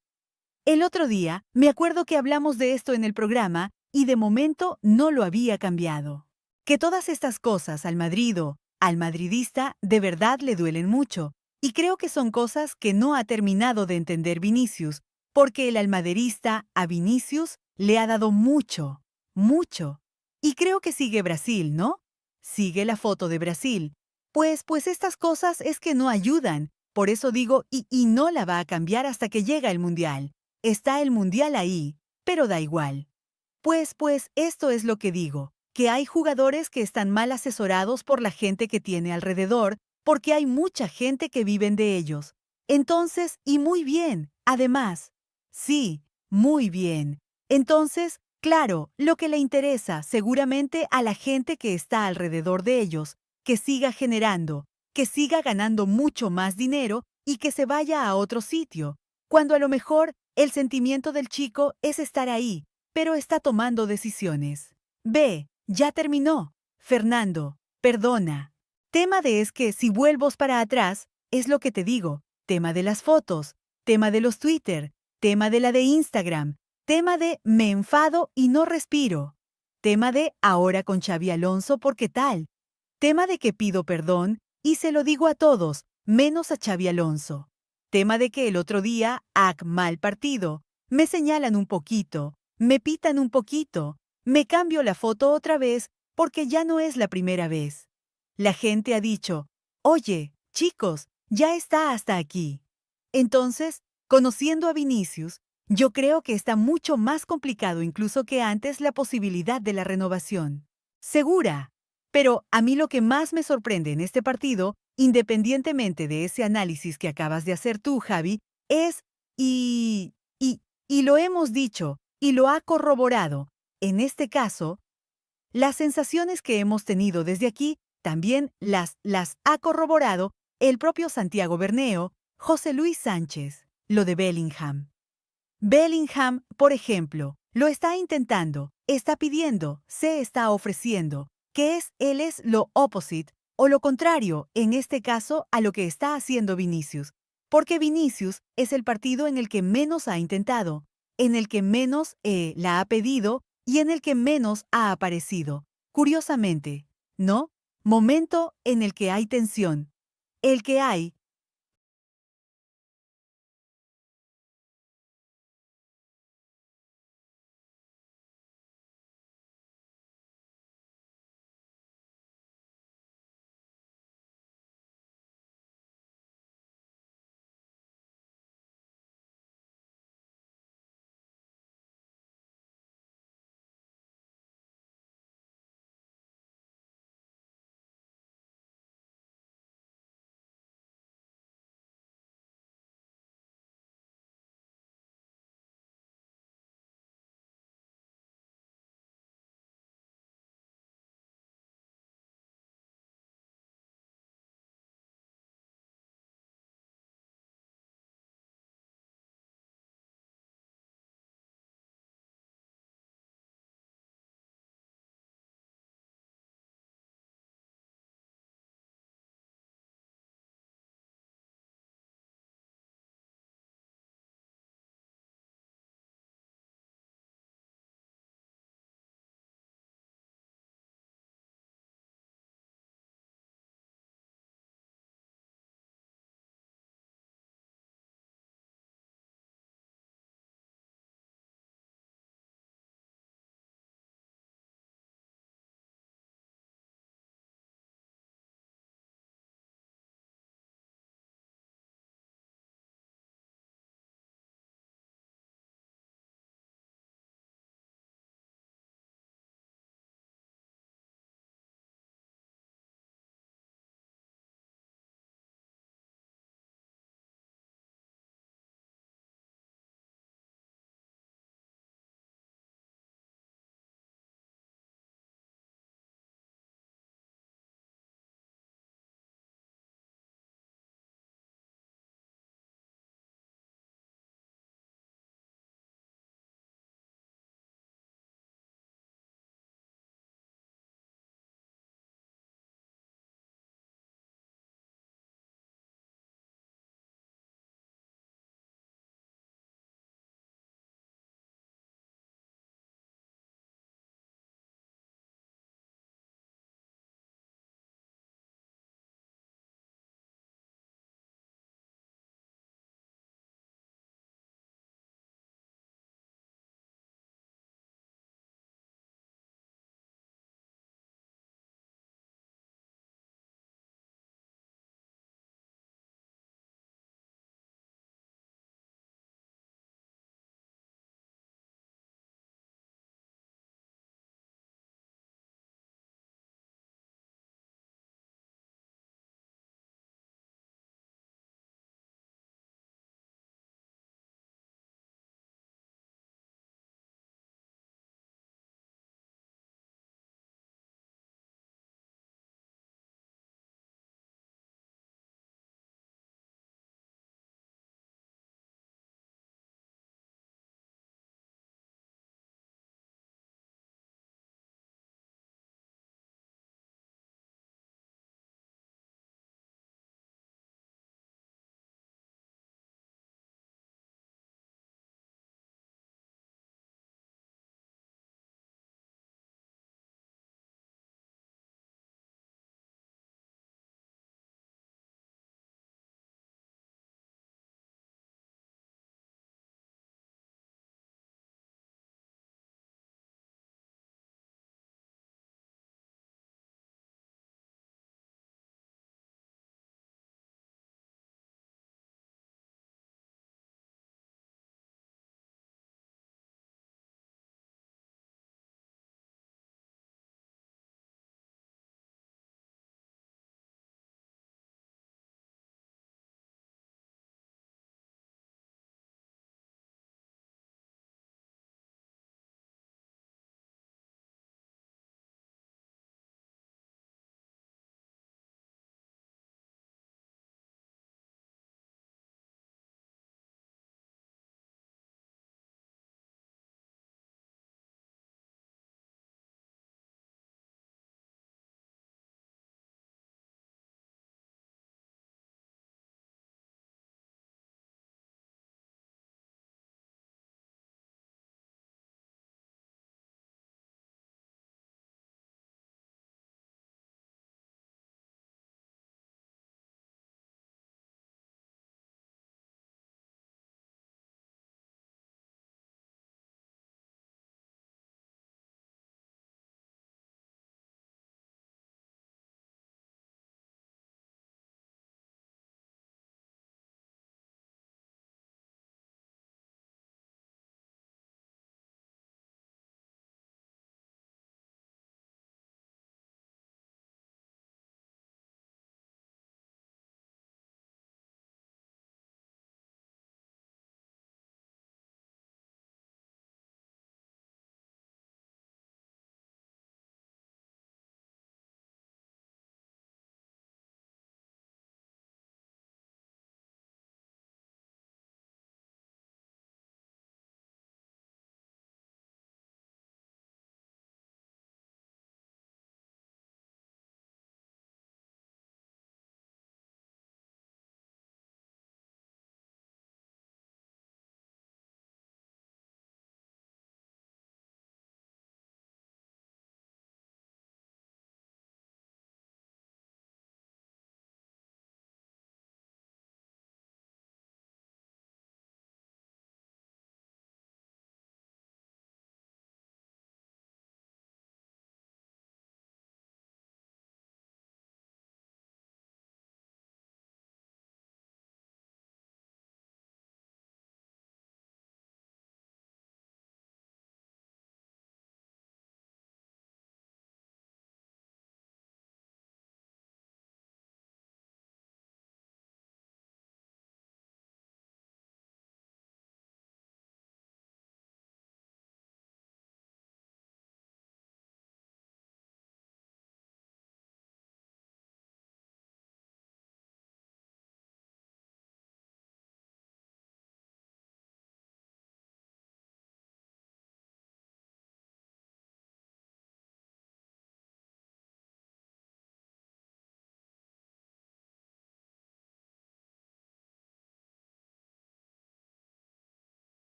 El otro día, me acuerdo que hablamos de esto en el programa y de momento no lo había cambiado. Que todas estas cosas al al madridista, de verdad le duelen mucho. Y creo que son cosas que no ha terminado de entender Vinicius, porque el almaderista a Vinicius le ha dado mucho, mucho. Y creo que sigue Brasil, ¿no? Sigue la foto de Brasil. Pues estas cosas es que no ayudan. Por eso digo, y no la va a cambiar hasta que llega el Mundial. Está el Mundial ahí, pero da igual. Pues, esto es lo que digo, que hay jugadores que están mal asesorados por la gente que tiene alrededor, porque hay mucha gente que viven de ellos. Entonces, y muy bien, además. Sí, muy bien. Entonces, claro, lo que le interesa seguramente a la gente que está alrededor de ellos, que siga generando, que siga ganando mucho más dinero y que se vaya a otro sitio, cuando a lo mejor el sentimiento del chico es estar ahí, pero está tomando decisiones. Ve, ya terminó. Fernando, perdona. Tema de es que si vuelvos para atrás, es lo que te digo, tema de las fotos, tema de los Twitter, tema de la de Instagram, tema de me enfado y no respiro, tema de ahora con Xavi Alonso porque tal, tema de que pido perdón y se lo digo a todos, menos a Xavi Alonso, tema de que el otro día, mal partido, me señalan un poquito, me pitan un poquito, me cambio la foto otra vez porque ya no es la primera vez. La gente ha dicho, oye, chicos, ya está hasta aquí. Entonces, conociendo a Vinicius, yo creo que está mucho más complicado incluso que antes la posibilidad de la renovación. Segura. Pero a mí lo que más me sorprende en este partido, independientemente de ese análisis que acabas de hacer tú, Javi, es, y lo hemos dicho, y lo ha corroborado, en este caso, las sensaciones que hemos tenido desde aquí también las ha corroborado el propio Santiago Bernabéu, José Luis Sánchez, lo de Bellingham. Bellingham, por ejemplo, lo está intentando, está pidiendo, se está ofreciendo, él es lo opposite, o lo contrario, en este caso, a lo que está haciendo Vinicius. Porque Vinicius es el partido en el que menos ha intentado, en el que menos la ha pedido y en el que menos ha aparecido. Curiosamente, ¿no? Momento en el que hay tensión. El que hay